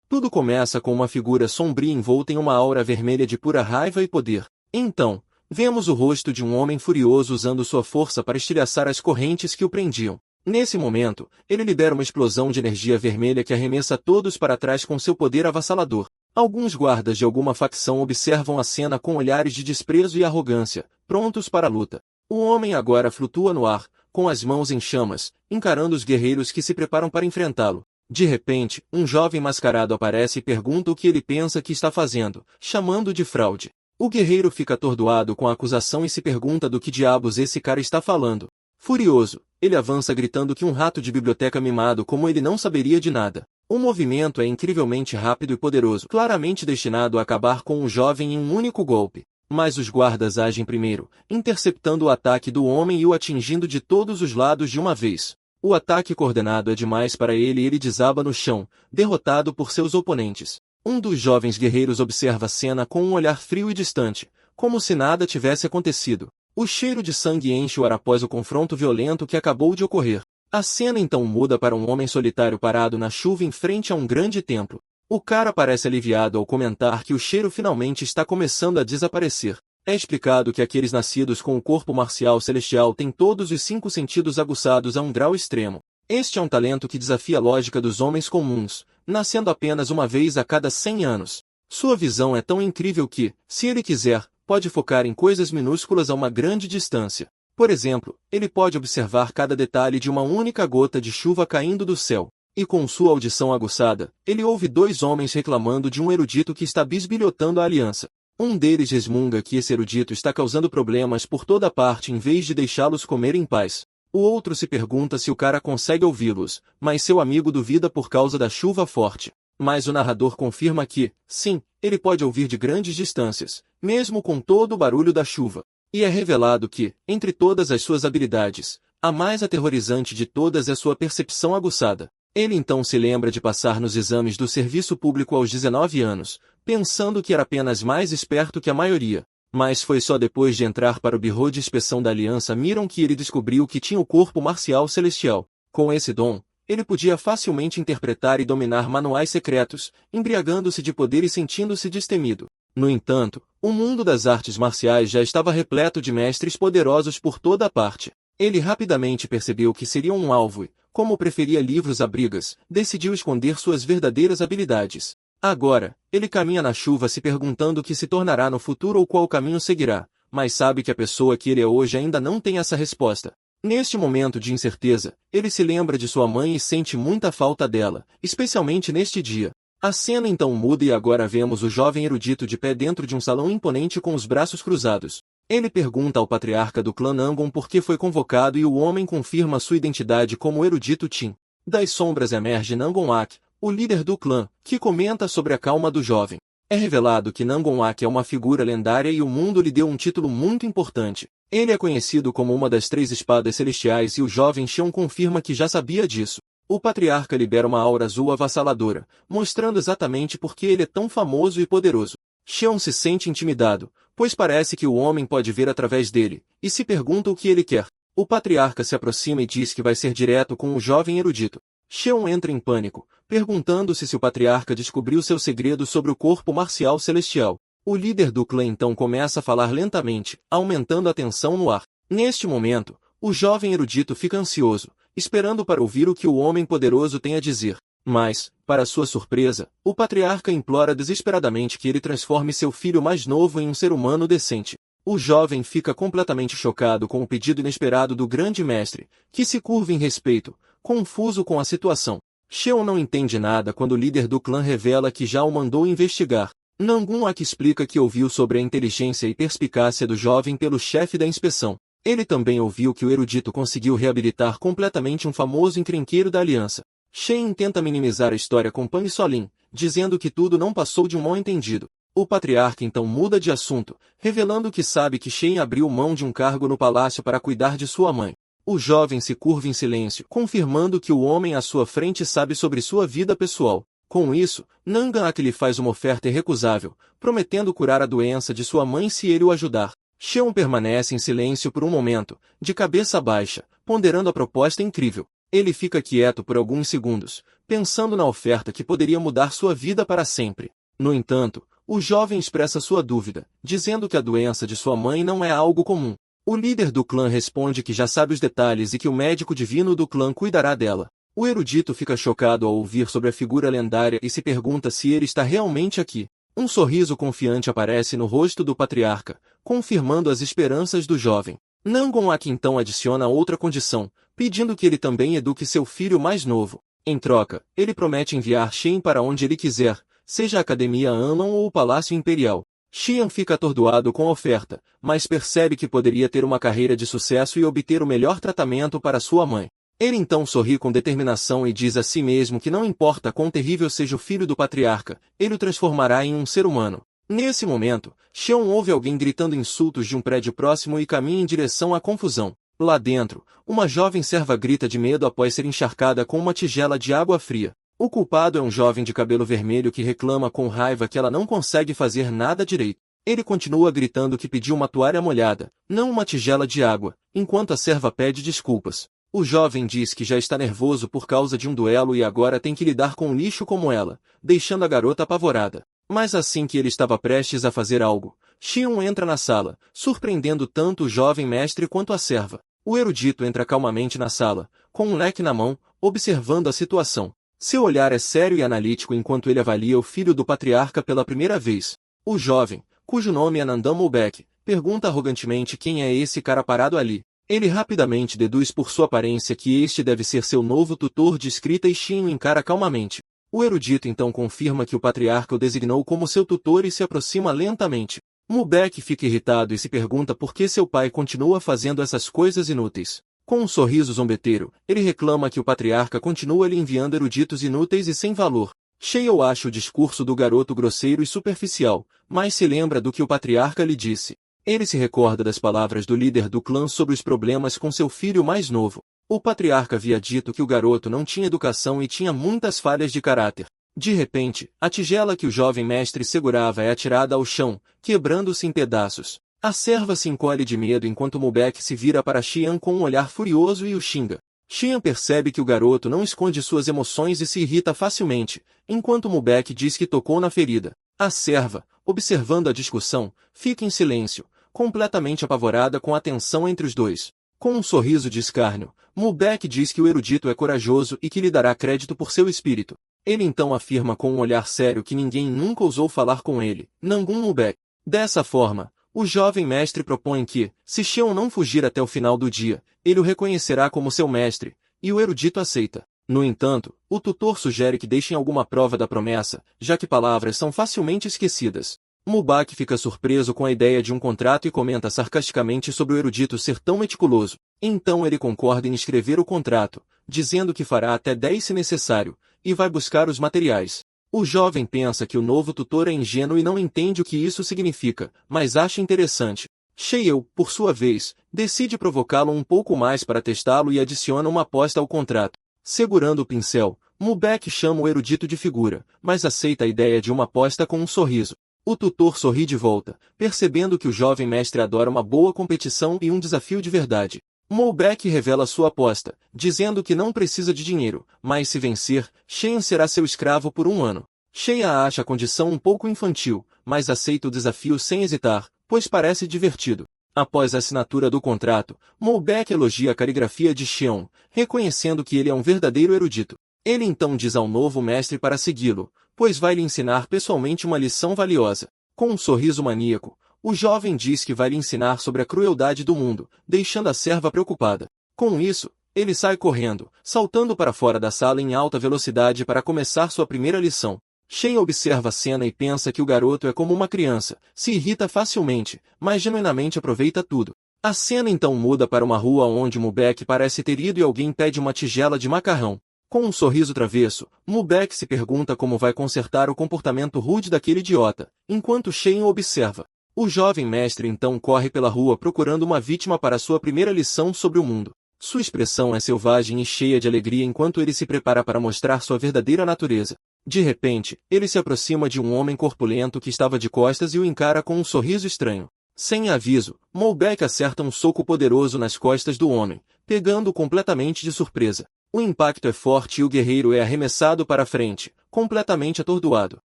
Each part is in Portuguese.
Tudo começa com uma figura sombria envolta em uma aura vermelha de pura raiva e poder. Então, vemos o rosto de um homem furioso usando sua força para estilhaçar as correntes que o prendiam. Nesse momento, ele libera uma explosão de energia vermelha que arremessa todos para trás com seu poder avassalador. Alguns guardas de alguma facção observam a cena com olhares de desprezo e arrogância, prontos para a luta. O homem agora flutua no ar, com as mãos em chamas, encarando os guerreiros que se preparam para enfrentá-lo. De repente, um jovem mascarado aparece e pergunta o que ele pensa que está fazendo, chamando de fraude. O guerreiro fica atordoado com a acusação e se pergunta do que diabos esse cara está falando. Furioso, ele avança gritando que um rato de biblioteca mimado como ele não saberia de nada. O movimento é incrivelmente rápido e poderoso, claramente destinado a acabar com o jovem em um único golpe. Mas os guardas agem primeiro, interceptando o ataque do homem e o atingindo de todos os lados de uma vez. O ataque coordenado é demais para ele e ele desaba no chão, derrotado por seus oponentes. Um dos jovens guerreiros observa a cena com um olhar frio e distante, como se nada tivesse acontecido. O cheiro de sangue enche o ar após o confronto violento que acabou de ocorrer. A cena então muda para um homem solitário parado na chuva em frente a um grande templo. O cara parece aliviado ao comentar que o cheiro finalmente está começando a desaparecer. É explicado que aqueles nascidos com o corpo marcial celestial têm todos os 5 sentidos aguçados a um grau extremo. Este é um talento que desafia a lógica dos homens comuns, nascendo apenas uma vez a cada 100 anos. Sua visão é tão incrível que, se ele quiser, pode focar em coisas minúsculas a uma grande distância. Por exemplo, ele pode observar cada detalhe de uma única gota de chuva caindo do céu. E com sua audição aguçada, ele ouve 2 homens reclamando de um erudito que está bisbilhotando a aliança. Um deles resmunga que esse erudito está causando problemas por toda parte em vez de deixá-los comer em paz. O outro se pergunta se o cara consegue ouvi-los, mas seu amigo duvida por causa da chuva forte. Mas o narrador confirma que, sim, ele pode ouvir de grandes distâncias, mesmo com todo o barulho da chuva. E é revelado que, entre todas as suas habilidades, a mais aterrorizante de todas é sua percepção aguçada. Ele então se lembra de passar nos exames do serviço público aos 19 anos, pensando que era apenas mais esperto que a maioria. Mas foi só depois de entrar para o Bureau de Inspeção da Aliança Miron que ele descobriu que tinha o corpo marcial celestial. Com esse dom, ele podia facilmente interpretar e dominar manuais secretos, embriagando-se de poder e sentindo-se destemido. No entanto, o mundo das artes marciais já estava repleto de mestres poderosos por toda a parte. Ele rapidamente percebeu que seria um alvo e, como preferia livros a brigas, decidiu esconder suas verdadeiras habilidades. Agora, ele caminha na chuva se perguntando o que se tornará no futuro ou qual caminho seguirá, mas sabe que a pessoa que ele é hoje ainda não tem essa resposta. Neste momento de incerteza, ele se lembra de sua mãe e sente muita falta dela, especialmente neste dia. A cena então muda e agora vemos o jovem erudito de pé dentro de um salão imponente com os braços cruzados. Ele pergunta ao patriarca do clã Nangon por que foi convocado e o homem confirma sua identidade como o erudito Tin. Das sombras emerge Nangon Ak, o líder do clã, que comenta sobre a calma do jovem. É revelado que Nangon Ak é uma figura lendária e o mundo lhe deu um título muito importante. Ele é conhecido como uma das 3 espadas celestiais e o jovem Xion confirma que já sabia disso. O patriarca libera uma aura azul avassaladora, mostrando exatamente por que ele é tão famoso e poderoso. Xion se sente intimidado, pois parece que o homem pode ver através dele, e se pergunta o que ele quer. O patriarca se aproxima e diz que vai ser direto com o jovem erudito. Xion entra em pânico, perguntando-se se o patriarca descobriu seu segredo sobre o corpo marcial celestial. O líder do clã então começa a falar lentamente, aumentando a tensão no ar. Neste momento, o jovem erudito fica ansioso, esperando para ouvir o que o homem poderoso tem a dizer. Mas, para sua surpresa, o patriarca implora desesperadamente que ele transforme seu filho mais novo em um ser humano decente. O jovem fica completamente chocado com o pedido inesperado do grande mestre, que se curva em respeito, confuso com a situação. Xion não entende nada quando o líder do clã revela que já o mandou investigar. Nangun Ak explica que ouviu sobre a inteligência e perspicácia do jovem pelo chefe da inspeção. Ele também ouviu que o erudito conseguiu reabilitar completamente um famoso encrenqueiro da aliança. Shen tenta minimizar a história com Pan e Solin, dizendo que tudo não passou de um mal-entendido. O patriarca então muda de assunto, revelando que sabe que Shen abriu mão de um cargo no palácio para cuidar de sua mãe. O jovem se curva em silêncio, confirmando que o homem à sua frente sabe sobre sua vida pessoal. Com isso, Nangan Ak lhe faz uma oferta irrecusável, prometendo curar a doença de sua mãe se ele o ajudar. Xion permanece em silêncio por um momento, de cabeça baixa, ponderando a proposta incrível. Ele fica quieto por alguns segundos, pensando na oferta que poderia mudar sua vida para sempre. No entanto, o jovem expressa sua dúvida, dizendo que a doença de sua mãe não é algo comum. O líder do clã responde que já sabe os detalhes e que o médico divino do clã cuidará dela. O erudito fica chocado ao ouvir sobre a figura lendária e se pergunta se ele está realmente aqui. Um sorriso confiante aparece no rosto do patriarca, confirmando as esperanças do jovem. Nangon-ak então adiciona outra condição, pedindo que ele também eduque seu filho mais novo. Em troca, ele promete enviar Shen para onde ele quiser, seja a Academia Anon ou o Palácio Imperial. Xian fica atordoado com a oferta, mas percebe que poderia ter uma carreira de sucesso e obter o melhor tratamento para sua mãe. Ele então sorri com determinação e diz a si mesmo que não importa quão terrível seja o filho do patriarca, ele o transformará em um ser humano. Nesse momento, Xian ouve alguém gritando insultos de um prédio próximo e caminha em direção à confusão. Lá dentro, uma jovem serva grita de medo após ser encharcada com uma tigela de água fria. O culpado é um jovem de cabelo vermelho que reclama com raiva que ela não consegue fazer nada direito. Ele continua gritando que pediu uma toalha molhada, não uma tigela de água, enquanto a serva pede desculpas. O jovem diz que já está nervoso por causa de um duelo e agora tem que lidar com um lixo como ela, deixando a garota apavorada. Mas assim que ele estava prestes a fazer algo, Xion entra na sala, surpreendendo tanto o jovem mestre quanto a serva. O erudito entra calmamente na sala, com um leque na mão, observando a situação. Seu olhar é sério e analítico enquanto ele avalia o filho do patriarca pela primeira vez. O jovem, cujo nome é Nandam Mulbeck, pergunta arrogantemente quem é esse cara parado ali. Ele rapidamente deduz por sua aparência que este deve ser seu novo tutor de escrita e Xion encara calmamente. O erudito então confirma que o patriarca o designou como seu tutor e se aproxima lentamente. Mulbeck fica irritado e se pergunta por que seu pai continua fazendo essas coisas inúteis. Com um sorriso zombeteiro, ele reclama que o patriarca continua lhe enviando eruditos inúteis e sem valor. Sheo acha o discurso do garoto grosseiro e superficial, mas se lembra do que o patriarca lhe disse. Ele se recorda das palavras do líder do clã sobre os problemas com seu filho mais novo. O patriarca havia dito que o garoto não tinha educação e tinha muitas falhas de caráter. De repente, a tigela que o jovem mestre segurava é atirada ao chão, quebrando-se em pedaços. A serva se encolhe de medo enquanto Mulbeck se vira para Xian com um olhar furioso e o xinga. Xian percebe que o garoto não esconde suas emoções e se irrita facilmente, enquanto Mulbeck diz que tocou na ferida. A serva, observando a discussão, fica em silêncio, completamente apavorada com a tensão entre os dois. Com um sorriso de escárnio, Mulbeck diz que o erudito é corajoso e que lhe dará crédito por seu espírito. Ele então afirma com um olhar sério que ninguém nunca ousou falar com ele, Nangun Mulbeck. Dessa forma, o jovem mestre propõe que, se Xion não fugir até o final do dia, ele o reconhecerá como seu mestre, e o erudito aceita. No entanto, o tutor sugere que deixem alguma prova da promessa, já que palavras são facilmente esquecidas. Mulbeck fica surpreso com a ideia de um contrato e comenta sarcasticamente sobre o erudito ser tão meticuloso. Então ele concorda em escrever o contrato, dizendo que fará até 10 se necessário, e vai buscar os materiais. O jovem pensa que o novo tutor é ingênuo e não entende o que isso significa, mas acha interessante. Sheo, por sua vez, decide provocá-lo um pouco mais para testá-lo e adiciona uma aposta ao contrato. Segurando o pincel, Mulbeck chama o erudito de figura, mas aceita a ideia de uma aposta com um sorriso. O tutor sorri de volta, percebendo que o jovem mestre adora uma boa competição e um desafio de verdade. Mulbeck revela sua aposta, dizendo que não precisa de dinheiro, mas se vencer, Xian será seu escravo por 1 ano. Xian acha a condição um pouco infantil, mas aceita o desafio sem hesitar, pois parece divertido. Após a assinatura do contrato, Mulbeck elogia a caligrafia de Xian, reconhecendo que ele é um verdadeiro erudito. Ele então diz ao novo mestre para segui-lo, pois vai lhe ensinar pessoalmente uma lição valiosa. Com um sorriso maníaco, o jovem diz que vai lhe ensinar sobre a crueldade do mundo, deixando a serva preocupada. Com isso, ele sai correndo, saltando para fora da sala em alta velocidade para começar sua primeira lição. Shen observa a cena e pensa que o garoto é como uma criança, se irrita facilmente, mas genuinamente aproveita tudo. A cena então muda para uma rua onde Mulbeck parece ter ido e alguém pede uma tigela de macarrão. Com um sorriso travesso, Mulbeck se pergunta como vai consertar o comportamento rude daquele idiota, enquanto Shen o observa. O jovem mestre então corre pela rua procurando uma vítima para sua primeira lição sobre o mundo. Sua expressão é selvagem e cheia de alegria enquanto ele se prepara para mostrar sua verdadeira natureza. De repente, ele se aproxima de um homem corpulento que estava de costas e o encara com um sorriso estranho. Sem aviso, Mulbeck acerta um soco poderoso nas costas do homem, pegando-o completamente de surpresa. O impacto é forte e o guerreiro é arremessado para a frente, completamente atordoado.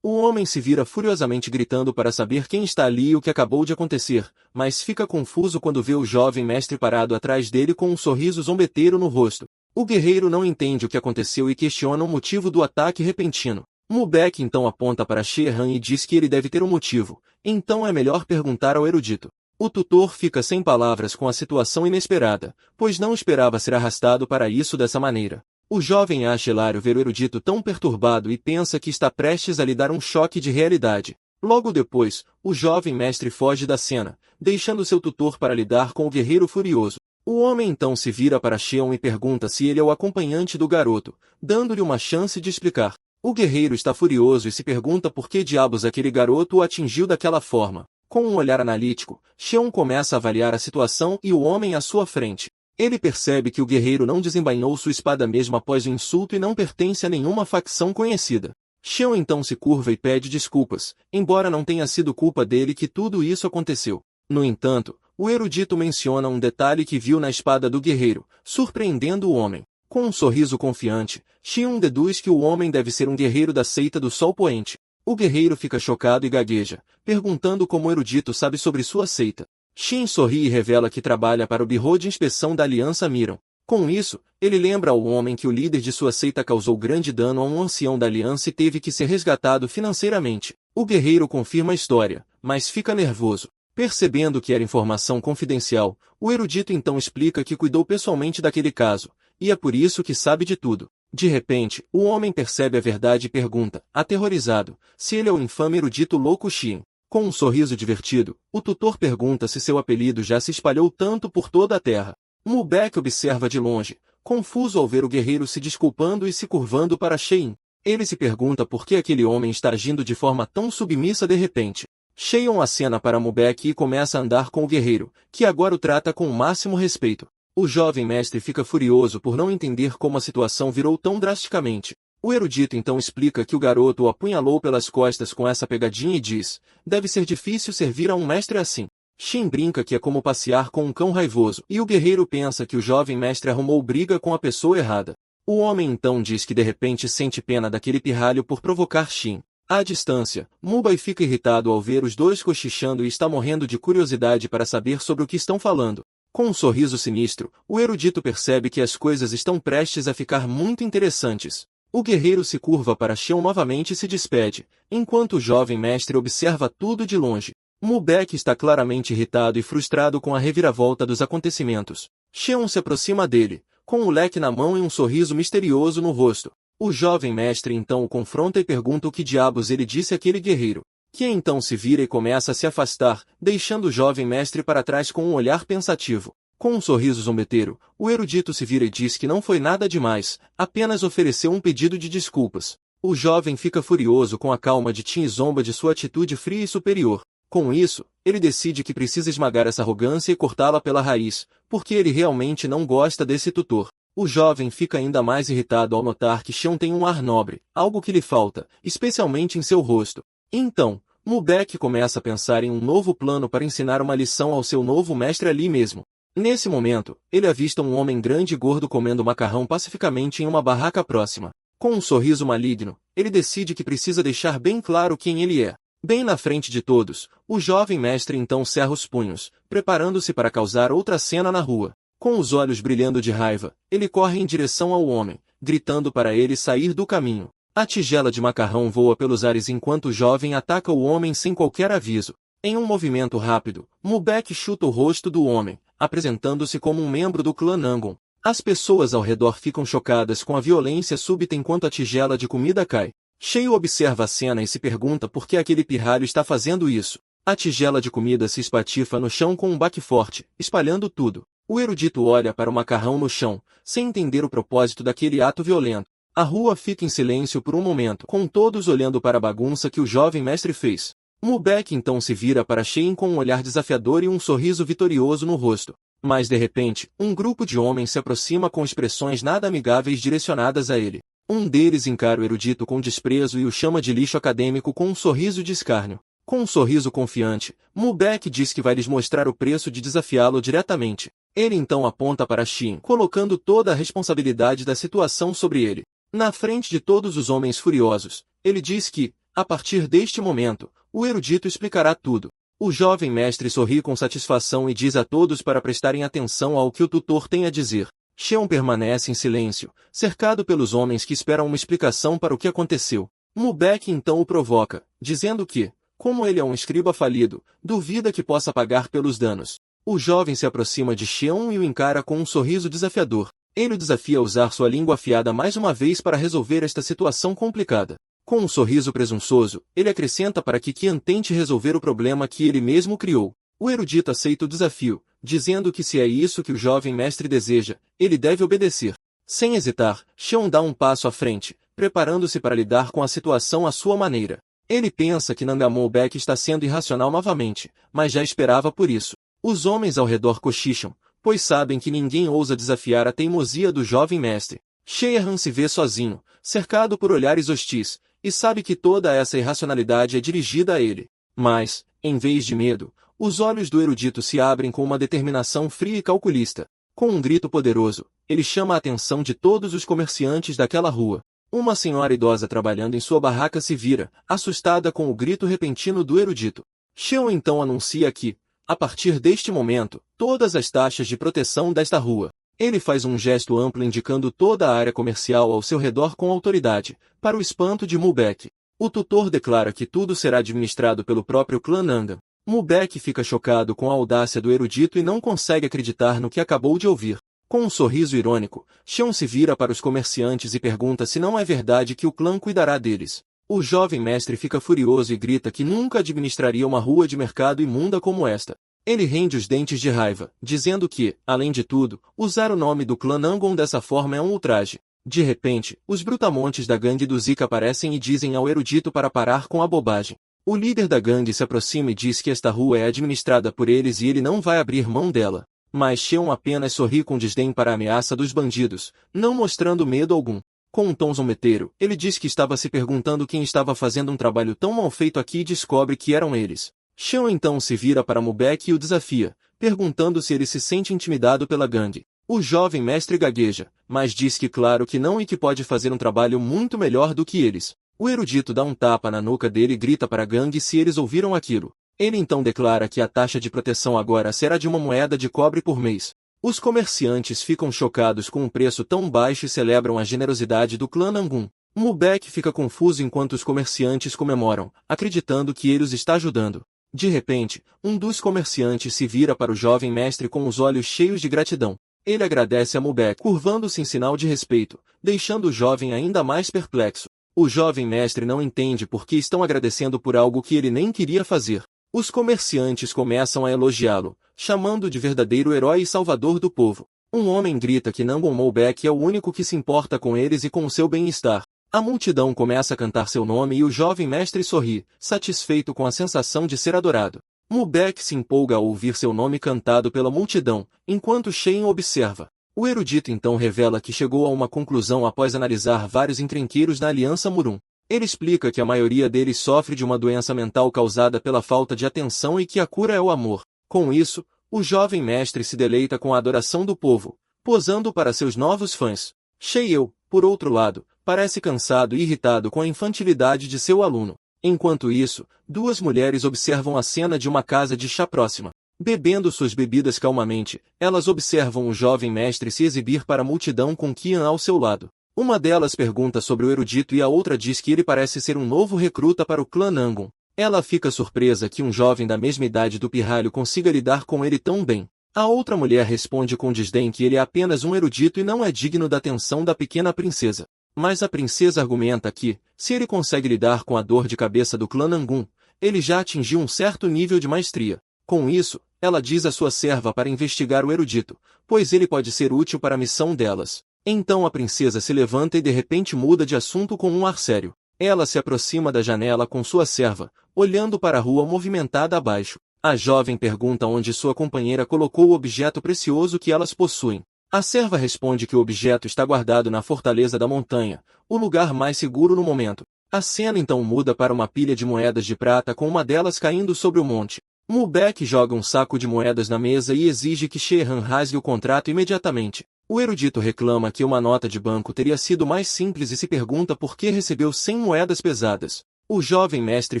O homem se vira furiosamente gritando para saber quem está ali e o que acabou de acontecer, mas fica confuso quando vê o jovem mestre parado atrás dele com um sorriso zombeteiro no rosto. O guerreiro não entende o que aconteceu e questiona o motivo do ataque repentino. Mubek então aponta para Shehan e diz que ele deve ter um motivo, então é melhor perguntar ao erudito. O tutor fica sem palavras com a situação inesperada, pois não esperava ser arrastado para isso dessa maneira. O jovem acha hilário ver o erudito tão perturbado e pensa que está prestes a lhe dar um choque de realidade. Logo depois, o jovem mestre foge da cena, deixando seu tutor para lidar com o guerreiro furioso. O homem então se vira para Sheon e pergunta se ele é o acompanhante do garoto, dando-lhe uma chance de explicar. O guerreiro está furioso e se pergunta por que diabos aquele garoto o atingiu daquela forma. Com um olhar analítico, Sheon começa a avaliar a situação e o homem à sua frente. Ele percebe que o guerreiro não desembainhou sua espada mesmo após o insulto e não pertence a nenhuma facção conhecida. Sheon então se curva e pede desculpas, embora não tenha sido culpa dele que tudo isso aconteceu. No entanto, o erudito menciona um detalhe que viu na espada do guerreiro, surpreendendo o homem. Com um sorriso confiante, Sheon deduz que o homem deve ser um guerreiro da seita do Sol Poente. O guerreiro fica chocado e gagueja, perguntando como o erudito sabe sobre sua seita. Shin sorri e revela que trabalha para o Birô de Inspeção da Aliança Miram. Com isso, ele lembra ao homem que o líder de sua seita causou grande dano a um ancião da aliança e teve que ser resgatado financeiramente. O guerreiro confirma a história, mas fica nervoso. Percebendo que era informação confidencial, o erudito então explica que cuidou pessoalmente daquele caso, e é por isso que sabe de tudo. De repente, o homem percebe a verdade e pergunta, aterrorizado, se ele é o infame erudito louco Shin. Com um sorriso divertido, o tutor pergunta se seu apelido já se espalhou tanto por toda a terra. Mubek observa de longe, confuso ao ver o guerreiro se desculpando e se curvando para Shein. Ele se pergunta por que aquele homem está agindo de forma tão submissa de repente. Sheon acena para Mubek e começa a andar com o guerreiro, que agora o trata com o máximo respeito. O jovem mestre fica furioso por não entender como a situação virou tão drasticamente. O erudito então explica que o garoto o apunhalou pelas costas com essa pegadinha e diz, deve ser difícil servir a um mestre assim. Shin brinca que é como passear com um cão raivoso, e o guerreiro pensa que o jovem mestre arrumou briga com a pessoa errada. O homem então diz que de repente sente pena daquele pirralho por provocar Shin. À distância, Mubai fica irritado ao ver os dois cochichando e está morrendo de curiosidade para saber sobre o que estão falando. Com um sorriso sinistro, o erudito percebe que as coisas estão prestes a ficar muito interessantes. O guerreiro se curva para Sheon novamente e se despede, enquanto o jovem mestre observa tudo de longe. Mubek está claramente irritado e frustrado com a reviravolta dos acontecimentos. Sheon se aproxima dele, com um leque na mão e um sorriso misterioso no rosto. O jovem mestre então o confronta e pergunta o que diabos ele disse àquele guerreiro, que então se vira e começa a se afastar, deixando o jovem mestre para trás com um olhar pensativo. Com um sorriso zombeteiro, o erudito se vira e diz que não foi nada demais, apenas ofereceu um pedido de desculpas. O jovem fica furioso com a calma de Tin e zomba de sua atitude fria e superior. Com isso, ele decide que precisa esmagar essa arrogância e cortá-la pela raiz, porque ele realmente não gosta desse tutor. O jovem fica ainda mais irritado ao notar que Xion tem um ar nobre, algo que lhe falta, especialmente em seu rosto. Então, Mubek começa a pensar em um novo plano para ensinar uma lição ao seu novo mestre ali mesmo. Nesse momento, ele avista um homem grande e gordo comendo macarrão pacificamente em uma barraca próxima. Com um sorriso maligno, ele decide que precisa deixar bem claro quem ele é. Bem na frente de todos, o jovem mestre então cerra os punhos, preparando-se para causar outra cena na rua. Com os olhos brilhando de raiva, ele corre em direção ao homem, gritando para ele sair do caminho. A tigela de macarrão voa pelos ares enquanto o jovem ataca o homem sem qualquer aviso. Em um movimento rápido, Mubek chuta o rosto do homem, apresentando-se como um membro do clã Nangon. As pessoas ao redor ficam chocadas com a violência súbita enquanto a tigela de comida cai. Sheio observa a cena e se pergunta por que aquele pirralho está fazendo isso. A tigela de comida se espatifa no chão com um baque forte, espalhando tudo. O erudito olha para o macarrão no chão, sem entender o propósito daquele ato violento. A rua fica em silêncio por um momento, com todos olhando para a bagunça que o jovem mestre fez. Mubek então se vira para Shein com um olhar desafiador e um sorriso vitorioso no rosto. Mas de repente, um grupo de homens se aproxima com expressões nada amigáveis direcionadas a ele. Um deles encara o erudito com desprezo e o chama de lixo acadêmico com um sorriso de escárnio. Com um sorriso confiante, Mubek diz que vai lhes mostrar o preço de desafiá-lo diretamente. Ele então aponta para Shin, colocando toda a responsabilidade da situação sobre ele. Na frente de todos os homens furiosos, ele diz que, a partir deste momento, o erudito explicará tudo. O jovem mestre sorri com satisfação e diz a todos para prestarem atenção ao que o tutor tem a dizer. Xion permanece em silêncio, cercado pelos homens que esperam uma explicação para o que aconteceu. Mubek então o provoca, dizendo que, como ele é um escriba falido, duvida que possa pagar pelos danos. O jovem se aproxima de Xion e o encara com um sorriso desafiador. Ele o desafia a usar sua língua afiada mais uma vez para resolver esta situação complicada. Com um sorriso presunçoso, ele acrescenta para que Qian tente resolver o problema que ele mesmo criou. O erudito aceita o desafio, dizendo que se é isso que o jovem mestre deseja, ele deve obedecer. Sem hesitar, Xion dá um passo à frente, preparando-se para lidar com a situação à sua maneira. Ele pensa que Nangamon-bek está sendo irracional novamente, mas já esperava por isso. Os homens ao redor cochicham, pois sabem que ninguém ousa desafiar a teimosia do jovem mestre. Sheehan se vê sozinho, cercado por olhares hostis, e sabe que toda essa irracionalidade é dirigida a ele. Mas, em vez de medo, os olhos do erudito se abrem com uma determinação fria e calculista. Com um grito poderoso, ele chama a atenção de todos os comerciantes daquela rua. Uma senhora idosa trabalhando em sua barraca se vira, assustada com o grito repentino do erudito. Xion então anuncia que, a partir deste momento, todas as taxas de proteção desta rua. Ele faz um gesto amplo indicando toda a área comercial ao seu redor com autoridade, para o espanto de Mubek. O tutor declara que tudo será administrado pelo próprio clã Nangan. Mubek fica chocado com a audácia do erudito e não consegue acreditar no que acabou de ouvir. Com um sorriso irônico, Xion se vira para os comerciantes e pergunta se não é verdade que o clã cuidará deles. O jovem mestre fica furioso e grita que nunca administraria uma rua de mercado imunda como esta. Ele rende os dentes de raiva, dizendo que, além de tudo, usar o nome do clã Nangon dessa forma é um ultraje. De repente, os brutamontes da gangue do Zika aparecem e dizem ao erudito para parar com a bobagem. O líder da gangue se aproxima e diz que esta rua é administrada por eles e ele não vai abrir mão dela. Mas Xion apenas sorri com desdém para a ameaça dos bandidos, não mostrando medo algum. Com um tom zombeteiro, ele diz que estava se perguntando quem estava fazendo um trabalho tão mal feito aqui e descobre que eram eles. Xion então se vira para Mubek e o desafia, perguntando se ele se sente intimidado pela gangue. O jovem mestre gagueja, mas diz que claro que não e que pode fazer um trabalho muito melhor do que eles. O erudito dá um tapa na nuca dele e grita para a gangue se eles ouviram aquilo. Ele então declara que a taxa de proteção agora será de 1 moeda de cobre por mês. Os comerciantes ficam chocados com um preço tão baixo e celebram a generosidade do clã Nangun. Mubek fica confuso enquanto os comerciantes comemoram, acreditando que ele os está ajudando. De repente, um dos comerciantes se vira para o jovem mestre com os olhos cheios de gratidão. Ele agradece a Mubek, curvando-se em sinal de respeito, deixando o jovem ainda mais perplexo. O jovem mestre não entende por que estão agradecendo por algo que ele nem queria fazer. Os comerciantes começam a elogiá-lo, chamando-o de verdadeiro herói e salvador do povo. Um homem grita que Nangon Mubek é o único que se importa com eles e com o seu bem-estar. A multidão começa a cantar seu nome e o jovem mestre sorri, satisfeito com a sensação de ser adorado. Mubek se empolga ao ouvir seu nome cantado pela multidão, enquanto Shen observa. O erudito então revela que chegou a uma conclusão após analisar vários encrenqueiros na Aliança Murum. Ele explica que a maioria deles sofre de uma doença mental causada pela falta de atenção e que a cura é o amor. Com isso, o jovem mestre se deleita com a adoração do povo, posando para seus novos fãs. Sheyeu, por outro lado, parece cansado e irritado com a infantilidade de seu aluno. Enquanto isso, duas mulheres observam a cena de uma casa de chá próxima. Bebendo suas bebidas calmamente, elas observam o jovem mestre se exibir para a multidão com Qian ao seu lado. Uma delas pergunta sobre o erudito e a outra diz que ele parece ser um novo recruta para o clã Nangon. Ela fica surpresa que um jovem da mesma idade do pirralho consiga lidar com ele tão bem. A outra mulher responde com desdém que ele é apenas um erudito e não é digno da atenção da pequena princesa. Mas a princesa argumenta que, se ele consegue lidar com a dor de cabeça do clã Nangun, ele já atingiu um certo nível de maestria. Com isso, ela diz à sua serva para investigar o erudito, pois ele pode ser útil para a missão delas. Então a princesa se levanta e de repente muda de assunto com um ar sério. Ela se aproxima da janela com sua serva, olhando para a rua movimentada abaixo. A jovem pergunta onde sua companheira colocou o objeto precioso que elas possuem. A serva responde que o objeto está guardado na fortaleza da montanha, o lugar mais seguro no momento. A cena então muda para uma pilha de moedas de prata com uma delas caindo sobre o monte. Mulbeck joga um saco de moedas na mesa e exige que Sheehan rasgue o contrato imediatamente. O erudito reclama que uma nota de banco teria sido mais simples e se pergunta por que recebeu 100 moedas pesadas. O jovem mestre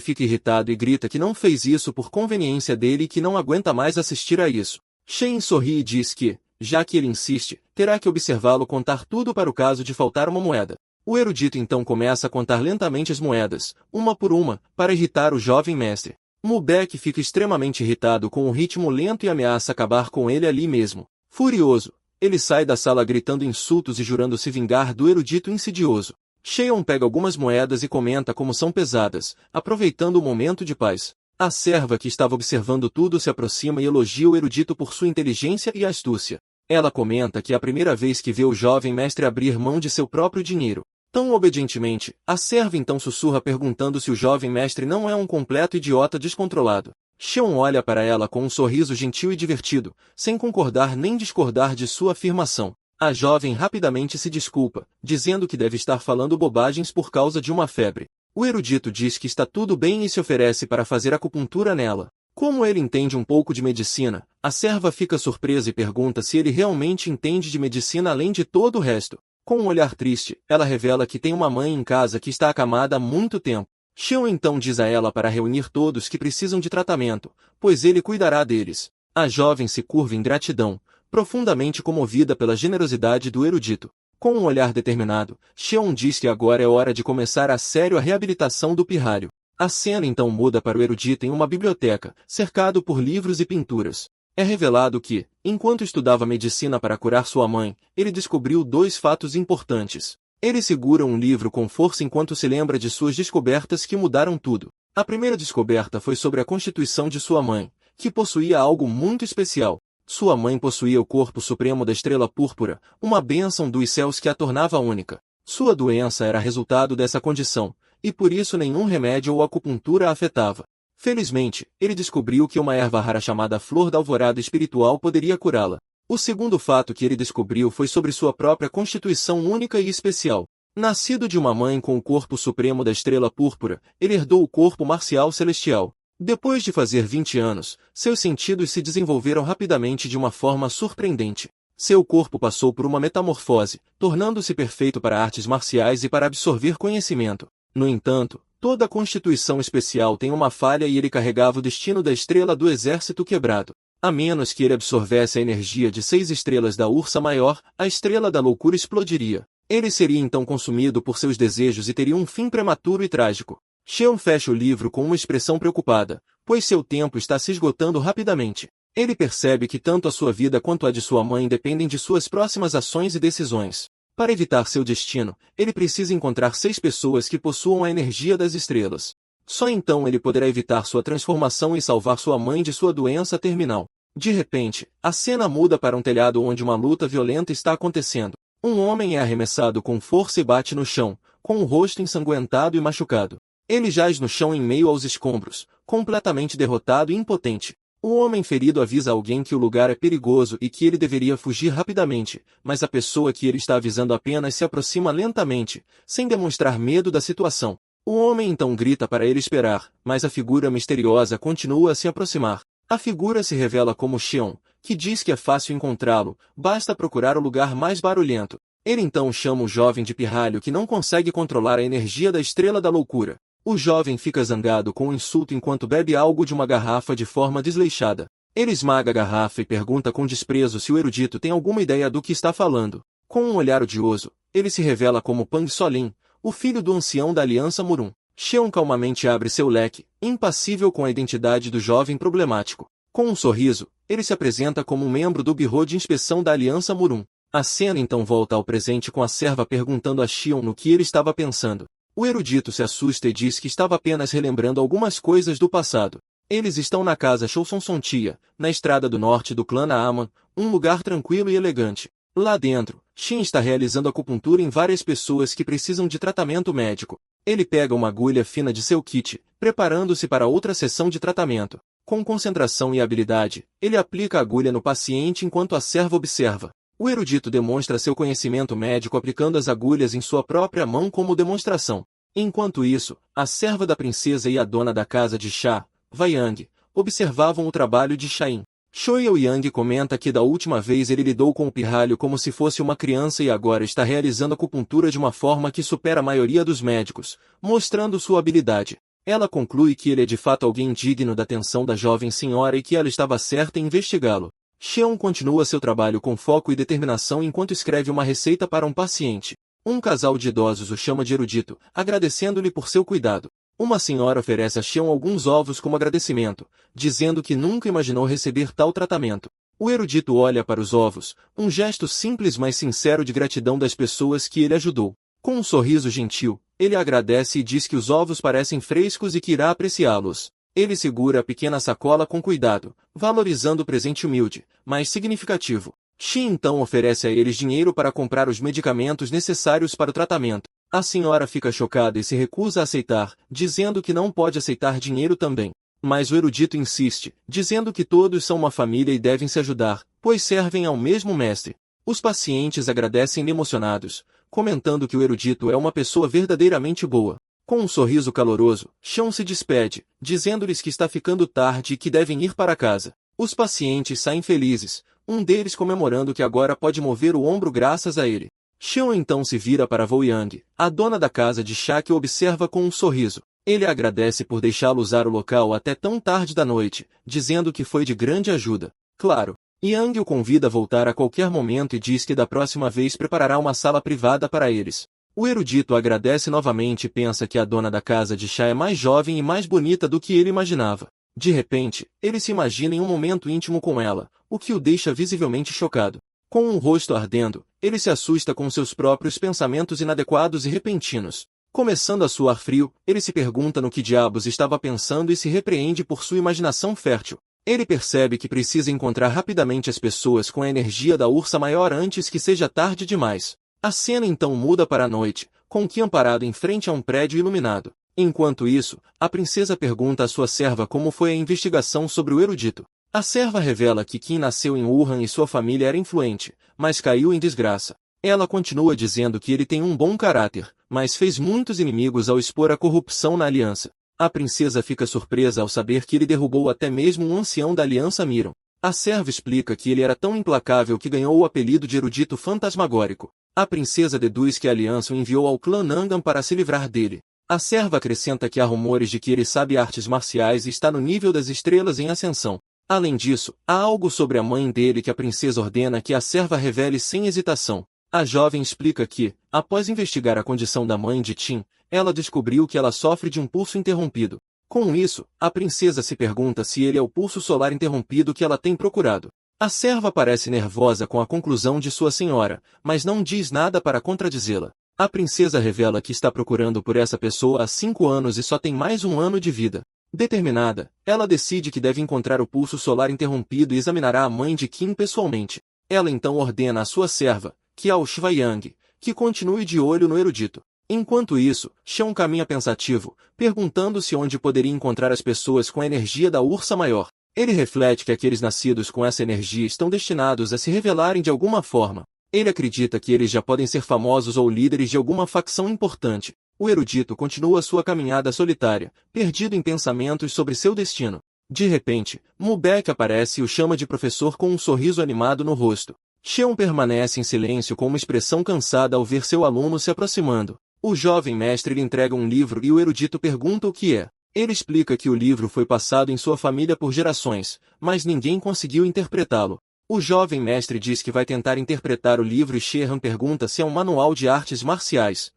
fica irritado e grita que não fez isso por conveniência dele e que não aguenta mais assistir a isso. Sheehan sorri e diz que, já que ele insiste, terá que observá-lo contar tudo para o caso de faltar uma moeda. O erudito então começa a contar lentamente as moedas, uma por uma, para irritar o jovem mestre. Mulbeck fica extremamente irritado com o ritmo lento e ameaça acabar com ele ali mesmo. Furioso, ele sai da sala gritando insultos e jurando se vingar do erudito insidioso. Sheehan pega algumas moedas e comenta como são pesadas, aproveitando o momento de paz. A serva que estava observando tudo se aproxima e elogia o erudito por sua inteligência e astúcia. Ela comenta que é a primeira vez que vê o jovem mestre abrir mão de seu próprio dinheiro. Tão obedientemente, a serva então sussurra perguntando se o jovem mestre não é um completo idiota descontrolado. Sheehan olha para ela com um sorriso gentil e divertido, sem concordar nem discordar de sua afirmação. A jovem rapidamente se desculpa, dizendo que deve estar falando bobagens por causa de uma febre. O erudito diz que está tudo bem e se oferece para fazer acupuntura nela. Como ele entende um pouco de medicina, a serva fica surpresa e pergunta se ele realmente entende de medicina além de todo o resto. Com um olhar triste, ela revela que tem uma mãe em casa que está acamada há muito tempo. Sheehan então diz a ela para reunir todos que precisam de tratamento, pois ele cuidará deles. A jovem se curva em gratidão, profundamente comovida pela generosidade do erudito. Com um olhar determinado, Sheehan diz que agora é hora de começar a sério a reabilitação do pirralho. A cena então muda para o erudito em uma biblioteca, cercado por livros e pinturas. É revelado que, enquanto estudava medicina para curar sua mãe, ele descobriu dois fatos importantes. Ele segura um livro com força enquanto se lembra de suas descobertas que mudaram tudo. A primeira descoberta foi sobre a constituição de sua mãe, que possuía algo muito especial. Sua mãe possuía o corpo supremo da estrela púrpura, uma bênção dos céus que a tornava única. Sua doença era resultado dessa condição, e por isso nenhum remédio ou acupuntura a afetava. Felizmente, ele descobriu que uma erva rara chamada Flor da Alvorada Espiritual poderia curá-la. O segundo fato que ele descobriu foi sobre sua própria constituição única e especial. Nascido de uma mãe com o corpo supremo da estrela púrpura, ele herdou o corpo marcial celestial. Depois de fazer 20 anos, seus sentidos se desenvolveram rapidamente de uma forma surpreendente. Seu corpo passou por uma metamorfose, tornando-se perfeito para artes marciais e para absorver conhecimento. No entanto, toda a constituição especial tem uma falha e ele carregava o destino da estrela do exército quebrado. A menos que ele absorvesse a energia de 6 estrelas da Ursa Maior, a estrela da loucura explodiria. Ele seria então consumido por seus desejos e teria um fim prematuro e trágico. Sheehan fecha o livro com uma expressão preocupada, pois seu tempo está se esgotando rapidamente. Ele percebe que tanto a sua vida quanto a de sua mãe dependem de suas próximas ações e decisões. Para evitar seu destino, ele precisa encontrar 6 pessoas que possuam a energia das estrelas. Só então ele poderá evitar sua transformação e salvar sua mãe de sua doença terminal. De repente, a cena muda para um telhado onde uma luta violenta está acontecendo. Um homem é arremessado com força e bate no chão, com o rosto ensanguentado e machucado. Ele jaz no chão em meio aos escombros, completamente derrotado e impotente. O homem ferido avisa alguém que o lugar é perigoso e que ele deveria fugir rapidamente, mas a pessoa que ele está avisando apenas se aproxima lentamente, sem demonstrar medo da situação. O homem então grita para ele esperar, mas a figura misteriosa continua a se aproximar. A figura se revela como Sheehan, que diz que é fácil encontrá-lo, basta procurar o lugar mais barulhento. Ele então chama o jovem de pirralho que não consegue controlar a energia da estrela da loucura. O jovem fica zangado com o insulto enquanto bebe algo de uma garrafa de forma desleixada. Ele esmaga a garrafa e pergunta com desprezo se o erudito tem alguma ideia do que está falando. Com um olhar odioso, ele se revela como Pang Solin, o filho do ancião da Aliança Murum. Sheehan calmamente abre seu leque, impassível com a identidade do jovem problemático. Com um sorriso, ele se apresenta como um membro do Bureau de Inspeção da Aliança Murum. A cena então volta ao presente com a serva perguntando a Sheehan no que ele estava pensando. O erudito se assusta e diz que estava apenas relembrando algumas coisas do passado. Eles estão na casa Chousonsontia, na estrada do norte do clã Naaman, um lugar tranquilo e elegante. Lá dentro, Shin está realizando acupuntura em várias pessoas que precisam de tratamento médico. Ele pega uma agulha fina de seu kit, preparando-se para outra sessão de tratamento. Com concentração e habilidade, ele aplica a agulha no paciente enquanto a serva observa. O erudito demonstra seu conhecimento médico aplicando as agulhas em sua própria mão como demonstração. Enquanto isso, a serva da princesa e a dona da casa de chá, Vaiyang, observavam o trabalho de Shain. Shoyao Yang comenta que da última vez ele lidou com o pirralho como se fosse uma criança e agora está realizando acupuntura de uma forma que supera a maioria dos médicos, mostrando sua habilidade. Ela conclui que ele é de fato alguém digno da atenção da jovem senhora e que ela estava certa em investigá-lo. Xion continua seu trabalho com foco e determinação enquanto escreve uma receita para um paciente. Um casal de idosos o chama de erudito, agradecendo-lhe por seu cuidado. Uma senhora oferece a Xion alguns ovos como agradecimento, dizendo que nunca imaginou receber tal tratamento. O erudito olha para os ovos, um gesto simples mas sincero de gratidão das pessoas que ele ajudou. Com um sorriso gentil, ele agradece e diz que os ovos parecem frescos e que irá apreciá-los. Ele segura a pequena sacola com cuidado, valorizando o presente humilde, mas significativo. Xi então oferece a eles dinheiro para comprar os medicamentos necessários para o tratamento. A senhora fica chocada e se recusa a aceitar, dizendo que não pode aceitar dinheiro também. Mas o erudito insiste, dizendo que todos são uma família e devem se ajudar, pois servem ao mesmo mestre. Os pacientes agradecem emocionados, comentando que o erudito é uma pessoa verdadeiramente boa. Com um sorriso caloroso, Xion se despede, dizendo-lhes que está ficando tarde e que devem ir para casa. Os pacientes saem felizes, um deles comemorando que agora pode mover o ombro graças a ele. Xion então se vira para Vo Yang, a dona da casa de chá que o observa com um sorriso. Ele agradece por deixá-lo usar o local até tão tarde da noite, dizendo que foi de grande ajuda. Claro, Yang o convida a voltar a qualquer momento e diz que da próxima vez preparará uma sala privada para eles. O erudito agradece novamente e pensa que a dona da casa de chá é mais jovem e mais bonita do que ele imaginava. De repente, ele se imagina em um momento íntimo com ela, o que o deixa visivelmente chocado. Com um rosto ardendo, ele se assusta com seus próprios pensamentos inadequados e repentinos. Começando a suar frio, ele se pergunta no que diabos estava pensando e se repreende por sua imaginação fértil. Ele percebe que precisa encontrar rapidamente as pessoas com a energia da ursa maior antes que seja tarde demais. A cena então muda para a noite, com Qian parado em frente a um prédio iluminado. Enquanto isso, a princesa pergunta à sua serva como foi a investigação sobre o erudito. A serva revela que Qin nasceu em Wuhan e sua família era influente, mas caiu em desgraça. Ela continua dizendo que ele tem um bom caráter, mas fez muitos inimigos ao expor a corrupção na aliança. A princesa fica surpresa ao saber que ele derrubou até mesmo um ancião da aliança Miron. A serva explica que ele era tão implacável que ganhou o apelido de erudito fantasmagórico. A princesa deduz que a aliança o enviou ao clã Nangan para se livrar dele. A serva acrescenta que há rumores de que ele sabe artes marciais e está no nível das estrelas em ascensão. Além disso, há algo sobre a mãe dele que a princesa ordena que a serva revele sem hesitação. A jovem explica que, após investigar a condição da mãe de Qin, ela descobriu que ela sofre de um pulso interrompido. Com isso, a princesa se pergunta se ele é o pulso solar interrompido que ela tem procurado. A serva parece nervosa com a conclusão de sua senhora, mas não diz nada para contradizê-la. A princesa revela que está procurando por essa pessoa há 5 anos e só tem mais um ano de vida. Determinada, ela decide que deve encontrar o pulso solar interrompido e examinará a mãe de Qin pessoalmente. Ela então ordena à sua serva, Qiao Shivayang, que continue de olho no erudito. Enquanto isso, Xion caminha pensativo, perguntando-se onde poderia encontrar as pessoas com a energia da ursa maior. Ele reflete que aqueles nascidos com essa energia estão destinados a se revelarem de alguma forma. Ele acredita que eles já podem ser famosos ou líderes de alguma facção importante. O erudito continua sua caminhada solitária, perdido em pensamentos sobre seu destino. De repente, Mubek aparece e o chama de professor com um sorriso animado no rosto. Xion permanece em silêncio com uma expressão cansada ao ver seu aluno se aproximando. O jovem mestre lhe entrega um livro e o erudito pergunta o que é. Ele explica que o livro foi passado em sua família por gerações, mas ninguém conseguiu interpretá-lo. O jovem mestre diz que vai tentar interpretar o livro e Shehan pergunta se é um manual de artes marciais.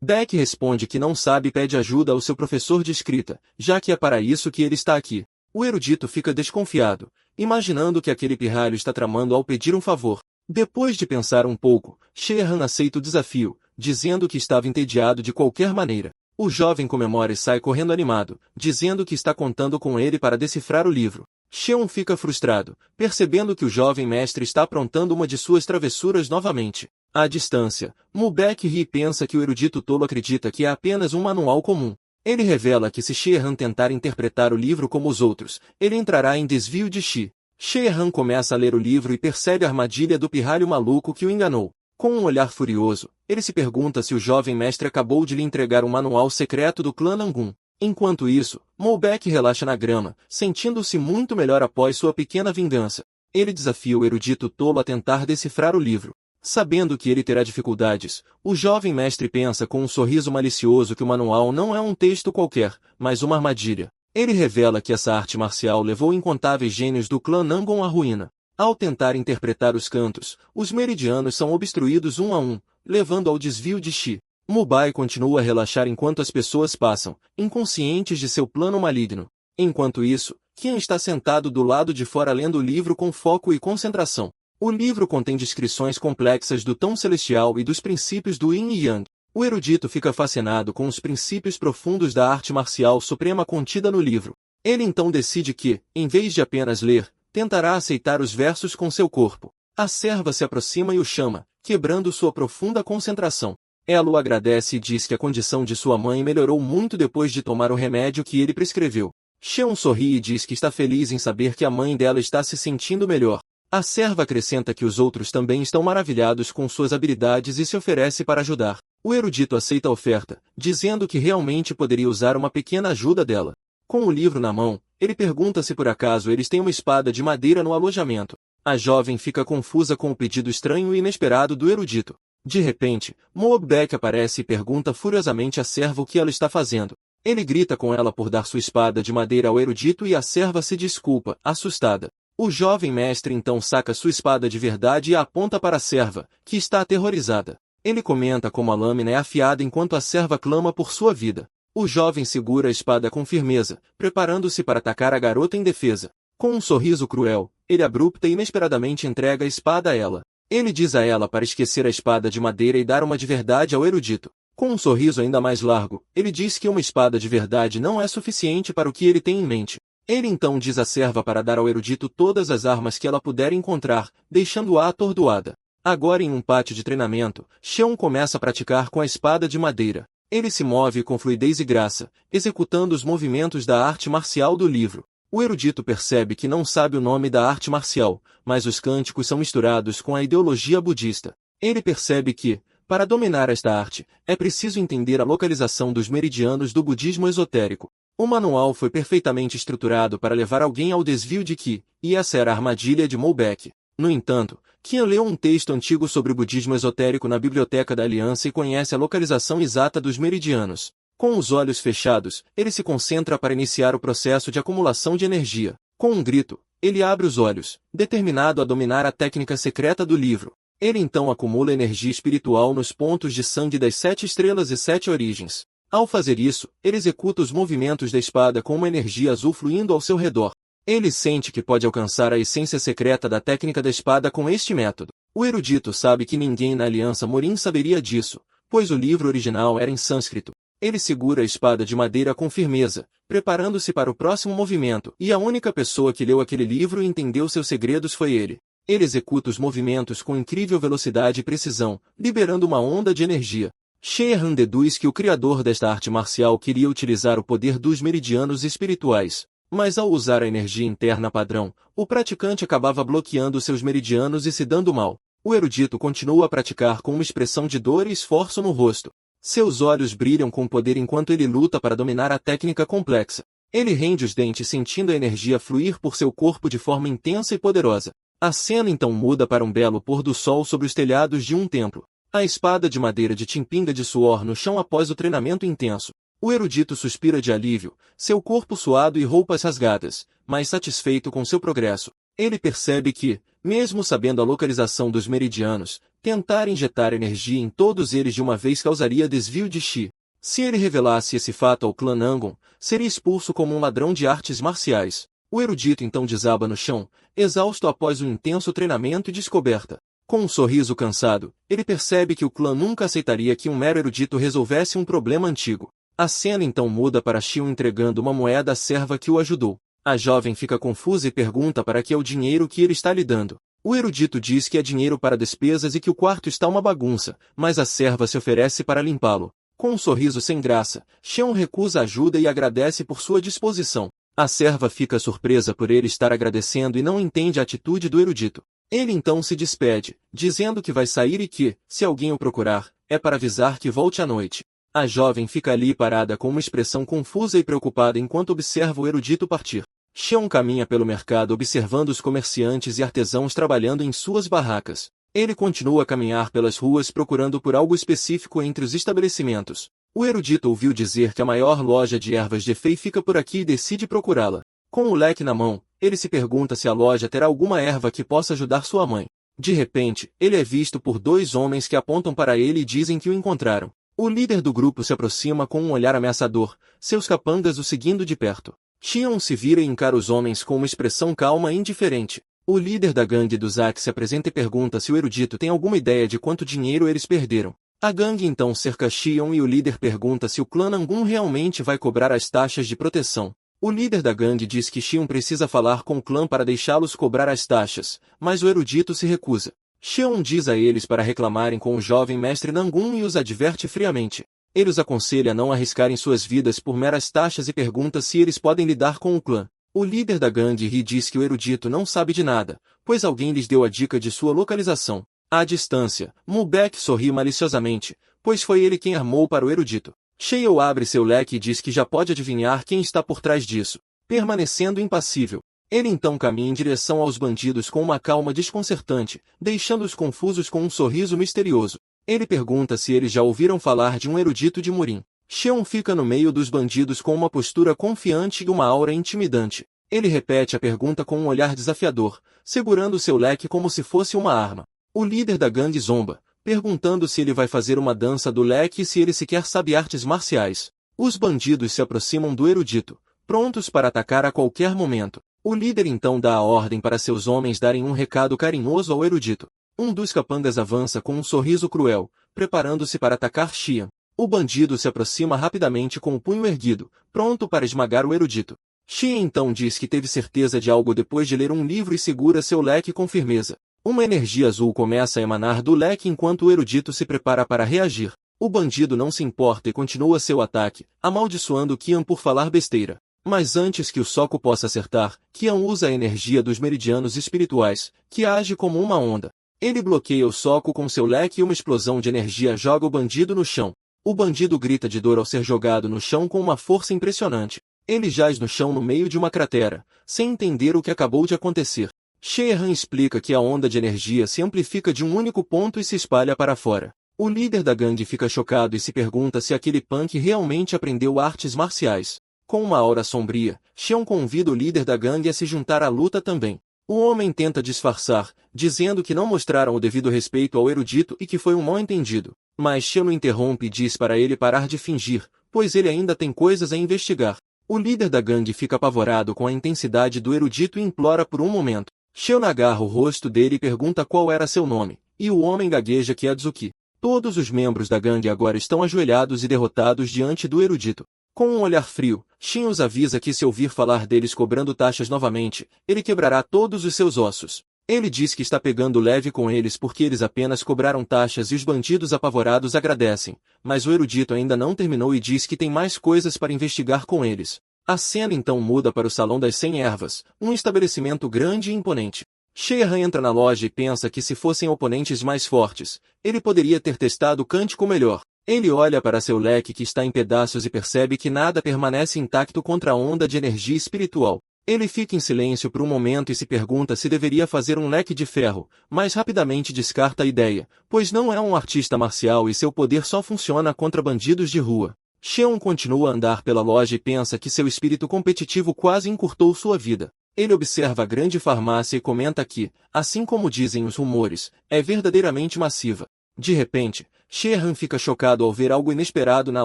Beck responde que não sabe e pede ajuda ao seu professor de escrita, já que é para isso que ele está aqui. O erudito fica desconfiado, imaginando que aquele pirralho está tramando ao pedir um favor. Depois de pensar um pouco, Shehan aceita o desafio, dizendo que estava entediado de qualquer maneira. O jovem comemora e sai correndo animado, dizendo que está contando com ele para decifrar o livro. Xion fica frustrado, percebendo que o jovem mestre está aprontando uma de suas travessuras novamente. À distância, Mubek ri e pensa que o erudito tolo acredita que é apenas um manual comum. Ele revela que se Shehan tentar interpretar o livro como os outros, ele entrará em desvio de Shi. Shehan começa a ler o livro e percebe a armadilha do pirralho maluco que o enganou. Com um olhar furioso, ele se pergunta se o jovem mestre acabou de lhe entregar um manual secreto do clã Nangun. Enquanto isso, Molbeck relaxa na grama, sentindo-se muito melhor após sua pequena vingança. Ele desafia o erudito tolo a tentar decifrar o livro. Sabendo que ele terá dificuldades, o jovem mestre pensa com um sorriso malicioso que o manual não é um texto qualquer, mas uma armadilha. Ele revela que essa arte marcial levou incontáveis gênios do clã Nangon à ruína. Ao tentar interpretar os cantos, os meridianos são obstruídos um a um, levando ao desvio de Chi. Mubai continua a relaxar enquanto as pessoas passam, inconscientes de seu plano maligno. Enquanto isso, Qian está sentado do lado de fora lendo o livro com foco e concentração. O livro contém descrições complexas do tom celestial e dos princípios do Yin e Yang. O erudito fica fascinado com os princípios profundos da arte marcial suprema contida no livro. Ele então decide que, em vez de apenas ler, tentará aceitar os versos com seu corpo. A serva se aproxima e o chama, quebrando sua profunda concentração. Ela o agradece e diz que a condição de sua mãe melhorou muito depois de tomar o remédio que ele prescreveu. Xion sorri e diz que está feliz em saber que a mãe dela está se sentindo melhor. A serva acrescenta que os outros também estão maravilhados com suas habilidades e se oferece para ajudar. O erudito aceita a oferta, dizendo que realmente poderia usar uma pequena ajuda dela. Com o livro na mão, ele pergunta se por acaso eles têm uma espada de madeira no alojamento. A jovem fica confusa com o pedido estranho e inesperado do erudito. De repente, Molbeck aparece e pergunta furiosamente à serva o que ela está fazendo. Ele grita com ela por dar sua espada de madeira ao erudito e a serva se desculpa, assustada. O jovem mestre então saca sua espada de verdade e a aponta para a serva, que está aterrorizada. Ele comenta como a lâmina é afiada enquanto a serva clama por sua vida. O jovem segura a espada com firmeza, preparando-se para atacar a garota indefesa. Com um sorriso cruel, ele abrupta e inesperadamente entrega a espada a ela. Ele diz a ela para esquecer a espada de madeira e dar uma de verdade ao erudito. Com um sorriso ainda mais largo, ele diz que uma espada de verdade não é suficiente para o que ele tem em mente. Ele então diz à serva para dar ao erudito todas as armas que ela puder encontrar, deixando-a atordoada. Agora em um pátio de treinamento, Xion começa a praticar com a espada de madeira. Ele se move com fluidez e graça, executando os movimentos da arte marcial do livro. O erudito percebe que não sabe o nome da arte marcial, mas os cânticos são misturados com a ideologia budista. Ele percebe que, para dominar esta arte, é preciso entender a localização dos meridianos do budismo esotérico. O manual foi perfeitamente estruturado para levar alguém ao desvio de Qi, e essa era a armadilha de Molbeck. No entanto, Qian leu um texto antigo sobre o budismo esotérico na biblioteca da Aliança e conhece a localização exata dos meridianos. Com os olhos fechados, ele se concentra para iniciar o processo de acumulação de energia. Com um grito, ele abre os olhos, determinado a dominar a técnica secreta do livro. Ele então acumula energia espiritual nos pontos de sangue das 7 estrelas e 7 origens. Ao fazer isso, ele executa os movimentos da espada com uma energia azul fluindo ao seu redor. Ele sente que pode alcançar a essência secreta da técnica da espada com este método. O erudito sabe que ninguém na Aliança Morin saberia disso, pois o livro original era em sânscrito. Ele segura a espada de madeira com firmeza, preparando-se para o próximo movimento, e a única pessoa que leu aquele livro e entendeu seus segredos foi ele. Ele executa os movimentos com incrível velocidade e precisão, liberando uma onda de energia. Sheehan deduz que o criador desta arte marcial queria utilizar o poder dos meridianos espirituais, mas ao usar a energia interna padrão, o praticante acabava bloqueando seus meridianos e se dando mal. O erudito continua a praticar com uma expressão de dor e esforço no rosto. Seus olhos brilham com poder enquanto ele luta para dominar a técnica complexa. Ele rende os dentes sentindo a energia fluir por seu corpo de forma intensa e poderosa. A cena então muda para um belo pôr do sol sobre os telhados de um templo. A espada de madeira de Qin pinga de suor no chão após o treinamento intenso. O erudito suspira de alívio, seu corpo suado e roupas rasgadas, mas satisfeito com seu progresso. Ele percebe que, mesmo sabendo a localização dos meridianos, tentar injetar energia em todos eles de uma vez causaria desvio de Qi. Se ele revelasse esse fato ao clã Nangon, seria expulso como um ladrão de artes marciais. O erudito então desaba no chão, exausto após um intenso treinamento e descoberta. Com um sorriso cansado, ele percebe que o clã nunca aceitaria que um mero erudito resolvesse um problema antigo. A cena então muda para Xion entregando uma moeda à serva que o ajudou. A jovem fica confusa e pergunta para que é o dinheiro que ele está lhe dando. O erudito diz que é dinheiro para despesas e que o quarto está uma bagunça, mas a serva se oferece para limpá-lo. Com um sorriso sem graça, Xion recusa ajuda e agradece por sua disposição. A serva fica surpresa por ele estar agradecendo e não entende a atitude do erudito. Ele então se despede, dizendo que vai sair e que, se alguém o procurar, é para avisar que volte à noite. A jovem fica ali parada com uma expressão confusa e preocupada enquanto observa o erudito partir. Xion caminha pelo mercado observando os comerciantes e artesãos trabalhando em suas barracas. Ele continua a caminhar pelas ruas procurando por algo específico entre os estabelecimentos. O erudito ouviu dizer que a maior loja de ervas de Fei fica por aqui e decide procurá-la. Com o leque na mão, ele se pergunta se a loja terá alguma erva que possa ajudar sua mãe. De repente, ele é visto por dois homens que apontam para ele e dizem que o encontraram. O líder do grupo se aproxima com um olhar ameaçador, seus capangas o seguindo de perto. Xion se vira e encara os homens com uma expressão calma e indiferente. O líder da gangue do Zack se apresenta e pergunta se o erudito tem alguma ideia de quanto dinheiro eles perderam. A gangue então cerca Xion e o líder pergunta se o clã Nangun realmente vai cobrar as taxas de proteção. O líder da gangue diz que Xion precisa falar com o clã para deixá-los cobrar as taxas, mas o erudito se recusa. Xion diz a eles para reclamarem com o jovem mestre Nangun e os adverte friamente. Ele os aconselha a não arriscarem suas vidas por meras taxas e pergunta se eles podem lidar com o clã. O líder da gangue ri e diz que o erudito não sabe de nada, pois alguém lhes deu a dica de sua localização. À distância, Mubek sorri maliciosamente, pois foi ele quem armou para o erudito. Xiao abre seu leque e diz que já pode adivinhar quem está por trás disso. Permanecendo impassível, ele então caminha em direção aos bandidos com uma calma desconcertante, deixando-os confusos com um sorriso misterioso. Ele pergunta se eles já ouviram falar de um erudito de Murim. Xion fica no meio dos bandidos com uma postura confiante e uma aura intimidante. Ele repete a pergunta com um olhar desafiador, segurando seu leque como se fosse uma arma. O líder da gangue zomba, perguntando se ele vai fazer uma dança do leque e se ele sequer sabe artes marciais. Os bandidos se aproximam do erudito, prontos para atacar a qualquer momento. O líder então dá a ordem para seus homens darem um recado carinhoso ao erudito. Um dos capangas avança com um sorriso cruel, preparando-se para atacar Xian. O bandido se aproxima rapidamente com o punho erguido, pronto para esmagar o erudito. Xian então diz que teve certeza de algo depois de ler um livro e segura seu leque com firmeza. Uma energia azul começa a emanar do leque enquanto o erudito se prepara para reagir. O bandido não se importa e continua seu ataque, amaldiçoando Qian por falar besteira. Mas antes que o soco possa acertar, Qian usa a energia dos meridianos espirituais, que age como uma onda. Ele bloqueia o soco com seu leque e uma explosão de energia joga o bandido no chão. O bandido grita de dor ao ser jogado no chão com uma força impressionante. Ele jaz no chão no meio de uma cratera, sem entender o que acabou de acontecer. Sheehan explica que a onda de energia se amplifica de um único ponto e se espalha para fora. O líder da gangue fica chocado e se pergunta se aquele punk realmente aprendeu artes marciais. Com uma aura sombria, Xion convida o líder da gangue a se juntar à luta também. O homem tenta disfarçar, dizendo que não mostraram o devido respeito ao erudito e que foi um mal-entendido. Mas Xion o interrompe e diz para ele parar de fingir, pois ele ainda tem coisas a investigar. O líder da gangue fica apavorado com a intensidade do erudito e implora por um momento. Xion agarra o rosto dele e pergunta qual era seu nome, e o homem gagueja que é Tsuki. Todos os membros da gangue agora estão ajoelhados e derrotados diante do erudito. Com um olhar frio, Xion os avisa que se ouvir falar deles cobrando taxas novamente, ele quebrará todos os seus ossos. Ele diz que está pegando leve com eles porque eles apenas cobraram taxas e os bandidos apavorados agradecem, mas o erudito ainda não terminou e diz que tem mais coisas para investigar com eles. A cena então muda para o Salão das 100 Ervas, um estabelecimento grande e imponente. Sheehan entra na loja e pensa que se fossem oponentes mais fortes, ele poderia ter testado o cântico melhor. Ele olha para seu leque que está em pedaços e percebe que nada permanece intacto contra a onda de energia espiritual. Ele fica em silêncio por um momento e se pergunta se deveria fazer um leque de ferro, mas rapidamente descarta a ideia, pois não é um artista marcial e seu poder só funciona contra bandidos de rua. Xion continua a andar pela loja e pensa que seu espírito competitivo quase encurtou sua vida. Ele observa a grande farmácia e comenta que, assim como dizem os rumores, é verdadeiramente massiva. De repente, Sheehan fica chocado ao ver algo inesperado na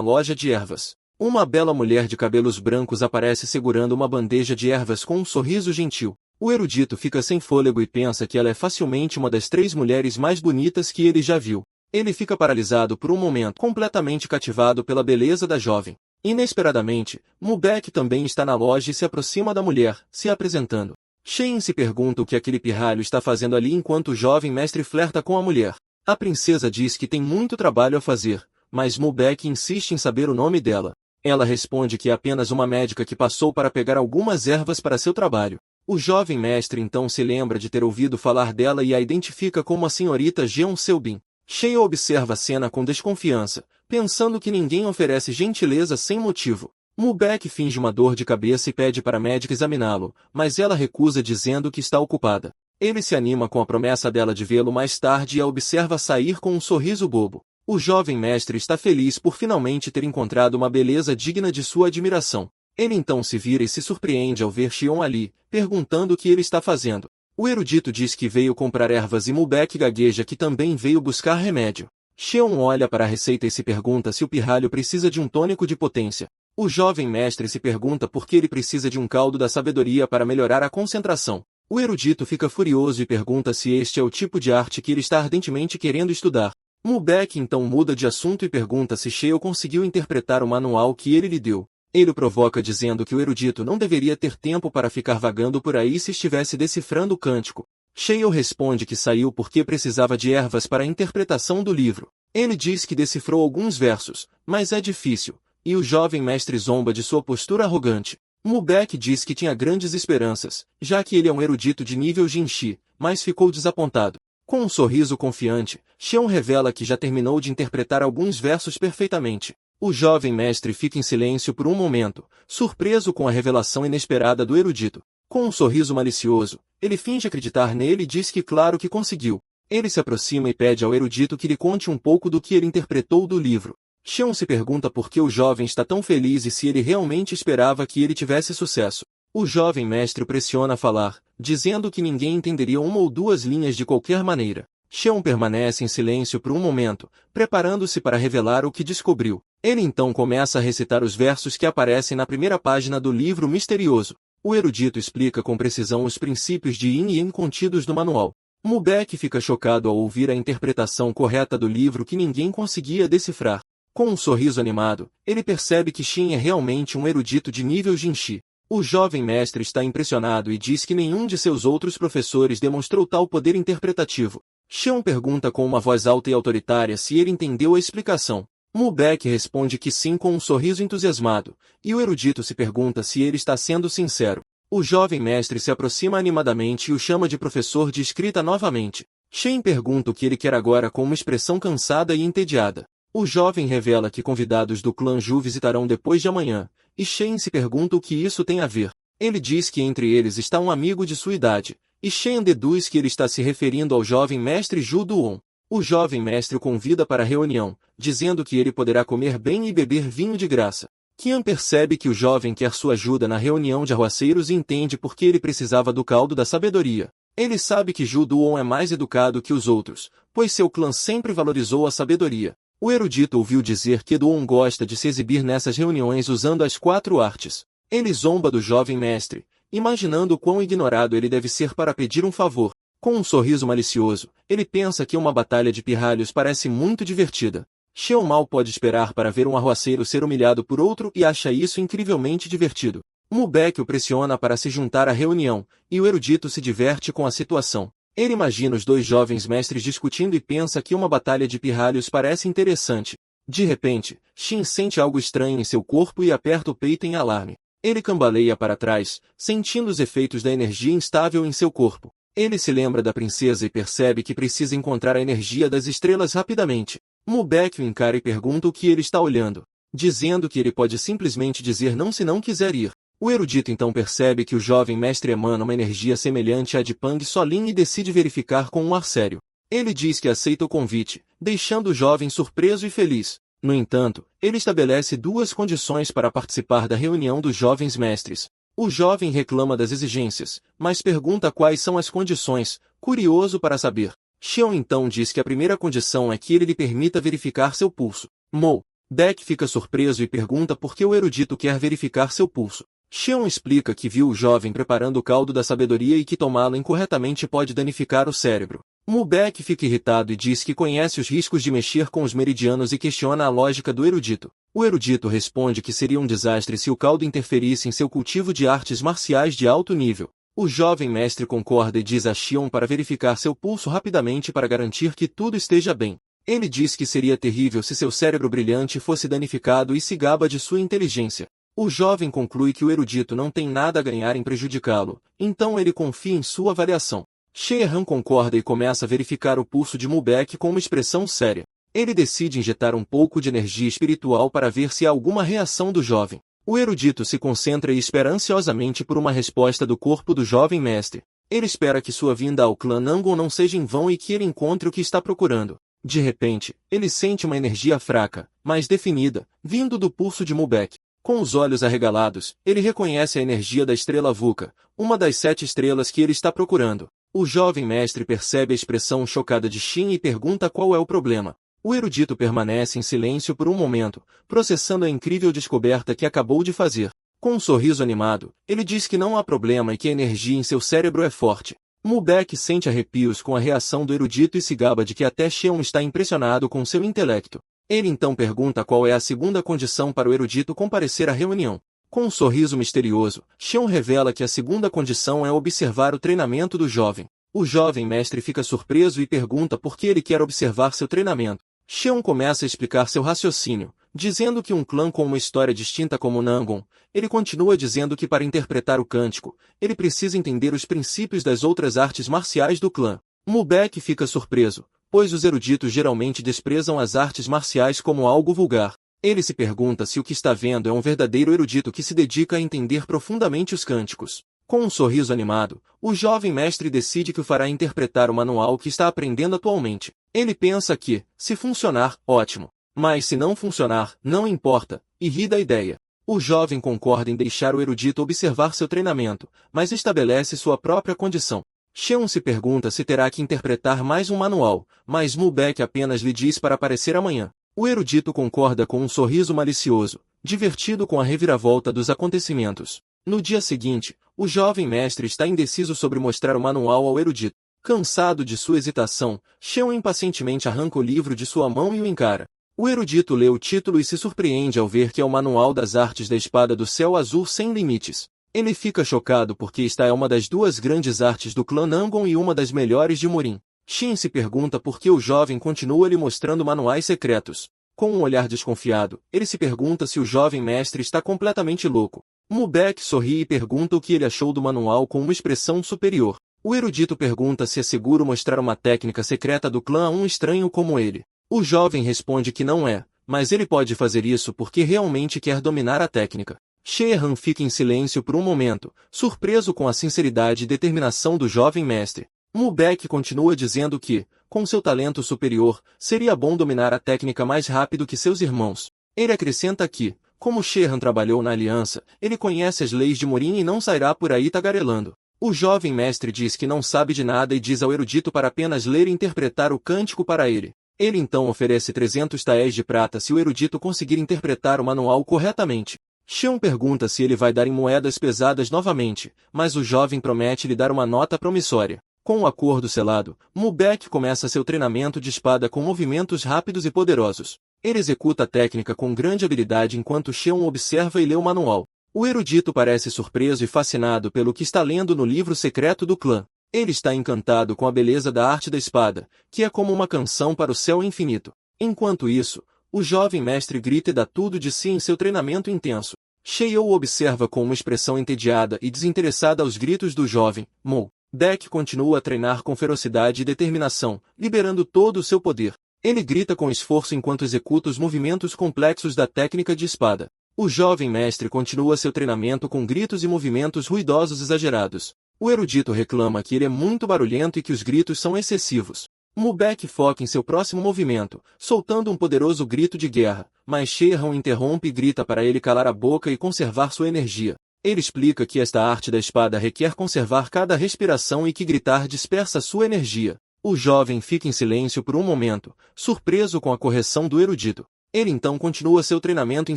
loja de ervas. Uma bela mulher de cabelos brancos aparece segurando uma bandeja de ervas com um sorriso gentil. O erudito fica sem fôlego e pensa que ela é facilmente uma das 3 mulheres mais bonitas que ele já viu. Ele fica paralisado por um momento, completamente cativado pela beleza da jovem. Inesperadamente, Mubek também está na loja e se aproxima da mulher, se apresentando. Shen se pergunta o que aquele pirralho está fazendo ali enquanto o jovem mestre flerta com a mulher. A princesa diz que tem muito trabalho a fazer, mas Mubek insiste em saber o nome dela. Ela responde que é apenas uma médica que passou para pegar algumas ervas para seu trabalho. O jovem mestre então se lembra de ter ouvido falar dela e a identifica como a senhorita Jeon Seubin. Shen observa a cena com desconfiança, pensando que ninguém oferece gentileza sem motivo. Mubek finge uma dor de cabeça e pede para a médica examiná-lo, mas ela recusa dizendo que está ocupada. Ele se anima com a promessa dela de vê-lo mais tarde e a observa sair com um sorriso bobo. O jovem mestre está feliz por finalmente ter encontrado uma beleza digna de sua admiração. Ele então se vira e se surpreende ao ver Xion ali, perguntando o que ele está fazendo. O erudito diz que veio comprar ervas e Mubek gagueja que também veio buscar remédio. Xion olha para a receita e se pergunta se o pirralho precisa de um tônico de potência. O jovem mestre se pergunta por que ele precisa de um caldo da sabedoria para melhorar a concentração. O erudito fica furioso e pergunta se este é o tipo de arte que ele está ardentemente querendo estudar. Mubek então muda de assunto e pergunta se Xion conseguiu interpretar o manual que ele lhe deu. Ele o provoca dizendo que o erudito não deveria ter tempo para ficar vagando por aí se estivesse decifrando o cântico. Xion responde que saiu porque precisava de ervas para a interpretação do livro. Ele diz que decifrou alguns versos, mas é difícil. E o jovem mestre zomba de sua postura arrogante. Mubek diz que tinha grandes esperanças, já que ele é um erudito de nível Jinshi, mas ficou desapontado. Com um sorriso confiante, Xion revela que já terminou de interpretar alguns versos perfeitamente. O jovem mestre fica em silêncio por um momento, surpreso com a revelação inesperada do erudito. Com um sorriso malicioso, ele finge acreditar nele e diz que claro que conseguiu. Ele se aproxima e pede ao erudito que lhe conte um pouco do que ele interpretou do livro. Xion se pergunta por que o jovem está tão feliz e se ele realmente esperava que ele tivesse sucesso. O jovem mestre o pressiona a falar, dizendo que ninguém entenderia uma ou duas linhas de qualquer maneira. Xion permanece em silêncio por um momento, preparando-se para revelar o que descobriu. Ele então começa a recitar os versos que aparecem na primeira página do livro misterioso. O erudito explica com precisão os princípios de Yin e Yang contidos no manual. Mubek fica chocado ao ouvir a interpretação correta do livro que ninguém conseguia decifrar. Com um sorriso animado, ele percebe que Xin é realmente um erudito de nível Jinshi. O jovem mestre está impressionado e diz que nenhum de seus outros professores demonstrou tal poder interpretativo. Xion pergunta com uma voz alta e autoritária se ele entendeu a explicação. Mubek responde que sim com um sorriso entusiasmado, e o erudito se pergunta se ele está sendo sincero. O jovem mestre se aproxima animadamente e o chama de professor de escrita novamente. Shen pergunta o que ele quer agora com uma expressão cansada e entediada. O jovem revela que convidados do clã Ju visitarão depois de amanhã, e Shen se pergunta o que isso tem a ver. Ele diz que entre eles está um amigo de sua idade, e Shen deduz que ele está se referindo ao jovem mestre Ju Duon. O jovem mestre o convida para a reunião, dizendo que ele poderá comer bem e beber vinho de graça. Qian percebe que o jovem quer sua ajuda na reunião de arruaceiros e entende por que ele precisava do caldo da sabedoria. Ele sabe que Ju Duon é mais educado que os outros, pois seu clã sempre valorizou a sabedoria. O erudito ouviu dizer que Duon gosta de se exibir nessas reuniões usando as 4 artes. Ele zomba do jovem mestre, imaginando o quão ignorado ele deve ser para pedir um favor. Com um sorriso malicioso, ele pensa que uma batalha de pirralhos parece muito divertida. Xiao mal pode esperar para ver um arruaceiro ser humilhado por outro e acha isso incrivelmente divertido. Mubek o pressiona para se juntar à reunião, e o erudito se diverte com a situação. Ele imagina os 2 jovens mestres discutindo e pensa que uma batalha de pirralhos parece interessante. De repente, Xin sente algo estranho em seu corpo e aperta o peito em alarme. Ele cambaleia para trás, sentindo os efeitos da energia instável em seu corpo. Ele se lembra da princesa e percebe que precisa encontrar a energia das estrelas rapidamente. Mubek o encara e pergunta o que ele está olhando, dizendo que ele pode simplesmente dizer não se não quiser ir. O erudito então percebe que o jovem mestre emana uma energia semelhante à de Pang Solin e decide verificar com um ar sério. Ele diz que aceita o convite, deixando o jovem surpreso e feliz. No entanto, ele estabelece 2 condições para participar da reunião dos jovens mestres. O jovem reclama das exigências, mas pergunta quais são as condições, curioso para saber. Xion então diz que a primeira condição é que ele lhe permita verificar seu pulso. Mubek fica surpreso e pergunta por que o erudito quer verificar seu pulso. Xion explica que viu o jovem preparando o caldo da sabedoria e que tomá-lo incorretamente pode danificar o cérebro. Mubek fica irritado e diz que conhece os riscos de mexer com os meridianos e questiona a lógica do erudito. O erudito responde que seria um desastre se o caldo interferisse em seu cultivo de artes marciais de alto nível. O jovem mestre concorda e diz a Xion para verificar seu pulso rapidamente para garantir que tudo esteja bem. Ele diz que seria terrível se seu cérebro brilhante fosse danificado e se gaba de sua inteligência. O jovem conclui que o erudito não tem nada a ganhar em prejudicá-lo, então ele confia em sua avaliação. Sheehan concorda e começa a verificar o pulso de Mubek com uma expressão séria. Ele decide injetar um pouco de energia espiritual para ver se há alguma reação do jovem. O erudito se concentra e espera ansiosamente por uma resposta do corpo do jovem mestre. Ele espera que sua vinda ao clã Nangon não seja em vão e que ele encontre o que está procurando. De repente, ele sente uma energia fraca, mas definida, vindo do pulso de Mubek. Com os olhos arregalados, ele reconhece a energia da estrela Vuka, uma das 7 estrelas que ele está procurando. O jovem mestre percebe a expressão chocada de Shin e pergunta qual é o problema. O erudito permanece em silêncio por um momento, processando a incrível descoberta que acabou de fazer. Com um sorriso animado, ele diz que não há problema e que a energia em seu cérebro é forte. Mubek sente arrepios com a reação do erudito e se gaba de que até Sheon está impressionado com seu intelecto. Ele então pergunta qual é a segunda condição para o erudito comparecer à reunião. Com um sorriso misterioso, Sheon revela que a segunda condição é observar o treinamento do jovem. O jovem mestre fica surpreso e pergunta por que ele quer observar seu treinamento. Sheon começa a explicar seu raciocínio, dizendo que um clã com uma história distinta como Nangon, ele continua dizendo que para interpretar o cântico, ele precisa entender os princípios das outras artes marciais do clã. Mubek fica surpreso, pois os eruditos geralmente desprezam as artes marciais como algo vulgar. Ele se pergunta se o que está vendo é um verdadeiro erudito que se dedica a entender profundamente os cânticos. Com um sorriso animado, o jovem mestre decide que o fará interpretar o manual que está aprendendo atualmente. Ele pensa que, se funcionar, ótimo. Mas se não funcionar, não importa, e ri da ideia. O jovem concorda em deixar o erudito observar seu treinamento, mas estabelece sua própria condição. Sheon se pergunta se terá que interpretar mais um manual, mas Mubek apenas lhe diz para aparecer amanhã. O erudito concorda com um sorriso malicioso, divertido com a reviravolta dos acontecimentos. No dia seguinte, o jovem mestre está indeciso sobre mostrar o manual ao erudito. Cansado de sua hesitação, Sheon impacientemente arranca o livro de sua mão e o encara. O erudito lê o título e se surpreende ao ver que é o Manual das Artes da Espada do Céu Azul Sem Limites. Ele fica chocado porque esta é uma das 2 grandes artes do clã Nangon e uma das melhores de Murin. Shin se pergunta por que o jovem continua lhe mostrando manuais secretos. Com um olhar desconfiado, ele se pergunta se o jovem mestre está completamente louco. Mubek sorri e pergunta o que ele achou do manual com uma expressão superior. O erudito pergunta se é seguro mostrar uma técnica secreta do clã a um estranho como ele. O jovem responde que não é, mas ele pode fazer isso porque realmente quer dominar a técnica. Shehan fica em silêncio por um momento, surpreso com a sinceridade e determinação do jovem mestre. Mubek continua dizendo que, com seu talento superior, seria bom dominar a técnica mais rápido que seus irmãos. Ele acrescenta que, como Shehan trabalhou na aliança, ele conhece as leis de Murin e não sairá por aí tagarelando. O jovem mestre diz que não sabe de nada e diz ao erudito para apenas ler e interpretar o cântico para ele. Ele então oferece 300 taéis de prata se o erudito conseguir interpretar o manual corretamente. Sheon pergunta se ele vai dar em moedas pesadas novamente, mas o jovem promete lhe dar uma nota promissória. Com o acordo selado, Mubek começa seu treinamento de espada com movimentos rápidos e poderosos. Ele executa a técnica com grande habilidade enquanto Sheon observa e lê o manual. O erudito parece surpreso e fascinado pelo que está lendo no livro secreto do clã. Ele está encantado com a beleza da arte da espada, que é como uma canção para o céu infinito. Enquanto isso, o jovem mestre grita e dá tudo de si em seu treinamento intenso. Sheol o observa com uma expressão entediada e desinteressada aos gritos do jovem. Mubek continua a treinar com ferocidade e determinação, liberando todo o seu poder. Ele grita com esforço enquanto executa os movimentos complexos da técnica de espada. O jovem mestre continua seu treinamento com gritos e movimentos ruidosos exagerados. O erudito reclama que ele é muito barulhento e que os gritos são excessivos. Mubek foca em seu próximo movimento, soltando um poderoso grito de guerra, mas Shehan o interrompe e grita para ele calar a boca e conservar sua energia. Ele explica que esta arte da espada requer conservar cada respiração e que gritar dispersa sua energia. O jovem fica em silêncio por um momento, surpreso com a correção do erudito. Ele então continua seu treinamento em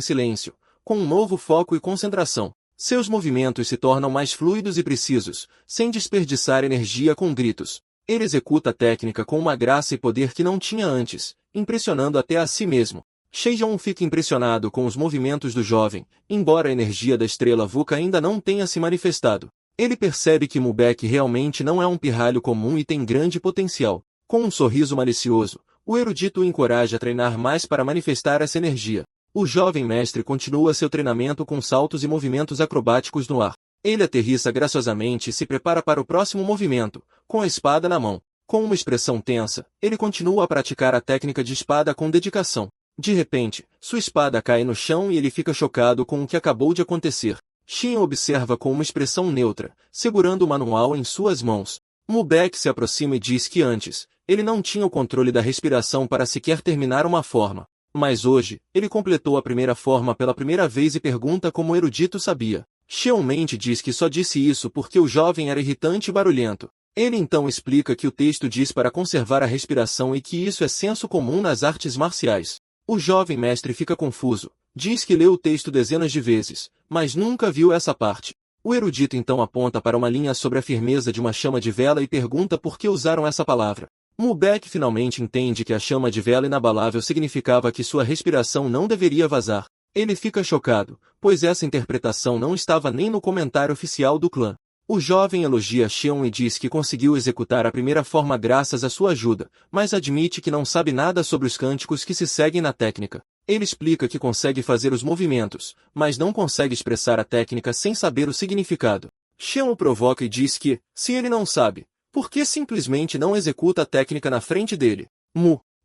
silêncio, com um novo foco e concentração. Seus movimentos se tornam mais fluidos e precisos, sem desperdiçar energia com gritos. Ele executa a técnica com uma graça e poder que não tinha antes, impressionando até a si mesmo. Sheon fica impressionado com os movimentos do jovem, embora a energia da estrela Vuka ainda não tenha se manifestado. Ele percebe que Mubek realmente não é um pirralho comum e tem grande potencial. Com um sorriso malicioso, o erudito o encoraja a treinar mais para manifestar essa energia. O jovem mestre continua seu treinamento com saltos e movimentos acrobáticos no ar. Ele aterrissa graciosamente e se prepara para o próximo movimento, com a espada na mão. Com uma expressão tensa, ele continua a praticar a técnica de espada com dedicação. De repente, sua espada cai no chão e ele fica chocado com o que acabou de acontecer. Xian observa com uma expressão neutra, segurando o manual em suas mãos. Mubek se aproxima e diz que antes, ele não tinha o controle da respiração para sequer terminar uma forma. Mas hoje, ele completou a primeira forma pela primeira vez e pergunta como o erudito sabia. Xian mente diz que só disse isso porque o jovem era irritante e barulhento. Ele então explica que o texto diz para conservar a respiração e que isso é senso comum nas artes marciais. O jovem mestre fica confuso. Diz que leu o texto dezenas de vezes, mas nunca viu essa parte. O erudito então aponta para uma linha sobre a firmeza de uma chama de vela e pergunta por que usaram essa palavra. Mubek finalmente entende que a chama de vela inabalável significava que sua respiração não deveria vazar. Ele fica chocado, pois essa interpretação não estava nem no comentário oficial do clã. O jovem elogia Xian e diz que conseguiu executar a primeira forma graças à sua ajuda, mas admite que não sabe nada sobre os cânticos que se seguem na técnica. Ele explica que consegue fazer os movimentos, mas não consegue expressar a técnica sem saber o significado. Xian o provoca e diz que, se ele não sabe, por que simplesmente não executa a técnica na frente dele?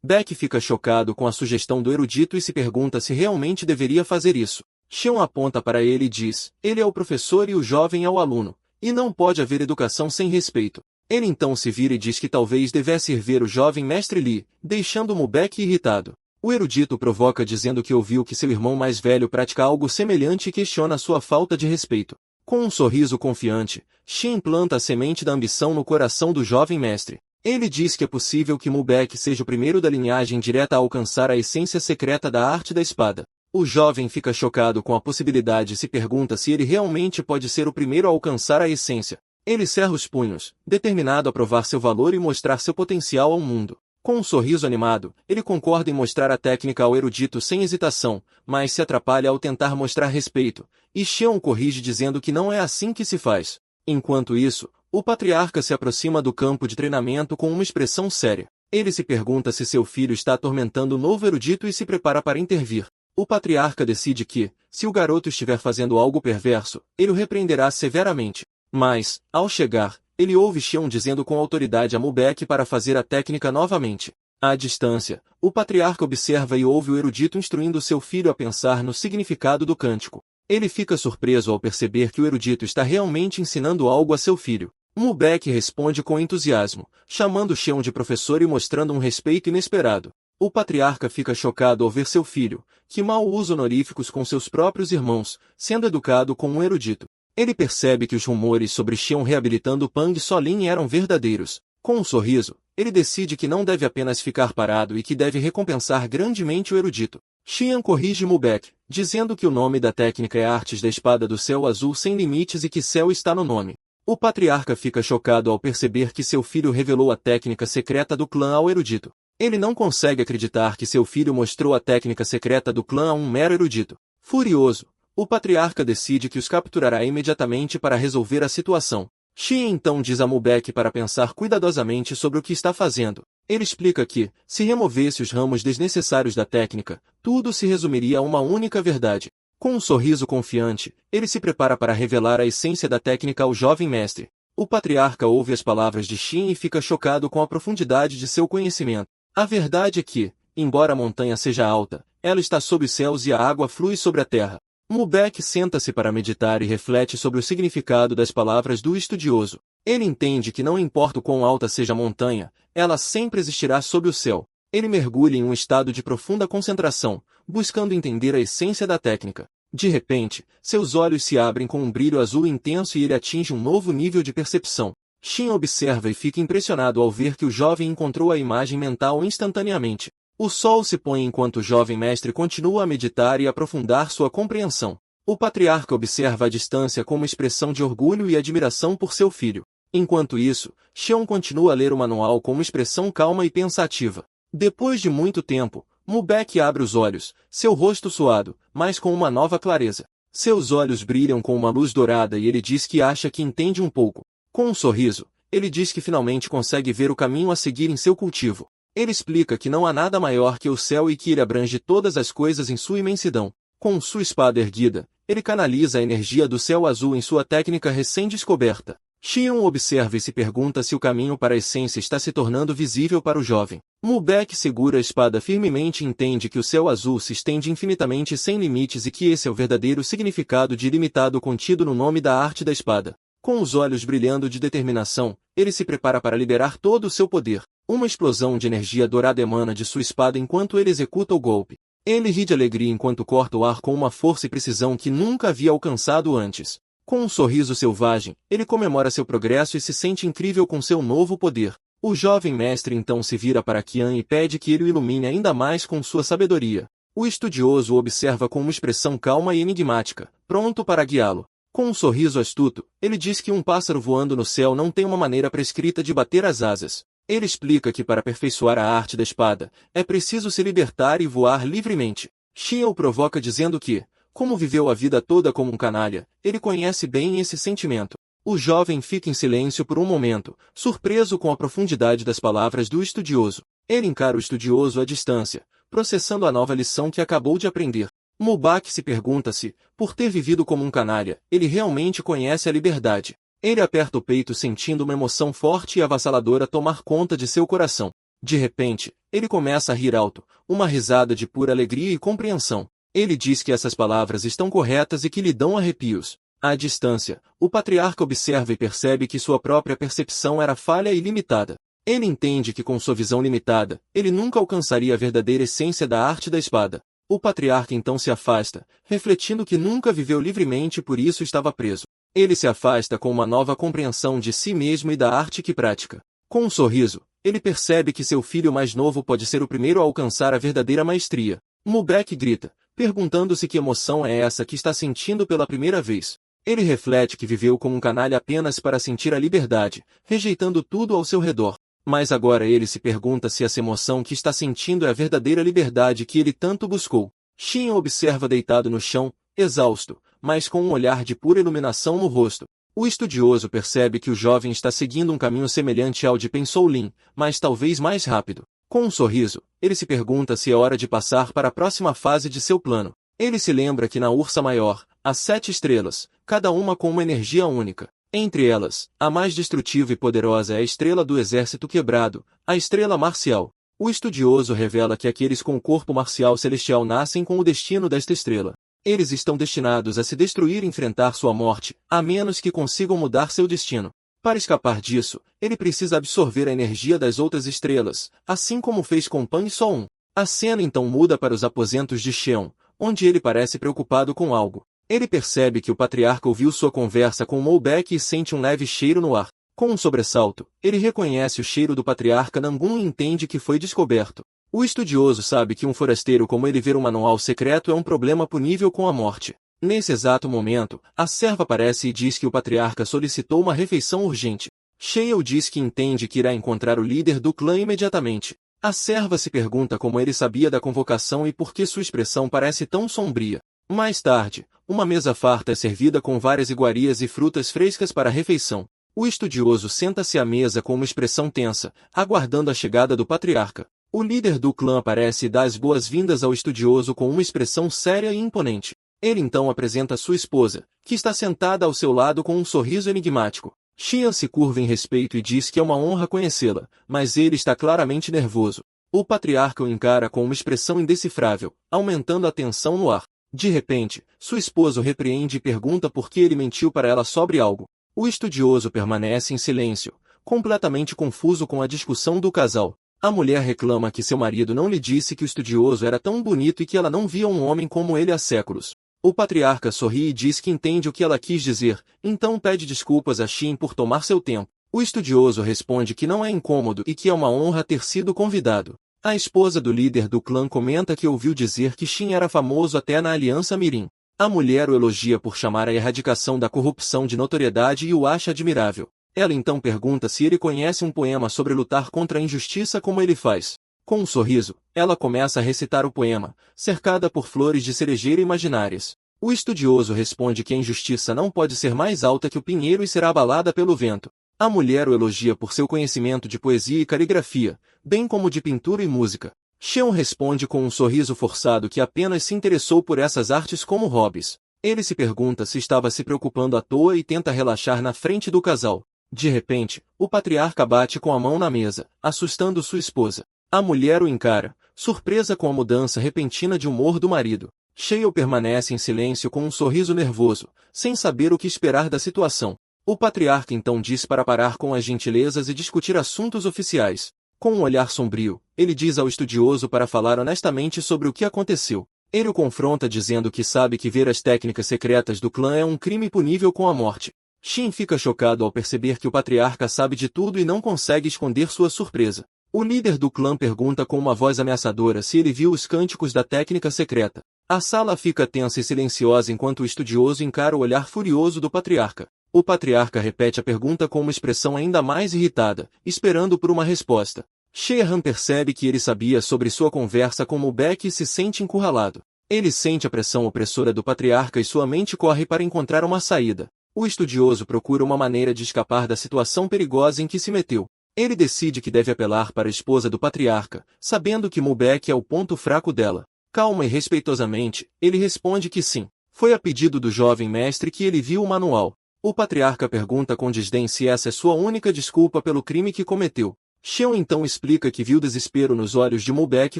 Beck fica chocado com a sugestão do erudito e se pergunta se realmente deveria fazer isso. Xian aponta para ele e diz, ele é o professor e o jovem é o aluno, e não pode haver educação sem respeito. Ele então se vira e diz que talvez devesse ir ver o jovem mestre Li, deixando Mubek irritado. O erudito provoca dizendo que ouviu que seu irmão mais velho pratica algo semelhante e questiona sua falta de respeito. Com um sorriso confiante, Xian planta a semente da ambição no coração do jovem mestre. Ele diz que é possível que Mubek seja o primeiro da linhagem direta a alcançar a essência secreta da arte da espada. O jovem fica chocado com a possibilidade e se pergunta se ele realmente pode ser o primeiro a alcançar a essência. Ele cerra os punhos, determinado a provar seu valor e mostrar seu potencial ao mundo. Com um sorriso animado, ele concorda em mostrar a técnica ao erudito sem hesitação, mas se atrapalha ao tentar mostrar respeito, e Xian o corrige dizendo que não é assim que se faz. Enquanto isso, o patriarca se aproxima do campo de treinamento com uma expressão séria. Ele se pergunta se seu filho está atormentando o novo erudito e se prepara para intervir. O patriarca decide que, se o garoto estiver fazendo algo perverso, ele o repreenderá severamente. Mas, ao chegar, ele ouve Xian dizendo com autoridade a Mubek para fazer a técnica novamente. À distância, o patriarca observa e ouve o erudito instruindo seu filho a pensar no significado do cântico. Ele fica surpreso ao perceber que o erudito está realmente ensinando algo a seu filho. Mubek responde com entusiasmo, chamando Xian de professor e mostrando um respeito inesperado. O patriarca fica chocado ao ver seu filho, que mal usa honoríficos com seus próprios irmãos, sendo educado como um erudito. Ele percebe que os rumores sobre Xian reabilitando Pang Solin eram verdadeiros. Com um sorriso, ele decide que não deve apenas ficar parado e que deve recompensar grandemente o erudito. Xian corrige Mubek, dizendo que o nome da técnica é Artes da Espada do Céu Azul Sem Limites e que céu está no nome. O patriarca fica chocado ao perceber que seu filho revelou a técnica secreta do clã ao erudito. Ele não consegue acreditar que seu filho mostrou a técnica secreta do clã a um mero erudito. Furioso, o patriarca decide que os capturará imediatamente para resolver a situação. Xian então diz a Mubek para pensar cuidadosamente sobre o que está fazendo. Ele explica que, se removesse os ramos desnecessários da técnica, tudo se resumiria a uma única verdade. Com um sorriso confiante, ele se prepara para revelar a essência da técnica ao jovem mestre. O patriarca ouve as palavras de Xian e fica chocado com a profundidade de seu conhecimento. A verdade é que, embora a montanha seja alta, ela está sob os céus e a água flui sobre a terra. Mubek senta-se para meditar e reflete sobre o significado das palavras do estudioso. Ele entende que não importa o quão alta seja a montanha, ela sempre existirá sob o céu. Ele mergulha em um estado de profunda concentração, buscando entender a essência da técnica. De repente, seus olhos se abrem com um brilho azul intenso e ele atinge um novo nível de percepção. Xian observa e fica impressionado ao ver que o jovem encontrou a imagem mental instantaneamente. O sol se põe enquanto o jovem mestre continua a meditar e aprofundar sua compreensão. O patriarca observa a distância com uma expressão de orgulho e admiração por seu filho. Enquanto isso, Xian continua a ler o manual com uma expressão calma e pensativa. Depois de muito tempo, Mubek abre os olhos, seu rosto suado, mas com uma nova clareza. Seus olhos brilham com uma luz dourada e ele diz que acha que entende um pouco. Com um sorriso, ele diz que finalmente consegue ver o caminho a seguir em seu cultivo. Ele explica que não há nada maior que o céu e que ele abrange todas as coisas em sua imensidão. Com sua espada erguida, ele canaliza a energia do céu azul em sua técnica recém-descoberta. Xion observa e se pergunta se o caminho para a essência está se tornando visível para o jovem. Mubek segura a espada firmemente e entende que o céu azul se estende infinitamente sem limites e que esse é o verdadeiro significado de ilimitado contido no nome da arte da espada. Com os olhos brilhando de determinação, ele se prepara para liberar todo o seu poder. Uma explosão de energia dourada emana de sua espada enquanto ele executa o golpe. Ele ri de alegria enquanto corta o ar com uma força e precisão que nunca havia alcançado antes. Com um sorriso selvagem, ele comemora seu progresso e se sente incrível com seu novo poder. O jovem mestre então se vira para Qian e pede que ele o ilumine ainda mais com sua sabedoria. O estudioso o observa com uma expressão calma e enigmática, pronto para guiá-lo. Com um sorriso astuto, ele diz que um pássaro voando no céu não tem uma maneira prescrita de bater as asas. Ele explica que para aperfeiçoar a arte da espada, é preciso se libertar e voar livremente. Xian o provoca dizendo que, como viveu a vida toda como um canalha, ele conhece bem esse sentimento. O jovem fica em silêncio por um momento, surpreso com a profundidade das palavras do estudioso. Ele encara o estudioso à distância, processando a nova lição que acabou de aprender. Mubak se pergunta se, por ter vivido como um canalha, ele realmente conhece a liberdade. Ele aperta o peito sentindo uma emoção forte e avassaladora tomar conta de seu coração. De repente, ele começa a rir alto, uma risada de pura alegria e compreensão. Ele diz que essas palavras estão corretas e que lhe dão arrepios. À distância, o patriarca observa e percebe que sua própria percepção era falha e limitada. Ele entende que com sua visão limitada, ele nunca alcançaria a verdadeira essência da arte da espada. O patriarca então se afasta, refletindo que nunca viveu livremente e por isso estava preso. Ele se afasta com uma nova compreensão de si mesmo e da arte que pratica. Com um sorriso, ele percebe que seu filho mais novo pode ser o primeiro a alcançar a verdadeira maestria. Mubek grita, perguntando-se que emoção é essa que está sentindo pela primeira vez. Ele reflete que viveu como um canalha apenas para sentir a liberdade, rejeitando tudo ao seu redor. Mas agora ele se pergunta se essa emoção que está sentindo é a verdadeira liberdade que ele tanto buscou. Xian observa deitado no chão, exausto, mas com um olhar de pura iluminação no rosto. O estudioso percebe que o jovem está seguindo um caminho semelhante ao de Pensou-Lin, mas talvez mais rápido. Com um sorriso, ele se pergunta se é hora de passar para a próxima fase de seu plano. Ele se lembra que na Ursa Maior, há 7 estrelas, cada uma com uma energia única. Entre elas, a mais destrutiva e poderosa é a estrela do exército quebrado, a estrela marcial. O estudioso revela que aqueles com o corpo marcial celestial nascem com o destino desta estrela. Eles estão destinados a se destruir e enfrentar sua morte, a menos que consigam mudar seu destino. Para escapar disso, ele precisa absorver a energia das outras estrelas, assim como fez com Pan e Sol 1. A cena então muda para os aposentos de Xion, onde ele parece preocupado com algo. Ele percebe que o patriarca ouviu sua conversa com Mubek e sente um leve cheiro no ar. Com um sobressalto, ele reconhece o cheiro do patriarca Nangun e entende que foi descoberto. O estudioso sabe que um forasteiro como ele ver um manual secreto é um problema punível com a morte. Nesse exato momento, a serva aparece e diz que o patriarca solicitou uma refeição urgente. Shale diz que entende que irá encontrar o líder do clã imediatamente. A serva se pergunta como ele sabia da convocação e por que sua expressão parece tão sombria. Mais tarde, uma mesa farta é servida com várias iguarias e frutas frescas para a refeição. O estudioso senta-se à mesa com uma expressão tensa, aguardando a chegada do patriarca. O líder do clã aparece e dá as boas-vindas ao estudioso com uma expressão séria e imponente. Ele então apresenta sua esposa, que está sentada ao seu lado com um sorriso enigmático. Xian se curva em respeito e diz que é uma honra conhecê-la, mas ele está claramente nervoso. O patriarca o encara com uma expressão indecifrável, aumentando a tensão no ar. De repente, sua esposa o repreende e pergunta por que ele mentiu para ela sobre algo. O estudioso permanece em silêncio, completamente confuso com a discussão do casal. A mulher reclama que seu marido não lhe disse que o estudioso era tão bonito e que ela não via um homem como ele há séculos. O patriarca sorri e diz que entende o que ela quis dizer, então pede desculpas a Xin por tomar seu tempo. O estudioso responde que não é incômodo e que é uma honra ter sido convidado. A esposa do líder do clã comenta que ouviu dizer que Xin era famoso até na Aliança Mirim. A mulher o elogia por chamar a erradicação da corrupção de notoriedade e o acha admirável. Ela então pergunta se ele conhece um poema sobre lutar contra a injustiça como ele faz. Com um sorriso, ela começa a recitar o poema, cercada por flores de cerejeira imaginárias. O estudioso responde que a injustiça não pode ser mais alta que o pinheiro e será abalada pelo vento. A mulher o elogia por seu conhecimento de poesia e caligrafia, bem como de pintura e música. Xion responde com um sorriso forçado que apenas se interessou por essas artes como hobbies. Ele se pergunta se estava se preocupando à toa e tenta relaxar na frente do casal. De repente, o patriarca bate com a mão na mesa, assustando sua esposa. A mulher o encara, surpresa com a mudança repentina de humor do marido. Sheil permanece em silêncio com um sorriso nervoso, sem saber o que esperar da situação. O patriarca então diz para parar com as gentilezas e discutir assuntos oficiais. Com um olhar sombrio, ele diz ao estudioso para falar honestamente sobre o que aconteceu. Ele o confronta dizendo que sabe que ver as técnicas secretas do clã é um crime punível com a morte. Shin fica chocado ao perceber que o patriarca sabe de tudo e não consegue esconder sua surpresa. O líder do clã pergunta com uma voz ameaçadora se ele viu os cânticos da técnica secreta. A sala fica tensa e silenciosa enquanto o estudioso encara o olhar furioso do patriarca. O patriarca repete a pergunta com uma expressão ainda mais irritada, esperando por uma resposta. Sheehan percebe que ele sabia sobre sua conversa com Mubek e se sente encurralado. Ele sente a pressão opressora do patriarca e sua mente corre para encontrar uma saída. O estudioso procura uma maneira de escapar da situação perigosa em que se meteu. Ele decide que deve apelar para a esposa do patriarca, sabendo que Mubek é o ponto fraco dela. Calma e respeitosamente, ele responde que sim. Foi a pedido do jovem mestre que ele viu o manual. O patriarca pergunta com desdém se essa é sua única desculpa pelo crime que cometeu. Sheon então explica que viu desespero nos olhos de Mubek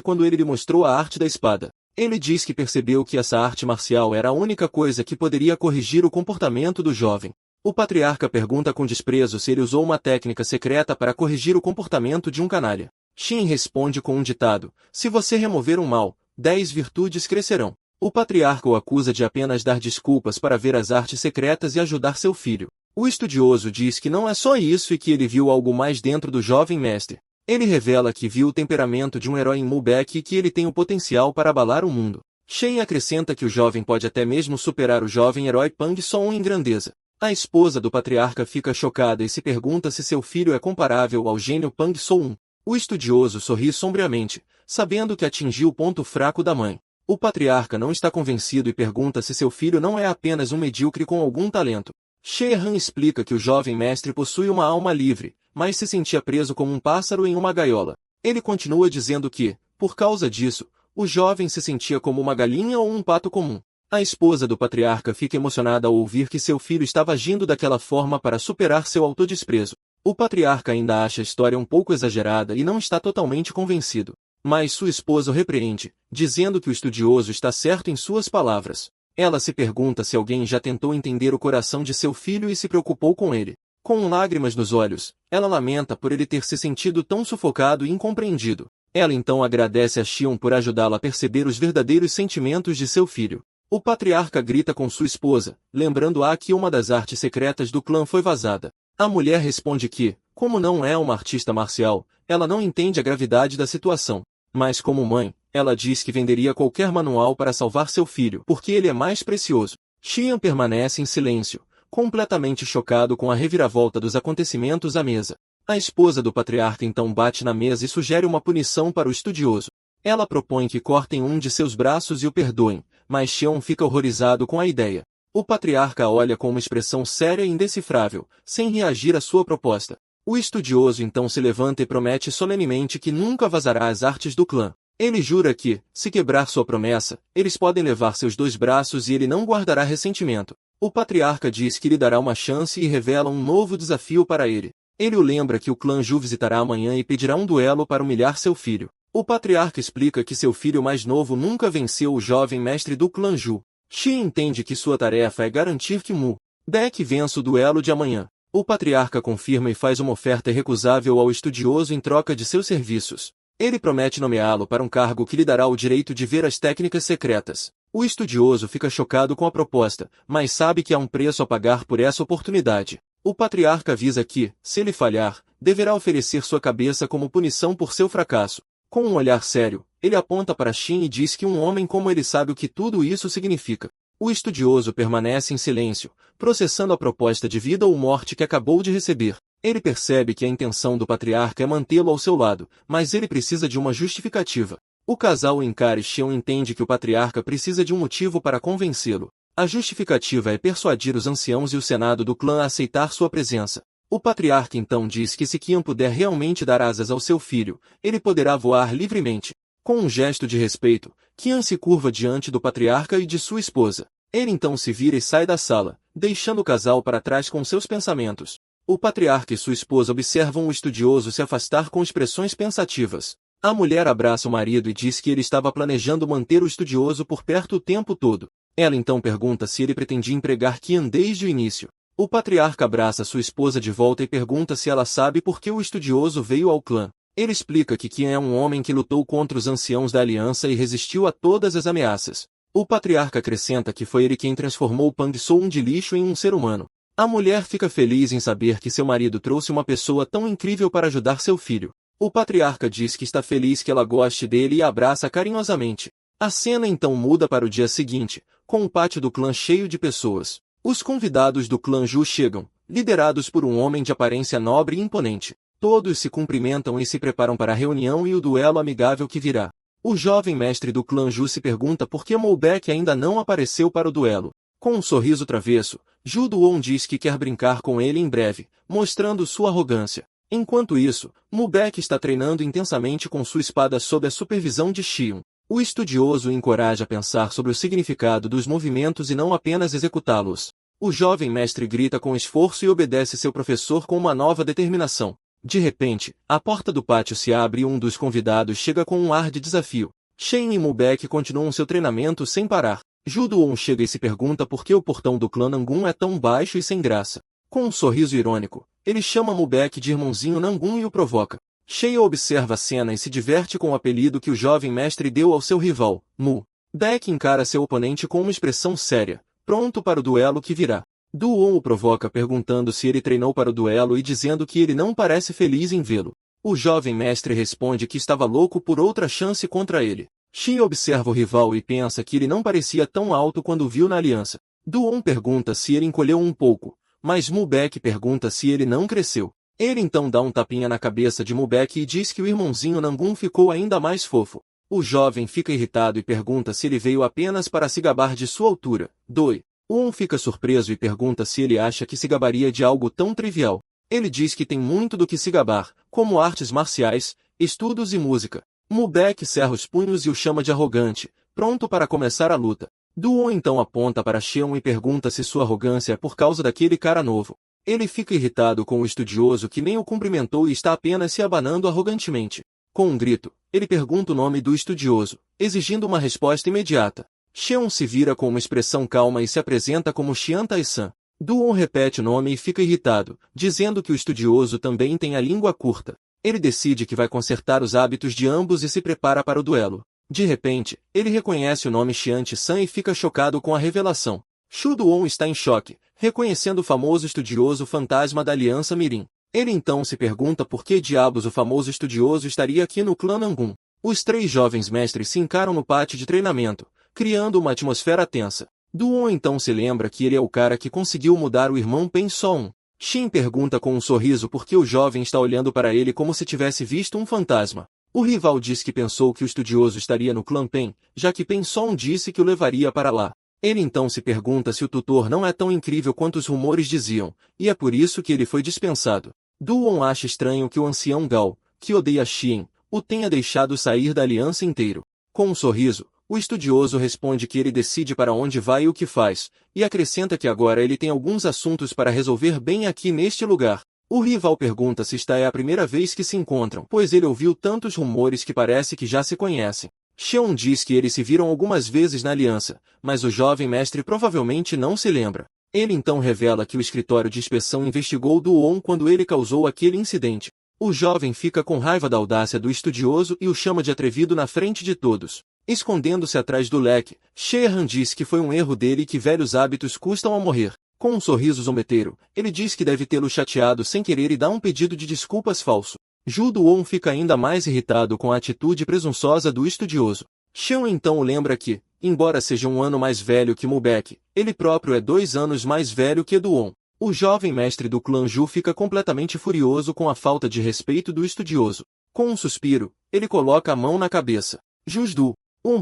quando ele lhe mostrou a arte da espada. Ele diz que percebeu que essa arte marcial era a única coisa que poderia corrigir o comportamento do jovem. O patriarca pergunta com desprezo se ele usou uma técnica secreta para corrigir o comportamento de um canalha. Shin responde com um ditado: se você remover um mal, 10 virtudes crescerão. O patriarca o acusa de apenas dar desculpas para ver as artes secretas e ajudar seu filho. O estudioso diz que não é só isso e que ele viu algo mais dentro do jovem mestre. Ele revela que viu o temperamento de um herói em Mubek e que ele tem o potencial para abalar o mundo. Shen acrescenta que o jovem pode até mesmo superar o jovem herói Pang Song em grandeza. A esposa do patriarca fica chocada e se pergunta se seu filho é comparável ao gênio Pang Song. O estudioso sorri sombriamente, sabendo que atingiu o ponto fraco da mãe. O patriarca não está convencido e pergunta se seu filho não é apenas um medíocre com algum talento. Sheehan explica que o jovem mestre possui uma alma livre, mas se sentia preso como um pássaro em uma gaiola. Ele continua dizendo que, por causa disso, o jovem se sentia como uma galinha ou um pato comum. A esposa do patriarca fica emocionada ao ouvir que seu filho estava agindo daquela forma para superar seu autodesprezo. O patriarca ainda acha a história um pouco exagerada e não está totalmente convencido. Mas sua esposa o repreende, dizendo que o estudioso está certo em suas palavras. Ela se pergunta se alguém já tentou entender o coração de seu filho e se preocupou com ele. Com lágrimas nos olhos, ela lamenta por ele ter se sentido tão sufocado e incompreendido. Ela então agradece a Shion por ajudá-la a perceber os verdadeiros sentimentos de seu filho. O patriarca grita com sua esposa, lembrando-a que uma das artes secretas do clã foi vazada. A mulher responde que, como não é uma artista marcial, ela não entende a gravidade da situação. Mas como mãe, ela diz que venderia qualquer manual para salvar seu filho, porque ele é mais precioso. Xian permanece em silêncio, completamente chocado com a reviravolta dos acontecimentos à mesa. A esposa do patriarca então bate na mesa e sugere uma punição para o estudioso. Ela propõe que cortem um de seus braços e o perdoem, mas Xian fica horrorizado com a ideia. O patriarca olha com uma expressão séria e indecifrável, sem reagir à sua proposta. O estudioso então se levanta e promete solenemente que nunca vazará as artes do clã. Ele jura que, se quebrar sua promessa, eles podem levar seus 2 braços e ele não guardará ressentimento. O patriarca diz que lhe dará uma chance e revela um novo desafio para ele. Ele o lembra que o clã Ju visitará amanhã e pedirá um duelo para humilhar seu filho. O patriarca explica que seu filho mais novo nunca venceu o jovem mestre do clã Ju. Shi entende que sua tarefa é garantir que Mubek vença o duelo de amanhã. O patriarca confirma e faz uma oferta irrecusável ao estudioso em troca de seus serviços. Ele promete nomeá-lo para um cargo que lhe dará o direito de ver as técnicas secretas. O estudioso fica chocado com a proposta, mas sabe que há um preço a pagar por essa oportunidade. O patriarca avisa que, se ele falhar, deverá oferecer sua cabeça como punição por seu fracasso. Com um olhar sério, ele aponta para Shin e diz que um homem como ele sabe o que tudo isso significa. O estudioso permanece em silêncio, processando a proposta de vida ou morte que acabou de receber. Ele percebe que a intenção do patriarca é mantê-lo ao seu lado, mas ele precisa de uma justificativa. O casal encara e Xion entende que o patriarca precisa de um motivo para convencê-lo. A justificativa é persuadir os anciãos e o senado do clã a aceitar sua presença. O patriarca então diz que se Qian puder realmente dar asas ao seu filho, ele poderá voar livremente. Com um gesto de respeito, Qian se curva diante do patriarca e de sua esposa. Ele então se vira e sai da sala, deixando o casal para trás com seus pensamentos. O patriarca e sua esposa observam o estudioso se afastar com expressões pensativas. A mulher abraça o marido e diz que ele estava planejando manter o estudioso por perto o tempo todo. Ela então pergunta se ele pretendia empregar Qian desde o início. O patriarca abraça sua esposa de volta e pergunta se ela sabe por que o estudioso veio ao clã. Ele explica que Qian é um homem que lutou contra os anciãos da aliança e resistiu a todas as ameaças. O patriarca acrescenta que foi ele quem transformou Pang Soon de lixo em um ser humano. A mulher fica feliz em saber que seu marido trouxe uma pessoa tão incrível para ajudar seu filho. O patriarca diz que está feliz que ela goste dele e a abraça carinhosamente. A cena então muda para o dia seguinte, com o pátio do clã cheio de pessoas. Os convidados do clã Zhu chegam, liderados por um homem de aparência nobre e imponente. Todos se cumprimentam e se preparam para a reunião e o duelo amigável que virá. O jovem mestre do clã Zhu se pergunta por que Molbeck ainda não apareceu para o duelo. Com um sorriso travesso, Zhu Duon diz que quer brincar com ele em breve, mostrando sua arrogância. Enquanto isso, Molbeck está treinando intensamente com sua espada sob a supervisão de Xion. O estudioso o encoraja a pensar sobre o significado dos movimentos e não apenas executá-los. O jovem mestre grita com esforço e obedece seu professor com uma nova determinação. De repente, a porta do pátio se abre e um dos convidados chega com um ar de desafio. Shen e Molbeck continuam seu treinamento sem parar. Zhu Duon chega e se pergunta por que o portão do clã Nangun é tão baixo e sem graça. Com um sorriso irônico, ele chama Molbeck de irmãozinho Nangun e o provoca. Shen observa a cena e se diverte com o apelido que o jovem mestre deu ao seu rival, Mu. Beck encara seu oponente com uma expressão séria, pronto para o duelo que virá. Duon o provoca perguntando se ele treinou para o duelo e dizendo que ele não parece feliz em vê-lo. O jovem mestre responde que estava louco por outra chance contra ele. Shi observa o rival e pensa que ele não parecia tão alto quando o viu na aliança. Duon pergunta se ele encolheu um pouco, mas Molbeck pergunta se ele não cresceu. Ele então dá um tapinha na cabeça de Molbeck e diz que o irmãozinho Nangun ficou ainda mais fofo. O jovem fica irritado e pergunta se ele veio apenas para se gabar de sua altura. Duon fica surpreso e pergunta se ele acha que se gabaria de algo tão trivial. Ele diz que tem muito do que se gabar, como artes marciais, estudos e música. Molbeck cerra os punhos e o chama de arrogante, pronto para começar a luta. Duon então aponta para Xion e pergunta se sua arrogância é por causa daquele cara novo. Ele fica irritado com o estudioso que nem o cumprimentou e está apenas se abanando arrogantemente. Com um grito, ele pergunta o nome do estudioso, exigindo uma resposta imediata. Xion se vira com uma expressão calma e se apresenta como Xian Tai-san. Duon repete o nome e fica irritado, dizendo que o estudioso também tem a língua curta. Ele decide que vai consertar os hábitos de ambos e se prepara para o duelo. De repente, ele reconhece o nome Xian Tai-san e fica chocado com a revelação. Zhu Duon está em choque, reconhecendo o famoso estudioso fantasma da Aliança Mirim. Ele então se pergunta por que diabos o famoso estudioso estaria aqui no clã Nangun. Os três jovens mestres se encaram no pátio de treinamento, criando uma atmosfera tensa. Duon então se lembra que ele é o cara que conseguiu mudar o irmão Pen Soon. Xin pergunta com um sorriso por que o jovem está olhando para ele como se tivesse visto um fantasma. O rival diz que pensou que o estudioso estaria no clã Pen, já que Pen Soon disse que o levaria para lá. Ele então se pergunta se o tutor não é tão incrível quanto os rumores diziam, e é por isso que ele foi dispensado. Duon acha estranho que o ancião Gao, que odeia Xian, o tenha deixado sair da aliança inteiro. Com um sorriso, o estudioso responde que ele decide para onde vai e o que faz, e acrescenta que agora ele tem alguns assuntos para resolver bem aqui neste lugar. O rival pergunta se esta é a primeira vez que se encontram, pois ele ouviu tantos rumores que parece que já se conhecem. Xion diz que eles se viram algumas vezes na aliança, mas o jovem mestre provavelmente não se lembra. Ele então revela que o escritório de inspeção investigou Duon quando ele causou aquele incidente. O jovem fica com raiva da audácia do estudioso e o chama de atrevido na frente de todos. Escondendo-se atrás do leque, Shehan diz que foi um erro dele e que velhos hábitos custam a morrer. Com um sorriso zombeteiro, ele diz que deve tê-lo chateado sem querer e dá um pedido de desculpas falso. Zhu Duon fica ainda mais irritado com a atitude presunçosa do estudioso. Xion então o lembra que, embora seja um ano mais velho que Molbeck, ele próprio é 2 anos mais velho que Duon. O jovem mestre do clã Zhu fica completamente furioso com a falta de respeito do estudioso. Com um suspiro, ele coloca a mão na cabeça. Jusdu.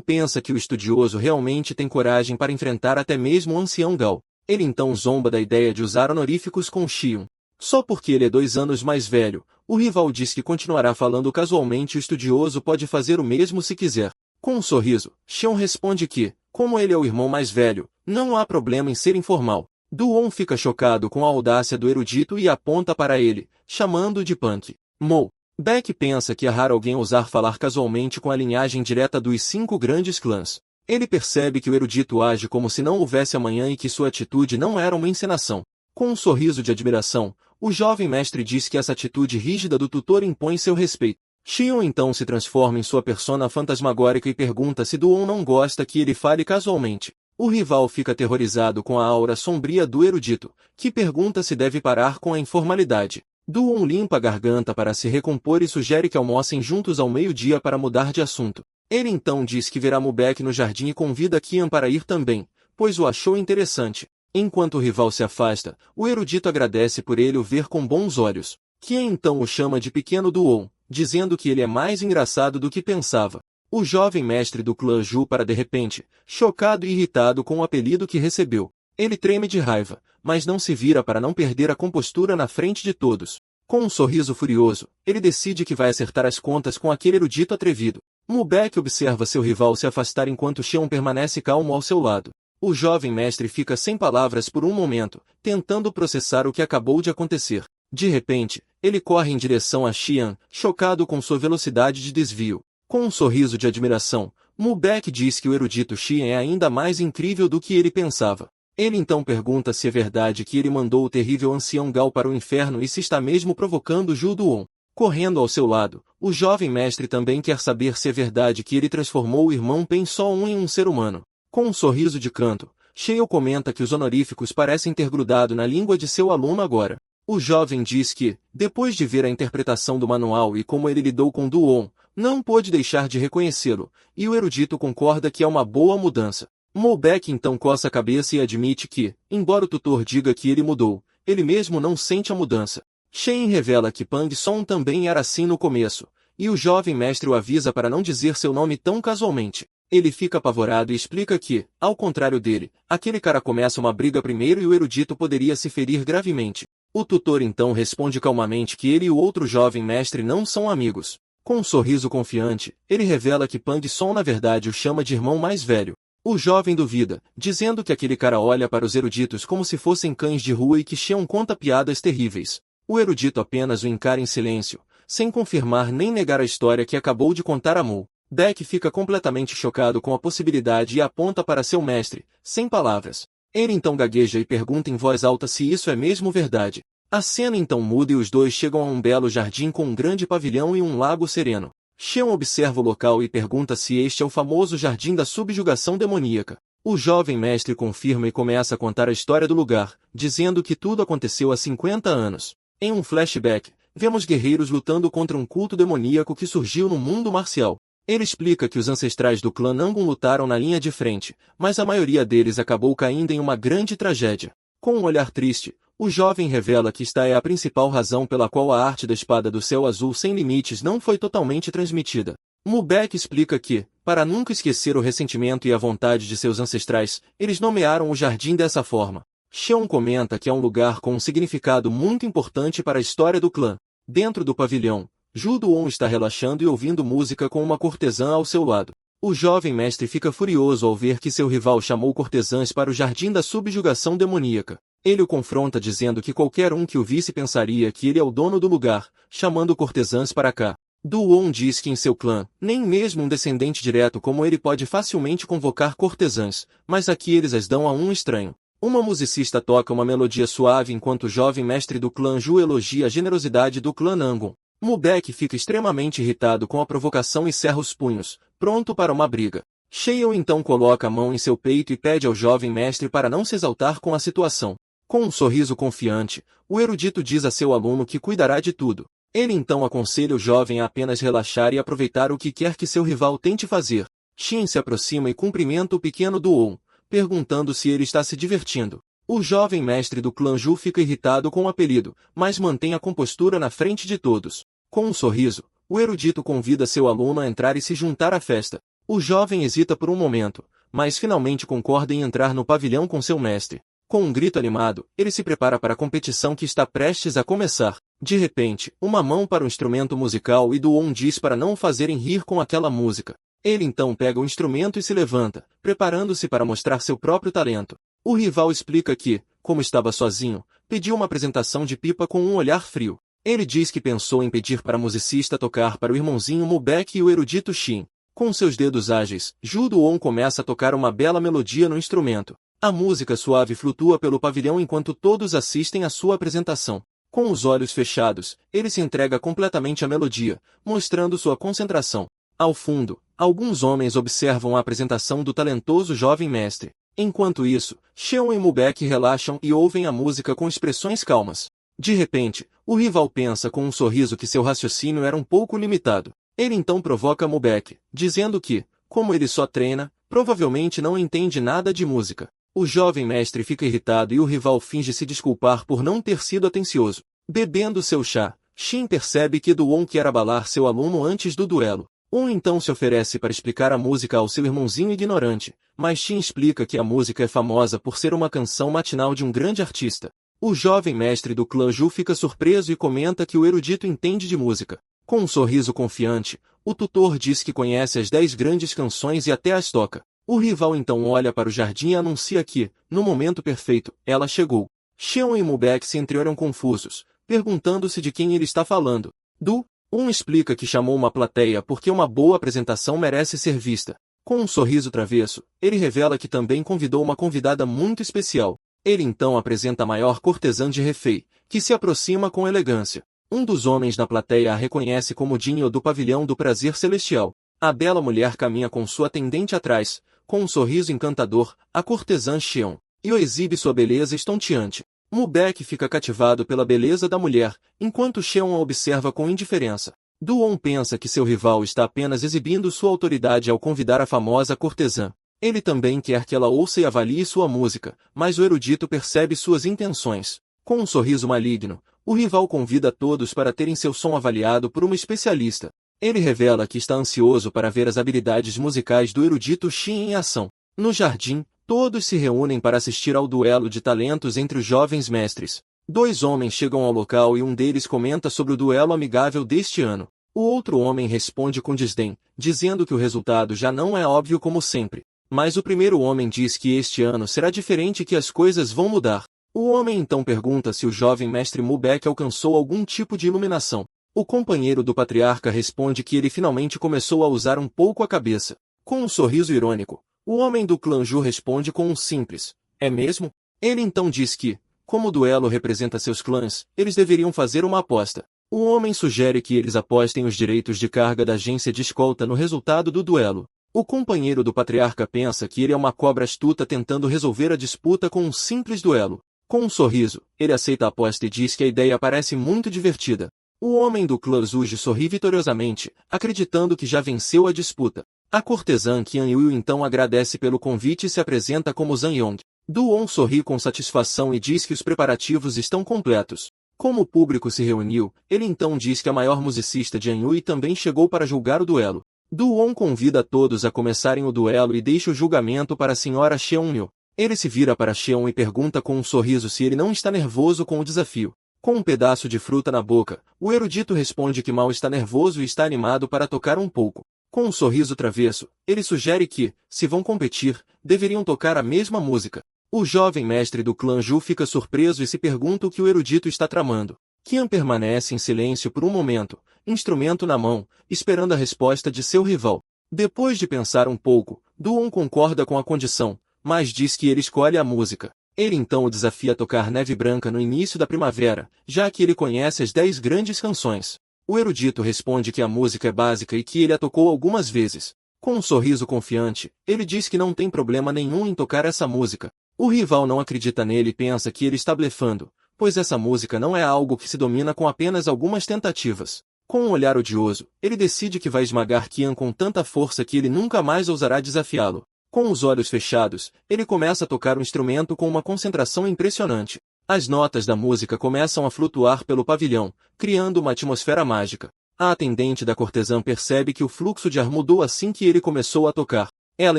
Pensa que o estudioso realmente tem coragem para enfrentar até mesmo o ancião Gao. Ele então zomba da ideia de usar honoríficos com Xion. Só porque ele é 2 anos mais velho, o rival diz que continuará falando casualmente e o estudioso pode fazer o mesmo se quiser. Com um sorriso, Xion responde que, como ele é o irmão mais velho, não há problema em ser informal. Duon fica chocado com a audácia do erudito e aponta para ele, chamando-o de Punk. Mo. Beck pensa que é raro alguém ousar falar casualmente com a linhagem direta dos 5 grandes clãs. Ele percebe que o erudito age como se não houvesse amanhã e que sua atitude não era uma encenação. Com um sorriso de admiração, o jovem mestre diz que essa atitude rígida do tutor impõe seu respeito. Xion então se transforma em sua persona fantasmagórica e pergunta se Duon não gosta que ele fale casualmente. O rival fica aterrorizado com a aura sombria do erudito, que pergunta se deve parar com a informalidade. Duon limpa a garganta para se recompor e sugere que almocem juntos ao meio-dia para mudar de assunto. Ele então diz que verá Mubek no jardim e convida Qian para ir também, pois o achou interessante. Enquanto o rival se afasta, o erudito agradece por ele o ver com bons olhos. Qian então o chama de pequeno Duon, dizendo que ele é mais engraçado do que pensava. O jovem mestre do clã Ju para de repente, chocado e irritado com o apelido que recebeu. Ele treme de raiva, mas não se vira para não perder a compostura na frente de todos. Com um sorriso furioso, ele decide que vai acertar as contas com aquele erudito atrevido. Mubek observa seu rival se afastar enquanto Xion permanece calmo ao seu lado. O jovem mestre fica sem palavras por um momento, tentando processar o que acabou de acontecer. De repente, ele corre em direção a Xian, chocado com sua velocidade de desvio. Com um sorriso de admiração, Mubek diz que o erudito Xian é ainda mais incrível do que ele pensava. Ele então pergunta se é verdade que ele mandou o terrível ancião Gao para o inferno e se está mesmo provocando Zhu Duon. Correndo ao seu lado, o jovem mestre também quer saber se é verdade que ele transformou o irmão Pen Só Um em um ser humano. Com um sorriso de canto, Xiao comenta que os honoríficos parecem ter grudado na língua de seu aluno agora. O jovem diz que, depois de ver a interpretação do manual e como ele lidou com Duon, não pôde deixar de reconhecê-lo, e o erudito concorda que é uma boa mudança. Mubek então coça a cabeça e admite que, embora o tutor diga que ele mudou, ele mesmo não sente a mudança. Shen revela que Pang Song também era assim no começo, e o jovem mestre o avisa para não dizer seu nome tão casualmente. Ele fica apavorado e explica que, ao contrário dele, aquele cara começa uma briga primeiro e o erudito poderia se ferir gravemente. O tutor então responde calmamente que ele e o outro jovem mestre não são amigos. Com um sorriso confiante, ele revela que Pang Song na verdade o chama de irmão mais velho. O jovem duvida, dizendo que aquele cara olha para os eruditos como se fossem cães de rua e que Xion conta piadas terríveis. O erudito apenas o encara em silêncio, sem confirmar nem negar a história que acabou de contar a Mu. Beck fica completamente chocado com a possibilidade e aponta para seu mestre, sem palavras. Ele então gagueja e pergunta em voz alta se isso é mesmo verdade. A cena então muda e os dois chegam a um belo jardim com um grande pavilhão e um lago sereno. Xion observa o local e pergunta se este é o famoso jardim da subjugação demoníaca. O jovem mestre confirma e começa a contar a história do lugar, dizendo que tudo aconteceu há 50 anos. Em um flashback, vemos guerreiros lutando contra um culto demoníaco que surgiu no mundo marcial. Ele explica que os ancestrais do clã Nangun lutaram na linha de frente, mas a maioria deles acabou caindo em uma grande tragédia. Com um olhar triste, o jovem revela que esta é a principal razão pela qual a arte da espada do céu azul sem limites não foi totalmente transmitida. Mubek explica que, para nunca esquecer o ressentimento e a vontade de seus ancestrais, eles nomearam o jardim dessa forma. Xion comenta que é um lugar com um significado muito importante para a história do clã. Dentro do pavilhão, Zhu Duon está relaxando e ouvindo música com uma cortesã ao seu lado. O jovem mestre fica furioso ao ver que seu rival chamou cortesãs para o jardim da subjugação demoníaca. Ele o confronta dizendo que qualquer um que o visse pensaria que ele é o dono do lugar, chamando cortesãs para cá. Duon diz que em seu clã, nem mesmo um descendente direto como ele pode facilmente convocar cortesãs, mas aqui eles as dão a um estranho. Uma musicista toca uma melodia suave enquanto o jovem mestre do clã Ju elogia a generosidade do clã Nangun. Mubek fica extremamente irritado com a provocação e cerra os punhos, pronto para uma briga. Xiao então coloca a mão em seu peito e pede ao jovem mestre para não se exaltar com a situação. Com um sorriso confiante, o erudito diz a seu aluno que cuidará de tudo. Ele então aconselha o jovem a apenas relaxar e aproveitar o que quer que seu rival tente fazer. Xin se aproxima e cumprimenta o pequeno Duon, perguntando se ele está se divertindo. O jovem mestre do clã Ju fica irritado com o apelido, mas mantém a compostura na frente de todos. Com um sorriso, o erudito convida seu aluno a entrar e se juntar à festa. O jovem hesita por um momento, mas finalmente concorda em entrar no pavilhão com seu mestre. Com um grito animado, ele se prepara para a competição que está prestes a começar. De repente, uma mão para o instrumento musical e Duon diz para não o fazerem rir com aquela música. Ele então pega o instrumento e se levanta, preparando-se para mostrar seu próprio talento. O rival explica que, como estava sozinho, pediu uma apresentação de pipa com um olhar frio. Ele diz que pensou em pedir para a musicista tocar para o irmãozinho Mubek e o erudito Shin. Com seus dedos ágeis, Ju Do-won começa a tocar uma bela melodia no instrumento. A música suave flutua pelo pavilhão enquanto todos assistem à sua apresentação. Com os olhos fechados, ele se entrega completamente à melodia, mostrando sua concentração. Ao fundo, alguns homens observam a apresentação do talentoso jovem mestre. Enquanto isso, Cheon e Mubek relaxam e ouvem a música com expressões calmas. De repente, o rival pensa com um sorriso que seu raciocínio era um pouco limitado. Ele então provoca Mubek, dizendo que, como ele só treina, provavelmente não entende nada de música. O jovem mestre fica irritado e o rival finge se desculpar por não ter sido atencioso. Bebendo seu chá, Shin percebe que Do-won quer abalar seu aluno antes do duelo. Então se oferece para explicar a música ao seu irmãozinho ignorante, mas Shin explica que a música é famosa por ser uma canção matinal de um grande artista. O jovem mestre do clã Ju fica surpreso e comenta que o erudito entende de música. Com um sorriso confiante, o tutor diz que conhece as 10 grandes canções e até as toca. O rival então olha para o jardim e anuncia que, no momento perfeito, ela chegou. Cheon e Mubek se entreolham confusos, perguntando-se de quem ele está falando. Do-won explica que chamou uma plateia porque uma boa apresentação merece ser vista. Com um sorriso travesso, ele revela que também convidou uma convidada muito especial. Ele então apresenta a maior cortesã de Hefei, que se aproxima com elegância. Um dos homens na plateia a reconhece como Jinyo do pavilhão do prazer celestial. A bela mulher caminha com sua atendente atrás, com um sorriso encantador, a cortesã Cheon, e exibe sua beleza estonteante. Mubek fica cativado pela beleza da mulher, enquanto Cheon a observa com indiferença. Do-won pensa que seu rival está apenas exibindo sua autoridade ao convidar a famosa cortesã. Ele também quer que ela ouça e avalie sua música, mas o erudito percebe suas intenções. Com um sorriso maligno, o rival convida todos para terem seu som avaliado por uma especialista. Ele revela que está ansioso para ver as habilidades musicais do erudito Shin em ação. No jardim, todos se reúnem para assistir ao duelo de talentos entre os jovens mestres. 2 homens chegam ao local e um deles comenta sobre o duelo amigável deste ano. O outro homem responde com desdém, dizendo que o resultado já não é óbvio como sempre. Mas o primeiro homem diz que este ano será diferente e que as coisas vão mudar. O homem então pergunta se o jovem mestre Mubek alcançou algum tipo de iluminação. O companheiro do patriarca responde que ele finalmente começou a usar um pouco a cabeça. Com um sorriso irônico, o homem do clã Ju responde com um simples, é mesmo? Ele então diz que, como o duelo representa seus clãs, eles deveriam fazer uma aposta. O homem sugere que eles apostem os direitos de carga da agência de escolta no resultado do duelo. O companheiro do patriarca pensa que ele é uma cobra astuta tentando resolver a disputa com um simples duelo. Com um sorriso, ele aceita a aposta e diz que a ideia parece muito divertida. O homem do clã Zuji sorri vitoriosamente, acreditando que já venceu a disputa. A cortesã Qian Yu então agradece pelo convite e se apresenta como Zhang Yong. Do-won sorri com satisfação e diz que os preparativos estão completos. Como o público se reuniu, ele então diz que a maior musicista Jian Yui também chegou para julgar o duelo. Do-won convida todos a começarem o duelo e deixa o julgamento para a senhora Cheon-myo. Ele se vira para Cheon e pergunta com um sorriso se ele não está nervoso com o desafio. Com um pedaço de fruta na boca, o erudito responde que mal está nervoso e está animado para tocar um pouco. Com um sorriso travesso, ele sugere que, se vão competir, deveriam tocar a mesma música. O jovem mestre do clã Ju fica surpreso e se pergunta o que o erudito está tramando. Qian permanece em silêncio por um momento, instrumento na mão, esperando a resposta de seu rival. Depois de pensar um pouco, Do-won concorda com a condição, mas diz que ele escolhe a música. Ele então o desafia a tocar Neve Branca no início da primavera, já que ele conhece as 10 grandes canções. O erudito responde que a música é básica e que ele a tocou algumas vezes. Com um sorriso confiante, ele diz que não tem problema nenhum em tocar essa música. O rival não acredita nele e pensa que ele está blefando, pois essa música não é algo que se domina com apenas algumas tentativas. Com um olhar odioso, ele decide que vai esmagar Qian com tanta força que ele nunca mais ousará desafiá-lo. Com os olhos fechados, ele começa a tocar o instrumento com uma concentração impressionante. As notas da música começam a flutuar pelo pavilhão, criando uma atmosfera mágica. A atendente da cortesã percebe que o fluxo de ar mudou assim que ele começou a tocar. Ela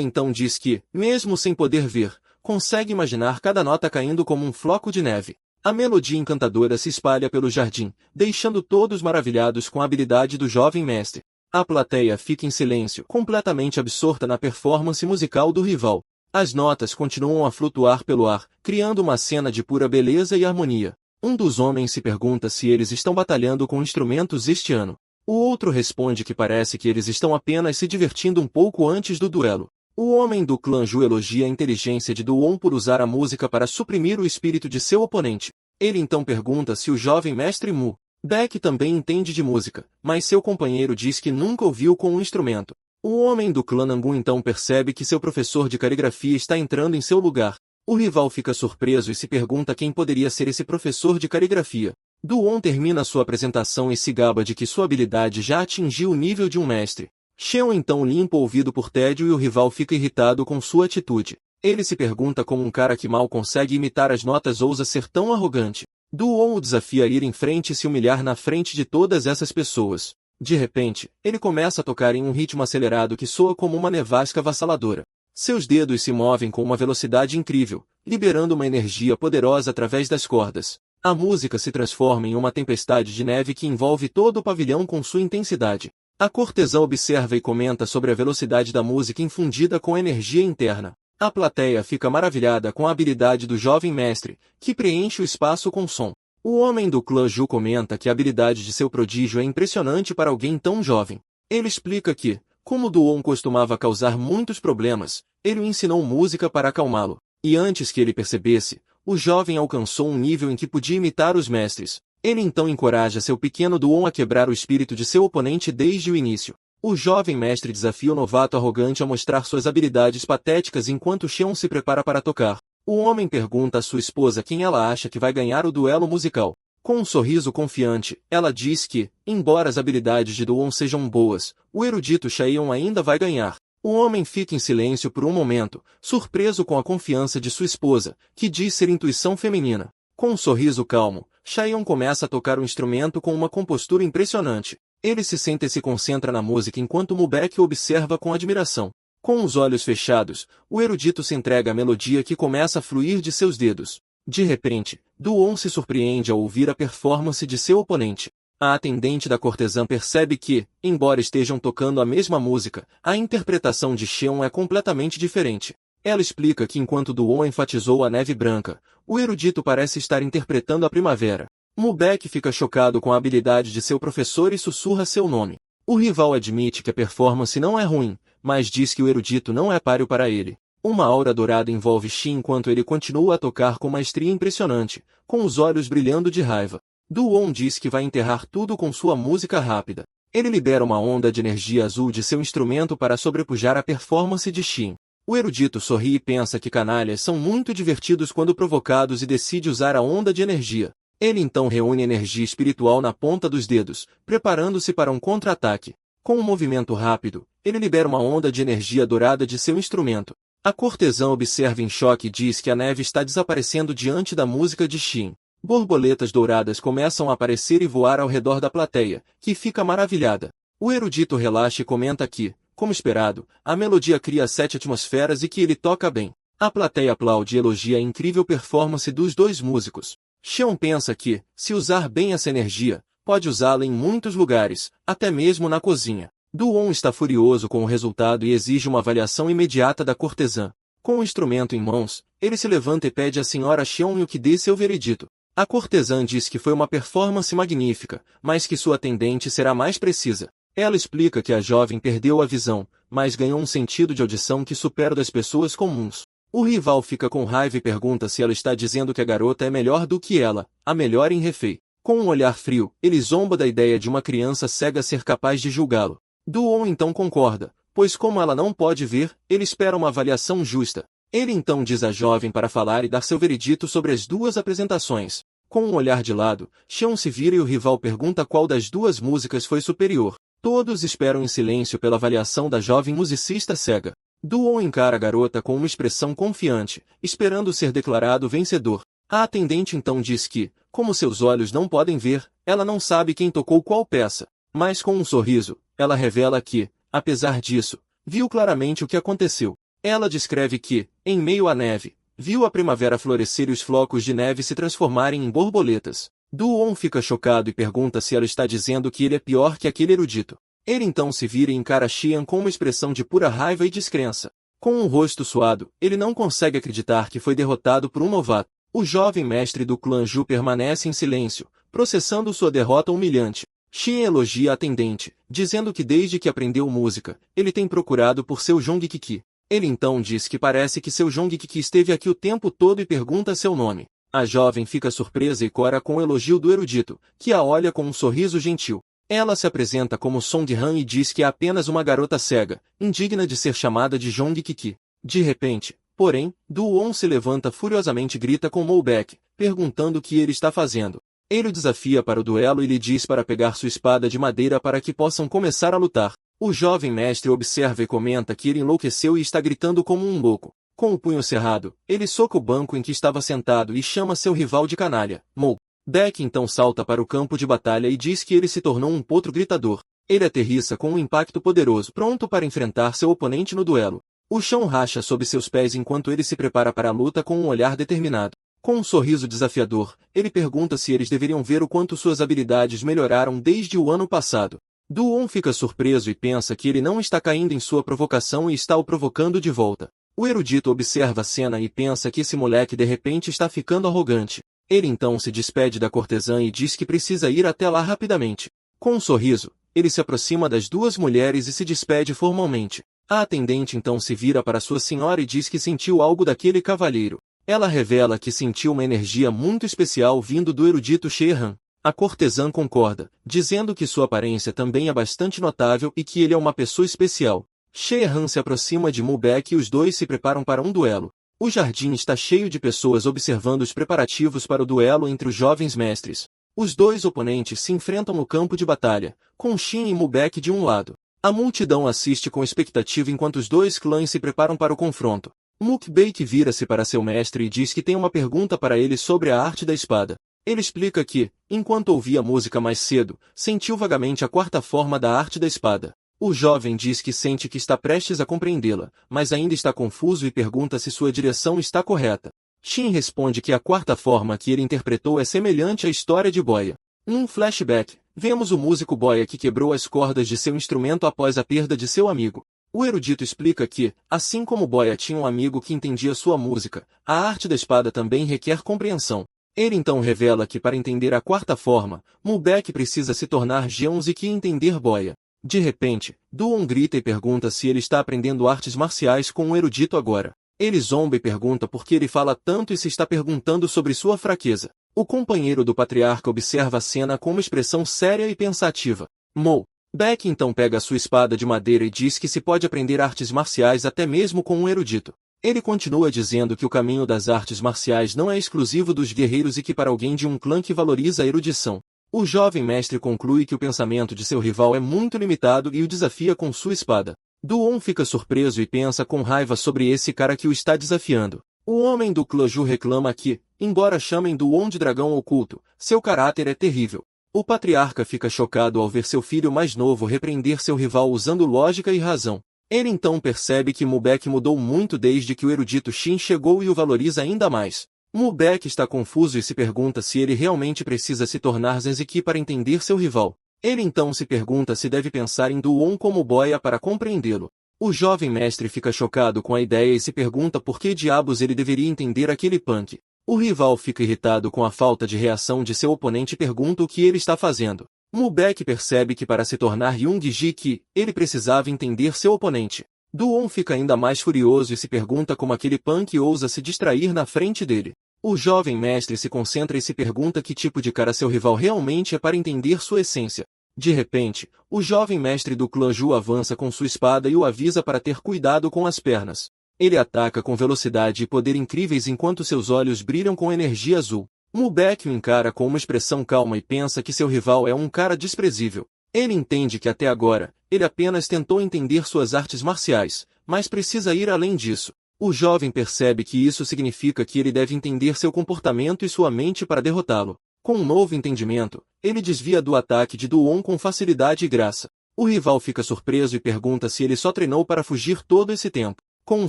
então diz que, mesmo sem poder ver, consegue imaginar cada nota caindo como um floco de neve. A melodia encantadora se espalha pelo jardim, deixando todos maravilhados com a habilidade do jovem mestre. A plateia fica em silêncio, completamente absorta na performance musical do rival. As notas continuam a flutuar pelo ar, criando uma cena de pura beleza e harmonia. Um dos homens se pergunta se eles estão batalhando com instrumentos este ano. O outro responde que parece que eles estão apenas se divertindo um pouco antes do duelo. O homem do clã Ju elogia a inteligência de Duon por usar a música para suprimir o espírito de seu oponente. Ele então pergunta se o jovem mestre Mu Beck também entende de música, mas seu companheiro diz que nunca ouviu com um instrumento. O homem do clã Nangu então percebe que seu professor de caligrafia está entrando em seu lugar. O rival fica surpreso e se pergunta quem poderia ser esse professor de caligrafia. Duon termina sua apresentação e se gaba de que sua habilidade já atingiu o nível de um mestre. Xion então limpa o ouvido por tédio e o rival fica irritado com sua atitude. Ele se pergunta como um cara que mal consegue imitar as notas ousa ser tão arrogante. Duon o desafia a ir em frente e se humilhar na frente de todas essas pessoas. De repente, ele começa a tocar em um ritmo acelerado que soa como uma nevasca avassaladora. Seus dedos se movem com uma velocidade incrível, liberando uma energia poderosa através das cordas. A música se transforma em uma tempestade de neve que envolve todo o pavilhão com sua intensidade. A cortesã observa e comenta sobre a velocidade da música infundida com energia interna. A plateia fica maravilhada com a habilidade do jovem mestre, que preenche o espaço com som. O homem do clã Ju comenta que a habilidade de seu prodígio é impressionante para alguém tão jovem. Ele explica que, como Duon costumava causar muitos problemas, ele o ensinou música para acalmá-lo. E antes que ele percebesse, o jovem alcançou um nível em que podia imitar os mestres. Ele então encoraja seu pequeno Duon a quebrar o espírito de seu oponente desde o início. O jovem mestre desafia o novato arrogante a mostrar suas habilidades patéticas enquanto Xion se prepara para tocar. O homem pergunta à sua esposa quem ela acha que vai ganhar o duelo musical. Com um sorriso confiante, ela diz que, embora as habilidades de Duon sejam boas, o erudito Xion ainda vai ganhar. O homem fica em silêncio por um momento, surpreso com a confiança de sua esposa, que diz ser intuição feminina. Com um sorriso calmo, Xion começa a tocar o instrumento com uma compostura impressionante. Ele se senta e se concentra na música enquanto Mu Beck o observa com admiração. Com os olhos fechados, o erudito se entrega à melodia que começa a fluir de seus dedos. De repente, Duon se surpreende ao ouvir a performance de seu oponente. A atendente da cortesã percebe que, embora estejam tocando a mesma música, a interpretação de Xion é completamente diferente. Ela explica que enquanto Duon enfatizou a neve branca, o erudito parece estar interpretando a primavera. Mu Beck fica chocado com a habilidade de seu professor e sussurra seu nome. O rival admite que a performance não é ruim, mas diz que o erudito não é páreo para ele. Uma aura dourada envolve Xi enquanto ele continua a tocar com maestria impressionante, com os olhos brilhando de raiva. Duon diz que vai enterrar tudo com sua música rápida. Ele libera uma onda de energia azul de seu instrumento para sobrepujar a performance de Xi. O erudito sorri e pensa que canalhas são muito divertidos quando provocados e decide usar a onda de energia. Ele então reúne energia espiritual na ponta dos dedos, preparando-se para um contra-ataque. Com um movimento rápido, ele libera uma onda de energia dourada de seu instrumento. A cortesã observa em choque e diz que a neve está desaparecendo diante da música de Xin. Borboletas douradas começam a aparecer e voar ao redor da plateia, que fica maravilhada. O erudito relaxa e comenta que, como esperado, a melodia cria 7 atmosferas e que ele toca bem. A plateia aplaude e elogia a incrível performance dos dois músicos. Xion pensa que, se usar bem essa energia, pode usá-la em muitos lugares, até mesmo na cozinha. Duon está furioso com o resultado e exige uma avaliação imediata da cortesã. Com o instrumento em mãos, ele se levanta e pede à senhora Xion que dê seu veredito. A cortesã diz que foi uma performance magnífica, mas que sua atendente será mais precisa. Ela explica que a jovem perdeu a visão, mas ganhou um sentido de audição que supera o das pessoas comuns. O rival fica com raiva e pergunta se ela está dizendo que a garota é melhor do que ela, a melhor em Refei. Com um olhar frio, ele zomba da ideia de uma criança cega ser capaz de julgá-lo. Duon então concorda, pois como ela não pode ver, ele espera uma avaliação justa. Ele então diz à jovem para falar e dar seu veredito sobre as duas apresentações. Com um olhar de lado, Xion se vira e o rival pergunta qual das duas músicas foi superior. Todos esperam em silêncio pela avaliação da jovem musicista cega. Duon encara a garota com uma expressão confiante, esperando ser declarado vencedor. A atendente então diz que, como seus olhos não podem ver, ela não sabe quem tocou qual peça. Mas com um sorriso, ela revela que, apesar disso, viu claramente o que aconteceu. Ela descreve que, em meio à neve, viu a primavera florescer e os flocos de neve se transformarem em borboletas. Duon fica chocado e pergunta se ela está dizendo que ele é pior que aquele erudito. Ele então se vira e encara Xian com uma expressão de pura raiva e descrença. Com um rosto suado, ele não consegue acreditar que foi derrotado por um novato. O jovem mestre do clã Ju permanece em silêncio, processando sua derrota humilhante. Xin elogia a atendente, dizendo que desde que aprendeu música, ele tem procurado por seu Jongkiki. Ele então diz que parece que seu Jongkiki esteve aqui o tempo todo e pergunta seu nome. A jovem fica surpresa e cora com o elogio do erudito, que a olha com um sorriso gentil. Ela se apresenta como Song-han e diz que é apenas uma garota cega, indigna de ser chamada de Jongkiki. De repente, porém, Du-won se levanta furiosamente e grita com Mo-baek, perguntando o que ele está fazendo. Ele o desafia para o duelo e lhe diz para pegar sua espada de madeira para que possam começar a lutar. O jovem mestre observa e comenta que ele enlouqueceu e está gritando como um louco. Com o punho cerrado, ele soca o banco em que estava sentado e chama seu rival de canalha, Mo-baek então salta para o campo de batalha e diz que ele se tornou um potro gritador. Ele aterrissa com um impacto poderoso, pronto para enfrentar seu oponente no duelo. O chão racha sob seus pés enquanto ele se prepara para a luta com um olhar determinado. Com um sorriso desafiador, ele pergunta se eles deveriam ver o quanto suas habilidades melhoraram desde o ano passado. Du-won fica surpreso e pensa que ele não está caindo em sua provocação e está o provocando de volta. O erudito observa a cena e pensa que esse moleque de repente está ficando arrogante. Ele então se despede da cortesã e diz que precisa ir até lá rapidamente. Com um sorriso, ele se aproxima das duas mulheres e se despede formalmente. A atendente então se vira para sua senhora e diz que sentiu algo daquele cavalheiro. Ela revela que sentiu uma energia muito especial vindo do erudito Shehan. A cortesã concorda, dizendo que sua aparência também é bastante notável e que ele é uma pessoa especial. Shehan se aproxima de Mo-baek e os dois se preparam para um duelo. O jardim está cheio de pessoas observando os preparativos para o duelo entre os jovens mestres. Os dois oponentes se enfrentam no campo de batalha, com Xin e Mo-baek de um lado. A multidão assiste com expectativa enquanto os dois clãs se preparam para o confronto. Mo-baek vira-se para seu mestre e diz que tem uma pergunta para ele sobre a arte da espada. Ele explica que, enquanto ouvia a música mais cedo, sentiu vagamente a quarta forma da arte da espada. O jovem diz que sente que está prestes a compreendê-la, mas ainda está confuso e pergunta se sua direção está correta. Xin responde que a quarta forma que ele interpretou é semelhante à história de Boya. Num flashback, vemos o músico Boya que quebrou as cordas de seu instrumento após a perda de seu amigo. O erudito explica que, assim como Boya tinha um amigo que entendia sua música, a arte da espada também requer compreensão. Ele então revela que para entender a quarta forma, Mo-baek precisa se tornar Jeonziki e entender Boya. De repente, Du-won grita e pergunta se ele está aprendendo artes marciais com um erudito agora. Ele zomba e pergunta por que ele fala tanto e se está perguntando sobre sua fraqueza. O companheiro do patriarca observa a cena com uma expressão séria e pensativa. Mo-baek então pega sua espada de madeira e diz que se pode aprender artes marciais até mesmo com um erudito. Ele continua dizendo que o caminho das artes marciais não é exclusivo dos guerreiros e que para alguém de um clã que valoriza a erudição. O jovem mestre conclui que o pensamento de seu rival é muito limitado e o desafia com sua espada. Du-won fica surpreso e pensa com raiva sobre esse cara que o está desafiando. O homem do clã Ju reclama que, embora chamem Du-won de dragão oculto, seu caráter é terrível. O patriarca fica chocado ao ver seu filho mais novo repreender seu rival usando lógica e razão. Ele então percebe que Mo-baek mudou muito desde que o erudito Xin chegou e o valoriza ainda mais. Mo-baek está confuso e se pergunta se ele realmente precisa se tornar Zenziki para entender seu rival. Ele então se pergunta se deve pensar em Du-won como Boya para compreendê-lo. O jovem mestre fica chocado com a ideia e se pergunta por que diabos ele deveria entender aquele punk. O rival fica irritado com a falta de reação de seu oponente e pergunta o que ele está fazendo. Mo-baek percebe que para se tornar Jongkiki, ele precisava entender seu oponente. Du-won fica ainda mais furioso e se pergunta como aquele punk ousa se distrair na frente dele. O jovem mestre se concentra e se pergunta que tipo de cara seu rival realmente é para entender sua essência. De repente, o jovem mestre do clã Ju avança com sua espada e o avisa para ter cuidado com as pernas. Ele ataca com velocidade e poder incríveis enquanto seus olhos brilham com energia azul. Mo-baek o encara com uma expressão calma e pensa que seu rival é um cara desprezível. Ele entende que até agora, ele apenas tentou entender suas artes marciais, mas precisa ir além disso. O jovem percebe que isso significa que ele deve entender seu comportamento e sua mente para derrotá-lo. Com um novo entendimento, ele desvia do ataque de Du-won com facilidade e graça. O rival fica surpreso e pergunta se ele só treinou para fugir todo esse tempo. Com um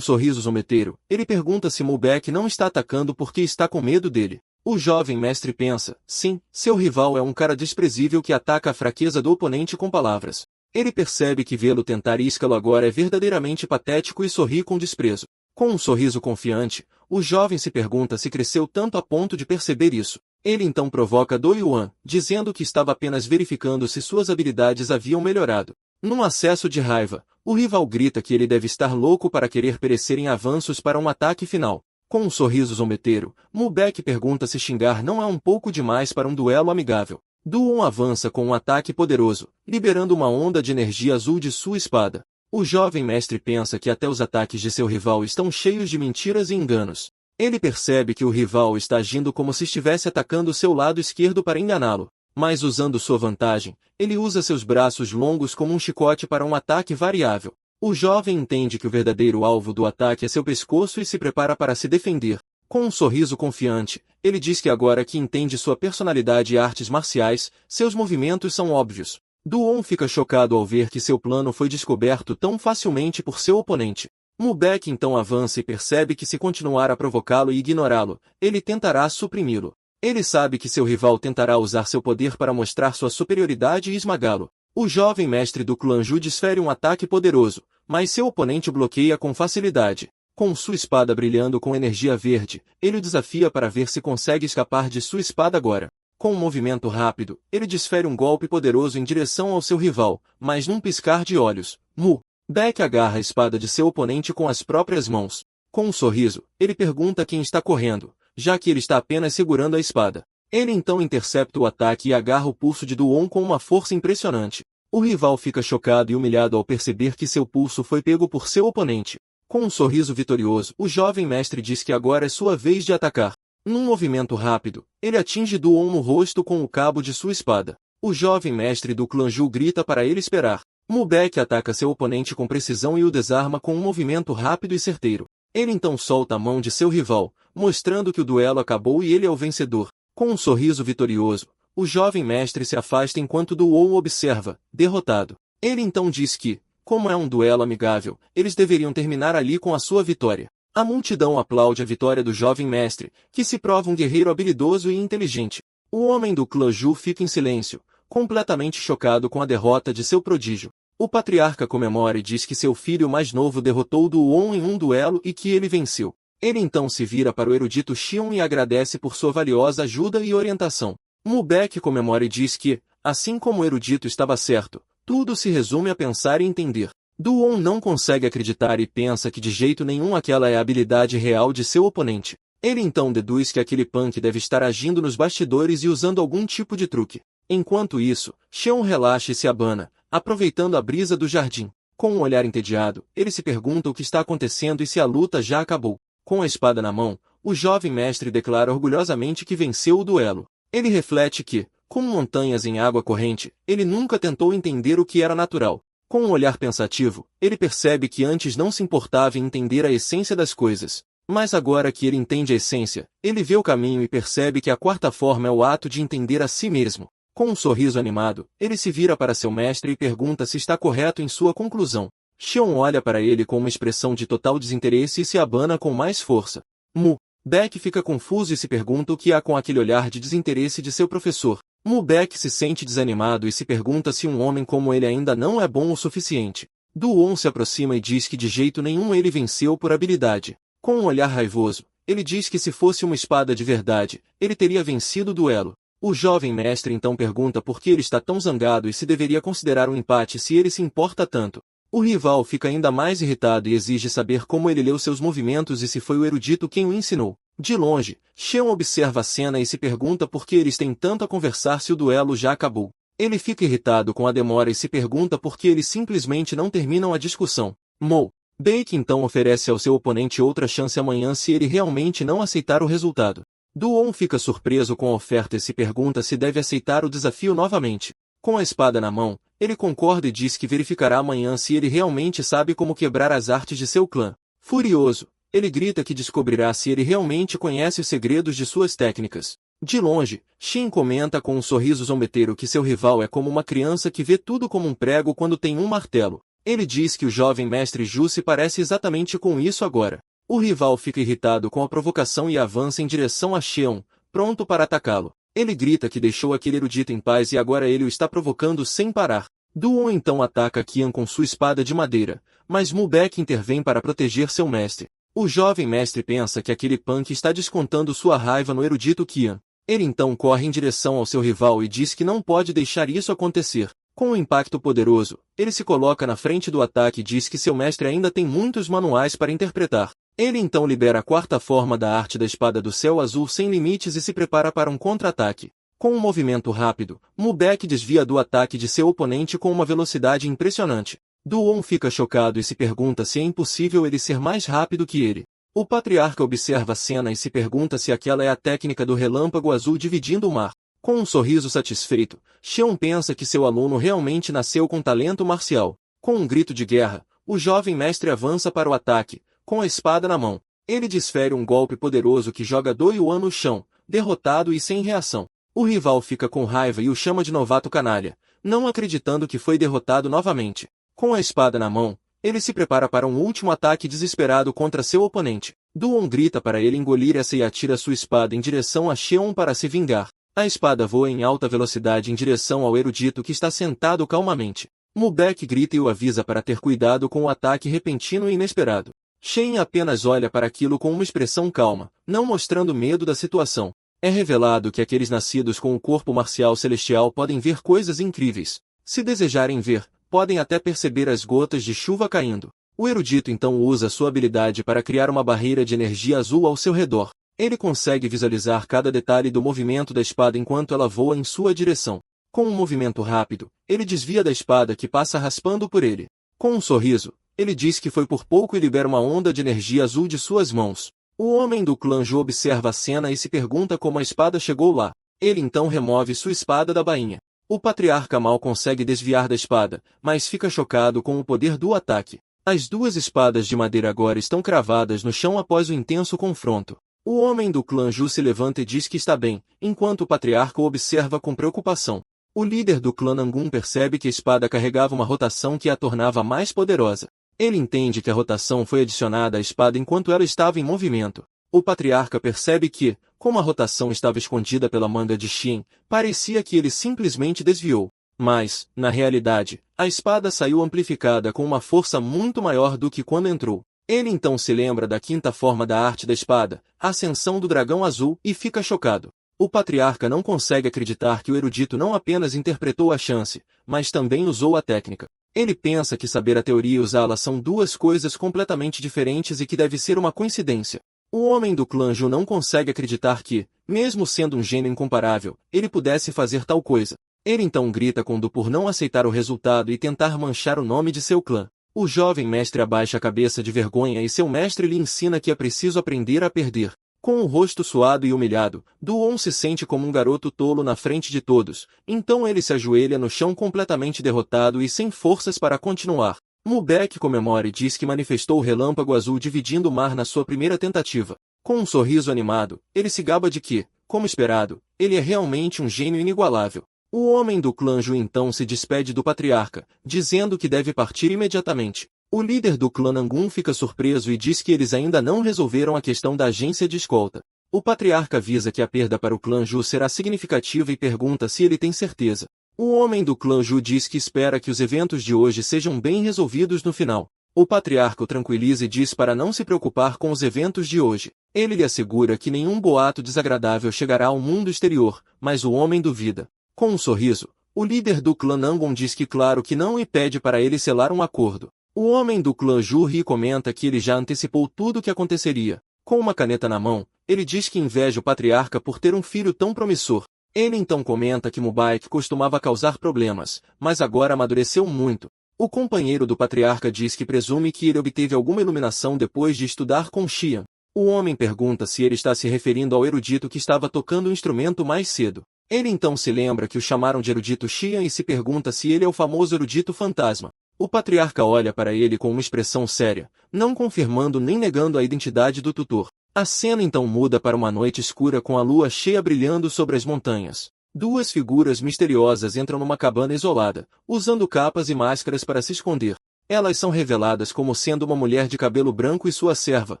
sorriso zombeteiro, ele pergunta se Mo-baek não está atacando porque está com medo dele. O jovem mestre pensa, sim, seu rival é um cara desprezível que ataca a fraqueza do oponente com palavras. Ele percebe que vê-lo tentar iscá-lo agora é verdadeiramente patético e sorri com desprezo. Com um sorriso confiante, o jovem se pergunta se cresceu tanto a ponto de perceber isso. Ele então provoca Do Yuan, dizendo que estava apenas verificando se suas habilidades haviam melhorado. Num acesso de raiva, o rival grita que ele deve estar louco para querer perecer em avanços para um ataque final. Com um sorriso zombeteiro, Mu Beck pergunta se xingar não é um pouco demais para um duelo amigável. Duon avança com um ataque poderoso, liberando uma onda de energia azul de sua espada. O jovem mestre pensa que até os ataques de seu rival estão cheios de mentiras e enganos. Ele percebe que o rival está agindo como se estivesse atacando seu lado esquerdo para enganá-lo. Mas usando sua vantagem, ele usa seus braços longos como um chicote para um ataque variável. O jovem entende que o verdadeiro alvo do ataque é seu pescoço e se prepara para se defender. Com um sorriso confiante, ele diz que agora que entende sua personalidade e artes marciais, seus movimentos são óbvios. Duon fica chocado ao ver que seu plano foi descoberto tão facilmente por seu oponente. Mu Beck então avança e percebe que se continuar a provocá-lo e ignorá-lo, ele tentará suprimi-lo. Ele sabe que seu rival tentará usar seu poder para mostrar sua superioridade e esmagá-lo. O jovem mestre do clã Ju desfere um ataque poderoso, mas seu oponente bloqueia com facilidade. Com sua espada brilhando com energia verde, ele o desafia para ver se consegue escapar de sua espada agora. Com um movimento rápido, ele desfere um golpe poderoso em direção ao seu rival, mas num piscar de olhos, Mu Beck agarra a espada de seu oponente com as próprias mãos. Com um sorriso, ele pergunta quem está correndo, já que ele está apenas segurando a espada. Ele então intercepta o ataque e agarra o pulso de Duon com uma força impressionante. O rival fica chocado e humilhado ao perceber que seu pulso foi pego por seu oponente. Com um sorriso vitorioso, o jovem mestre diz que agora é sua vez de atacar. Num movimento rápido, ele atinge Duon no rosto com o cabo de sua espada. O jovem mestre do clã Ju grita para ele esperar. Mu Beck ataca seu oponente com precisão e o desarma com um movimento rápido e certeiro. Ele então solta a mão de seu rival, mostrando que o duelo acabou e ele é o vencedor. Com um sorriso vitorioso, o jovem mestre se afasta enquanto Duon o observa, derrotado. Ele então diz que, como é um duelo amigável, eles deveriam terminar ali com a sua vitória. A multidão aplaude a vitória do jovem mestre, que se prova um guerreiro habilidoso e inteligente. O homem do clã Ju fica em silêncio, completamente chocado com a derrota de seu prodígio. O patriarca comemora e diz que seu filho mais novo derrotou Duon em um duelo e que ele venceu. Ele então se vira para o erudito Xion e agradece por sua valiosa ajuda e orientação. Mu Beck comemora e diz que, assim como o erudito estava certo, tudo se resume a pensar e entender. Duon não consegue acreditar e pensa que de jeito nenhum aquela é a habilidade real de seu oponente. Ele então deduz que aquele punk deve estar agindo nos bastidores e usando algum tipo de truque. Enquanto isso, Xion relaxa e se abana, aproveitando a brisa do jardim. Com um olhar entediado, ele se pergunta o que está acontecendo e se a luta já acabou. Com a espada na mão, o jovem mestre declara orgulhosamente que venceu o duelo. Ele reflete que, como montanhas em água corrente, ele nunca tentou entender o que era natural. Com um olhar pensativo, ele percebe que antes não se importava em entender a essência das coisas. Mas agora que ele entende a essência, ele vê o caminho e percebe que a quarta forma é o ato de entender a si mesmo. Com um sorriso animado, ele se vira para seu mestre e pergunta se está correto em sua conclusão. Xion olha para ele com uma expressão de total desinteresse e se abana com mais força. Mu Beck fica confuso e se pergunta o que há com aquele olhar de desinteresse de seu professor. Mu Beck se sente desanimado e se pergunta se um homem como ele ainda não é bom o suficiente. Duon se aproxima e diz que de jeito nenhum ele venceu por habilidade. Com um olhar raivoso, ele diz que se fosse uma espada de verdade, ele teria vencido o duelo. O jovem mestre então pergunta por que ele está tão zangado e se deveria considerar um empate se ele se importa tanto. O rival fica ainda mais irritado e exige saber como ele leu seus movimentos e se foi o erudito quem o ensinou. De longe, Xion observa a cena e se pergunta por que eles têm tanto a conversar se o duelo já acabou. Ele fica irritado com a demora e se pergunta por que eles simplesmente não terminam a discussão. Mu Beck então oferece ao seu oponente outra chance amanhã se ele realmente não aceitar o resultado. Duon fica surpreso com a oferta e se pergunta se deve aceitar o desafio novamente. Com a espada na mão, ele concorda e diz que verificará amanhã se ele realmente sabe como quebrar as artes de seu clã. Furioso, ele grita que descobrirá se ele realmente conhece os segredos de suas técnicas. De longe, Xin comenta com um sorriso zombeteiro que seu rival é como uma criança que vê tudo como um prego quando tem um martelo. Ele diz que o jovem mestre Ju se parece exatamente com isso agora. O rival fica irritado com a provocação e avança em direção a Xion, pronto para atacá-lo. Ele grita que deixou aquele erudito em paz e agora ele o está provocando sem parar. Duo então ataca Qian com sua espada de madeira, mas Mubek intervém para proteger seu mestre. O jovem mestre pensa que aquele punk está descontando sua raiva no erudito Qian. Ele então corre em direção ao seu rival e diz que não pode deixar isso acontecer. Com um impacto poderoso, ele se coloca na frente do ataque e diz que seu mestre ainda tem muitos manuais para interpretar. Ele então libera a quarta forma da arte da espada do céu azul sem limites e se prepara para um contra-ataque. Com um movimento rápido, Mubek desvia do ataque de seu oponente com uma velocidade impressionante. Duon fica chocado e se pergunta se é impossível ele ser mais rápido que ele. O patriarca observa a cena e se pergunta se aquela é a técnica do relâmpago azul dividindo o mar. Com um sorriso satisfeito, Xion pensa que seu aluno realmente nasceu com talento marcial. Com um grito de guerra, o jovem mestre avança para o ataque, com a espada na mão. Ele desfere um golpe poderoso que joga Do Yuan no chão, derrotado e sem reação. O rival fica com raiva e o chama de novato canalha, não acreditando que foi derrotado novamente. Com a espada na mão, ele se prepara para um último ataque desesperado contra seu oponente. Duon grita para ele engolir essa e atira sua espada em direção a Xion para se vingar. A espada voa em alta velocidade em direção ao erudito que está sentado calmamente. Mubek grita e o avisa para ter cuidado com o ataque repentino e inesperado. Shen apenas olha para aquilo com uma expressão calma, não mostrando medo da situação. É revelado que aqueles nascidos com o corpo marcial celestial podem ver coisas incríveis. Se desejarem ver, podem até perceber as gotas de chuva caindo. O erudito então usa sua habilidade para criar uma barreira de energia azul ao seu redor. Ele consegue visualizar cada detalhe do movimento da espada enquanto ela voa em sua direção. Com um movimento rápido, ele desvia da espada que passa raspando por ele. Com um sorriso, ele diz que foi por pouco e libera uma onda de energia azul de suas mãos. O homem do clã Zhou observa a cena e se pergunta como a espada chegou lá. Ele então remove sua espada da bainha. O patriarca mal consegue desviar da espada, mas fica chocado com o poder do ataque. As duas espadas de madeira agora estão cravadas no chão após o intenso confronto. O homem do clã Zhu se levanta e diz que está bem, enquanto o patriarca o observa com preocupação. O líder do clã Nangun percebe que a espada carregava uma rotação que a tornava mais poderosa. Ele entende que a rotação foi adicionada à espada enquanto ela estava em movimento. O patriarca percebe que, como a rotação estava escondida pela manga de Xin, parecia que ele simplesmente desviou. Mas, na realidade, a espada saiu amplificada com uma força muito maior do que quando entrou. Ele então se lembra da quinta forma da arte da espada, a ascensão do dragão azul, e fica chocado. O patriarca não consegue acreditar que o erudito não apenas interpretou a chance, mas também usou a técnica. Ele pensa que saber a teoria e usá-la são duas coisas completamente diferentes e que deve ser uma coincidência. O homem do clã Zhu não consegue acreditar que, mesmo sendo um gênio incomparável, ele pudesse fazer tal coisa. Ele então grita com Du por não aceitar o resultado e tentar manchar o nome de seu clã. O jovem mestre abaixa a cabeça de vergonha e seu mestre lhe ensina que é preciso aprender a perder. Com o rosto suado e humilhado, Duon se sente como um garoto tolo na frente de todos, então ele se ajoelha no chão completamente derrotado e sem forças para continuar. Mubek comemora e diz que manifestou o relâmpago azul dividindo o mar na sua primeira tentativa. Com um sorriso animado, ele se gaba de que, como esperado, ele é realmente um gênio inigualável. O homem do clã Zhu então se despede do patriarca, dizendo que deve partir imediatamente. O líder do clã Nangun fica surpreso e diz que eles ainda não resolveram a questão da agência de escolta. O patriarca avisa que a perda para o clã Zhu será significativa e pergunta se ele tem certeza. O homem do clã Zhu diz que espera que os eventos de hoje sejam bem resolvidos no final. O patriarca o tranquiliza e diz para não se preocupar com os eventos de hoje. Ele lhe assegura que nenhum boato desagradável chegará ao mundo exterior, mas o homem duvida. Com um sorriso, o líder do clã Nangun diz que claro que não e pede para ele selar um acordo. O homem do clã Zhu ri e comenta que ele já antecipou tudo o que aconteceria. Com uma caneta na mão, ele diz que inveja o patriarca por ter um filho tão promissor. Ele então comenta que Mubek costumava causar problemas, mas agora amadureceu muito. O companheiro do patriarca diz que presume que ele obteve alguma iluminação depois de estudar com Xian. O homem pergunta se ele está se referindo ao erudito que estava tocando o instrumento mais cedo. Ele então se lembra que o chamaram de erudito Xian e se pergunta se ele é o famoso erudito fantasma. O patriarca olha para ele com uma expressão séria, não confirmando nem negando a identidade do tutor. A cena então muda para uma noite escura com a lua cheia brilhando sobre as montanhas. Duas figuras misteriosas entram numa cabana isolada, usando capas e máscaras para se esconder. Elas são reveladas como sendo uma mulher de cabelo branco e sua serva,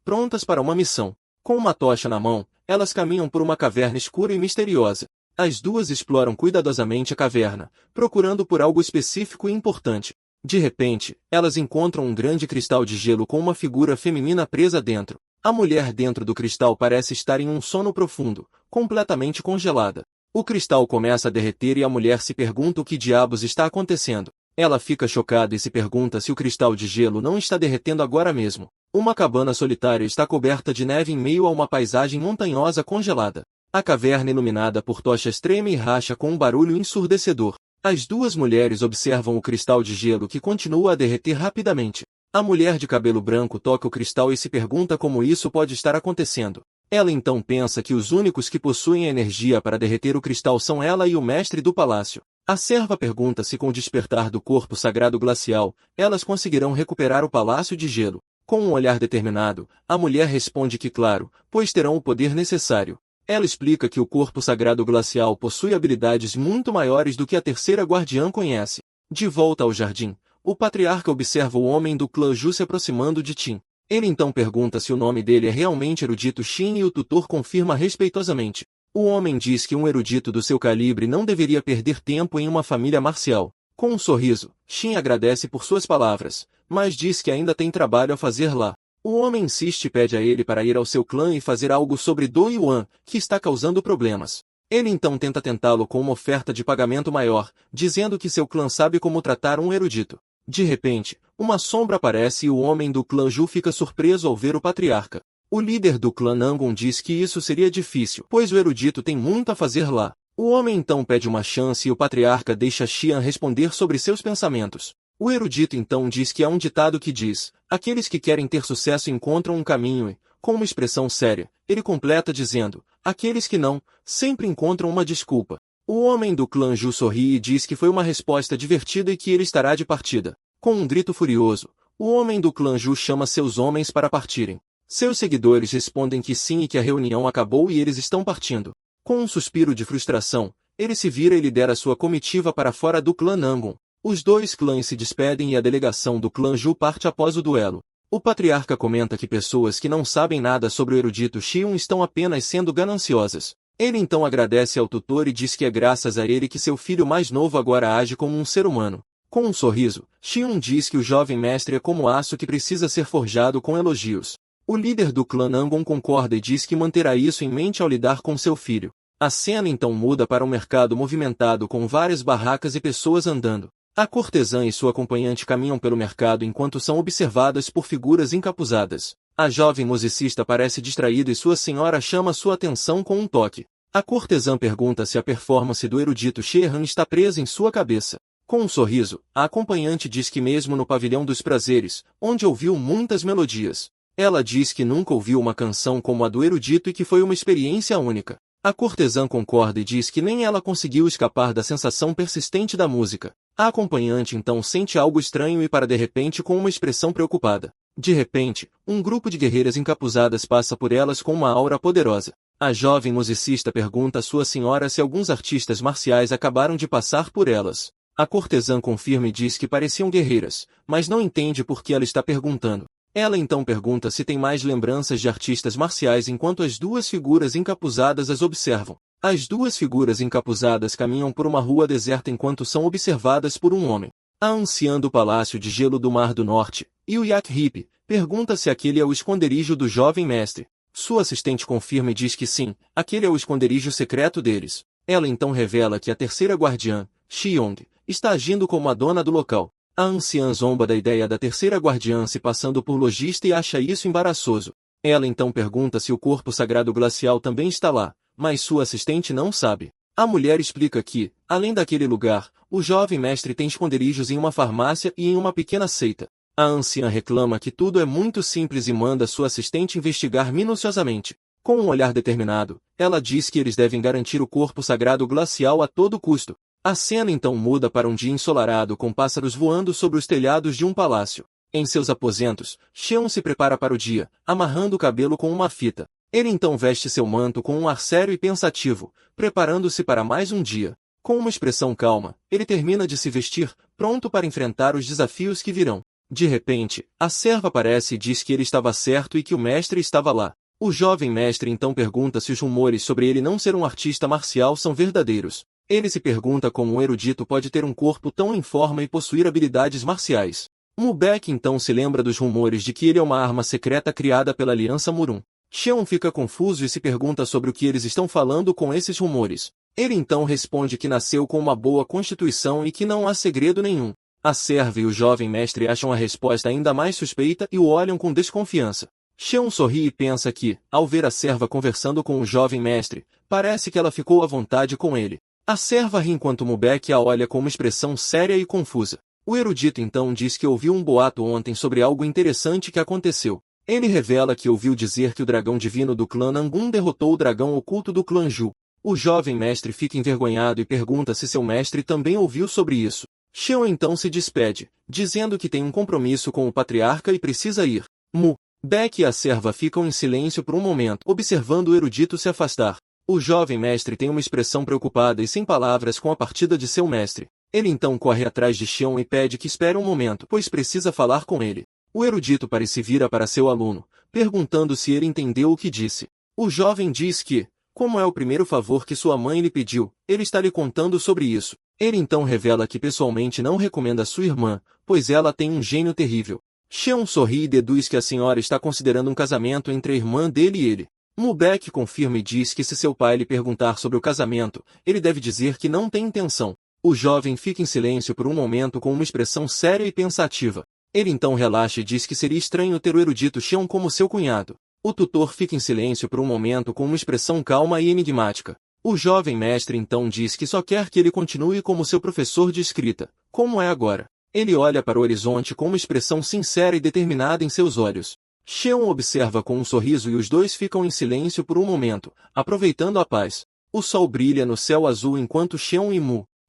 prontas para uma missão. Com uma tocha na mão, elas caminham por uma caverna escura e misteriosa. As duas exploram cuidadosamente a caverna, procurando por algo específico e importante. De repente, elas encontram um grande cristal de gelo com uma figura feminina presa dentro. A mulher dentro do cristal parece estar em um sono profundo, completamente congelada. O cristal começa a derreter e a mulher se pergunta o que diabos está acontecendo. Ela fica chocada e se pergunta se o cristal de gelo não está derretendo agora mesmo. Uma cabana solitária está coberta de neve em meio a uma paisagem montanhosa congelada. A caverna iluminada por tochas treme e racha com um barulho ensurdecedor. As duas mulheres observam o cristal de gelo que continua a derreter rapidamente. A mulher de cabelo branco toca o cristal e se pergunta como isso pode estar acontecendo. Ela então pensa que os únicos que possuem a energia para derreter o cristal são ela e o mestre do palácio. A serva pergunta se com o despertar do corpo sagrado glacial, elas conseguirão recuperar o palácio de gelo. Com um olhar determinado, a mulher responde que claro, pois terão o poder necessário. Ela explica que o corpo sagrado glacial possui habilidades muito maiores do que a terceira guardiã conhece. De volta ao jardim, o patriarca observa o homem do clã Ju se aproximando de Tim. Ele então pergunta se o nome dele é realmente erudito Shin e o tutor confirma respeitosamente. O homem diz que um erudito do seu calibre não deveria perder tempo em uma família marcial. Com um sorriso, Shin agradece por suas palavras, mas diz que ainda tem trabalho a fazer lá. O homem insiste e pede a ele para ir ao seu clã e fazer algo sobre Do Yuan, que está causando problemas. Ele então tenta tentá-lo com uma oferta de pagamento maior, dizendo que seu clã sabe como tratar um erudito. De repente, uma sombra aparece e o homem do clã Ju fica surpreso ao ver o patriarca. O líder do clã Nangon diz que isso seria difícil, pois o erudito tem muito a fazer lá. O homem então pede uma chance e o patriarca deixa Xian responder sobre seus pensamentos. O erudito então diz que há um ditado que diz, aqueles que querem ter sucesso encontram um caminho e, com uma expressão séria, ele completa dizendo, aqueles que não, sempre encontram uma desculpa. O homem do clã Ju sorri e diz que foi uma resposta divertida e que ele estará de partida. Com um grito furioso, o homem do clã Ju chama seus homens para partirem. Seus seguidores respondem que sim e que a reunião acabou e eles estão partindo. Com um suspiro de frustração, ele se vira e lidera sua comitiva para fora do clã Nangon. Os dois clãs se despedem e a delegação do clã Ju parte após o duelo. O patriarca comenta que pessoas que não sabem nada sobre o erudito Xion estão apenas sendo gananciosas. Ele então agradece ao tutor e diz que é graças a ele que seu filho mais novo agora age como um ser humano. Com um sorriso, Xion diz que o jovem mestre é como aço que precisa ser forjado com elogios. O líder do clã Nangon concorda e diz que manterá isso em mente ao lidar com seu filho. A cena então muda para um mercado movimentado com várias barracas e pessoas andando. A cortesã e sua acompanhante caminham pelo mercado enquanto são observadas por figuras encapuzadas. A jovem musicista parece distraída e sua senhora chama sua atenção com um toque. A cortesã pergunta se a performance do erudito Shehan está presa em sua cabeça. Com um sorriso, a acompanhante diz que mesmo no pavilhão dos prazeres, onde ouviu muitas melodias, ela diz que nunca ouviu uma canção como a do erudito e que foi uma experiência única. A cortesã concorda e diz que nem ela conseguiu escapar da sensação persistente da música. A acompanhante então sente algo estranho e para de repente com uma expressão preocupada. De repente, um grupo de guerreiras encapuzadas passa por elas com uma aura poderosa. A jovem musicista pergunta à sua senhora se alguns artistas marciais acabaram de passar por elas. A cortesã confirma e diz que pareciam guerreiras, mas não entende por que ela está perguntando. Ela então pergunta se tem mais lembranças de artistas marciais enquanto as duas figuras encapuzadas as observam. As duas figuras encapuzadas caminham por uma rua deserta enquanto são observadas por um homem. A anciã do Palácio de Gelo do Mar do Norte, Yak Hip, pergunta se aquele é o esconderijo do jovem mestre. Sua assistente confirma e diz que sim, aquele é o esconderijo secreto deles. Ela então revela que a terceira guardiã, Xiong, está agindo como a dona do local. A anciã zomba da ideia da terceira guardiã se passando por lojista e acha isso embaraçoso. Ela então pergunta se o corpo sagrado glacial também está lá, mas sua assistente não sabe. A mulher explica que, além daquele lugar, o jovem mestre tem esconderijos em uma farmácia e em uma pequena seita. A anciã reclama que tudo é muito simples e manda sua assistente investigar minuciosamente. Com um olhar determinado, ela diz que eles devem garantir o corpo sagrado glacial a todo custo. A cena então muda para um dia ensolarado com pássaros voando sobre os telhados de um palácio. Em seus aposentos, Xion se prepara para o dia, amarrando o cabelo com uma fita. Ele então veste seu manto com um ar sério e pensativo, preparando-se para mais um dia. Com uma expressão calma, ele termina de se vestir, pronto para enfrentar os desafios que virão. De repente, a serva aparece e diz que ele estava certo e que o mestre estava lá. O jovem mestre então pergunta se os rumores sobre ele não ser um artista marcial são verdadeiros. Ele se pergunta como um erudito pode ter um corpo tão em forma e possuir habilidades marciais. Mubek então se lembra dos rumores de que ele é uma arma secreta criada pela Aliança Murun. Xion fica confuso e se pergunta sobre o que eles estão falando com esses rumores. Ele então responde que nasceu com uma boa constituição e que não há segredo nenhum. A serva e o jovem mestre acham a resposta ainda mais suspeita e o olham com desconfiança. Xion sorri e pensa que, ao ver a serva conversando com o jovem mestre, parece que ela ficou à vontade com ele. A serva ri enquanto Mubek a olha com uma expressão séria e confusa. O erudito então diz que ouviu um boato ontem sobre algo interessante que aconteceu. Ele revela que ouviu dizer que o dragão divino do clã Nangun derrotou o dragão oculto do clã Ju. O jovem mestre fica envergonhado e pergunta se seu mestre também ouviu sobre isso. Xion então se despede, dizendo que tem um compromisso com o patriarca e precisa ir. Beck e a serva ficam em silêncio por um momento, observando o erudito se afastar. O jovem mestre tem uma expressão preocupada e sem palavras com a partida de seu mestre. Ele então corre atrás de Xion e pede que espere um momento, pois precisa falar com ele. O erudito se vira para seu aluno, perguntando se ele entendeu o que disse. O jovem diz que, como é o primeiro favor que sua mãe lhe pediu, ele está lhe contando sobre isso. Ele então revela que pessoalmente não recomenda sua irmã, pois ela tem um gênio terrível. Xion sorri e deduz que a senhora está considerando um casamento entre a irmã dele e ele. Mubek confirma e diz que se seu pai lhe perguntar sobre o casamento, ele deve dizer que não tem intenção. O jovem fica em silêncio por um momento com uma expressão séria e pensativa. Ele então relaxa e diz que seria estranho ter o erudito Xion como seu cunhado. O tutor fica em silêncio por um momento com uma expressão calma e enigmática. O jovem mestre então diz que só quer que ele continue como seu professor de escrita, como é agora. Ele olha para o horizonte com uma expressão sincera e determinada em seus olhos. Xion observa com um sorriso e os dois ficam em silêncio por um momento, aproveitando a paz. O sol brilha no céu azul enquanto Xion e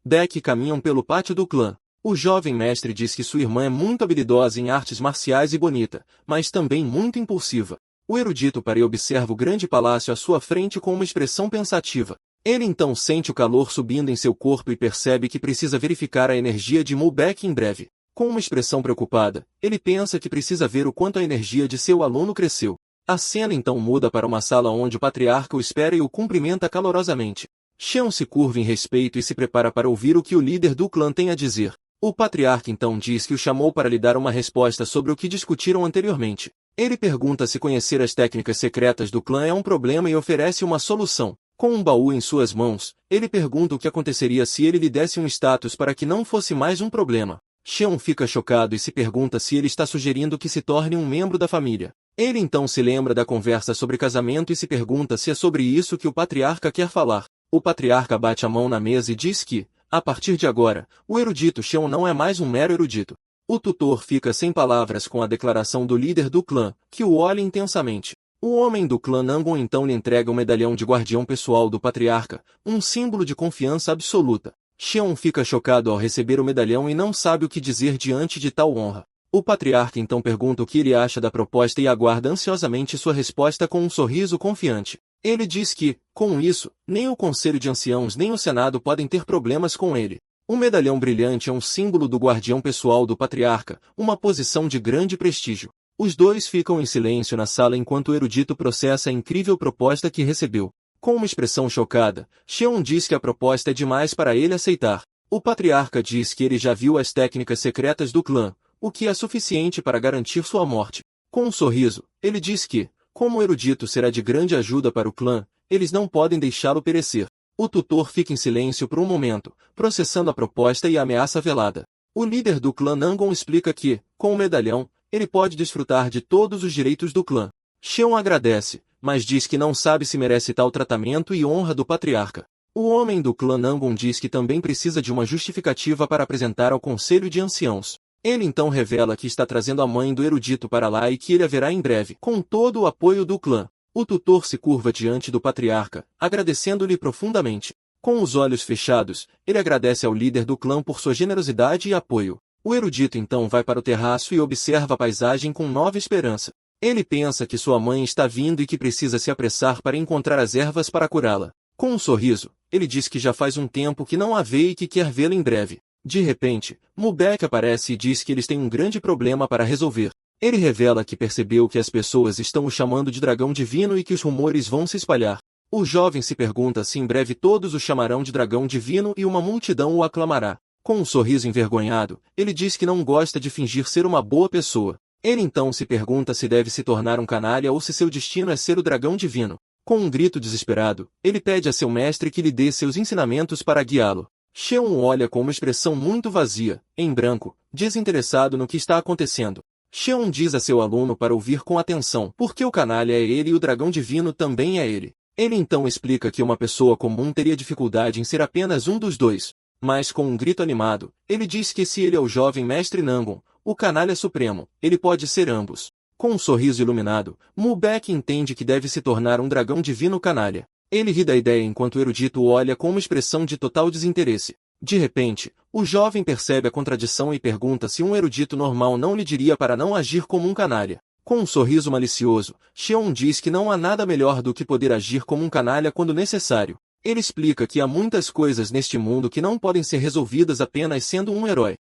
Beck caminham pelo pátio do clã. O jovem mestre diz que sua irmã é muito habilidosa em artes marciais e bonita, mas também muito impulsiva. O erudito para e observa o grande palácio à sua frente com uma expressão pensativa. Ele então sente o calor subindo em seu corpo e percebe que precisa verificar a energia de Mubek em breve. Com uma expressão preocupada, ele pensa que precisa ver o quanto a energia de seu aluno cresceu. A cena então muda para uma sala onde o patriarca o espera e o cumprimenta calorosamente. Xion se curva em respeito e se prepara para ouvir o que o líder do clã tem a dizer. O patriarca então diz que o chamou para lhe dar uma resposta sobre o que discutiram anteriormente. Ele pergunta se conhecer as técnicas secretas do clã é um problema e oferece uma solução. Com um baú em suas mãos, ele pergunta o que aconteceria se ele lhe desse um status para que não fosse mais um problema. Xion fica chocado e se pergunta se ele está sugerindo que se torne um membro da família. Ele então se lembra da conversa sobre casamento e se pergunta se é sobre isso que o patriarca quer falar. O patriarca bate a mão na mesa e diz que, a partir de agora, o erudito Xion não é mais um mero erudito. O tutor fica sem palavras com a declaração do líder do clã, que o olha intensamente. O homem do clã Nangon então lhe entrega o medalhão de guardião pessoal do patriarca, um símbolo de confiança absoluta. Xion fica chocado ao receber o medalhão e não sabe o que dizer diante de tal honra. O patriarca então pergunta o que ele acha da proposta e aguarda ansiosamente sua resposta com um sorriso confiante. Ele diz que, com isso, nem o Conselho de Anciãos nem o Senado podem ter problemas com ele. O medalhão brilhante é um símbolo do guardião pessoal do patriarca, uma posição de grande prestígio. Os dois ficam em silêncio na sala enquanto o erudito processa a incrível proposta que recebeu. Com uma expressão chocada, Xion diz que a proposta é demais para ele aceitar. O patriarca diz que ele já viu as técnicas secretas do clã, o que é suficiente para garantir sua morte. Com um sorriso, ele diz que, como o erudito será de grande ajuda para o clã, eles não podem deixá-lo perecer. O tutor fica em silêncio por um momento, processando a proposta e a ameaça velada. O líder do clã Nangon explica que, com o medalhão, ele pode desfrutar de todos os direitos do clã. Xion agradece, mas diz que não sabe se merece tal tratamento e honra do patriarca. O homem do clã Nangon diz que também precisa de uma justificativa para apresentar ao Conselho de Anciãos. Ele então revela que está trazendo a mãe do erudito para lá e que ele haverá em breve, com todo o apoio do clã. O tutor se curva diante do patriarca, agradecendo-lhe profundamente. Com os olhos fechados, ele agradece ao líder do clã por sua generosidade e apoio. O erudito então vai para o terraço e observa a paisagem com nova esperança. Ele pensa que sua mãe está vindo e que precisa se apressar para encontrar as ervas para curá-la. Com um sorriso, ele diz que já faz um tempo que não a vê e que quer vê-la em breve. De repente, Mubek aparece e diz que eles têm um grande problema para resolver. Ele revela que percebeu que as pessoas estão o chamando de dragão divino e que os rumores vão se espalhar. O jovem se pergunta se em breve todos o chamarão de dragão divino e uma multidão o aclamará. Com um sorriso envergonhado, ele diz que não gosta de fingir ser uma boa pessoa. Ele então se pergunta se deve se tornar um canalha ou se seu destino é ser o dragão divino. Com um grito desesperado, ele pede a seu mestre que lhe dê seus ensinamentos para guiá-lo. Xion olha com uma expressão muito vazia, em branco, desinteressado no que está acontecendo. Xion diz a seu aluno para ouvir com atenção, porque o canalha é ele e o dragão divino também é ele. Ele então explica que uma pessoa comum teria dificuldade em ser apenas um dos dois. Mas com um grito animado, ele diz que se ele é o jovem mestre Nangon, o canalha supremo, ele pode ser ambos. Com um sorriso iluminado, Mulbeck entende que deve se tornar um dragão divino canalha. Ele ri da ideia enquanto o erudito o olha com uma expressão de total desinteresse. De repente, o jovem percebe a contradição e pergunta se um erudito normal não lhe diria para não agir como um canalha. Com um sorriso malicioso, Xion diz que não há nada melhor do que poder agir como um canalha quando necessário. Ele explica que há muitas coisas neste mundo que não podem ser resolvidas apenas sendo um herói.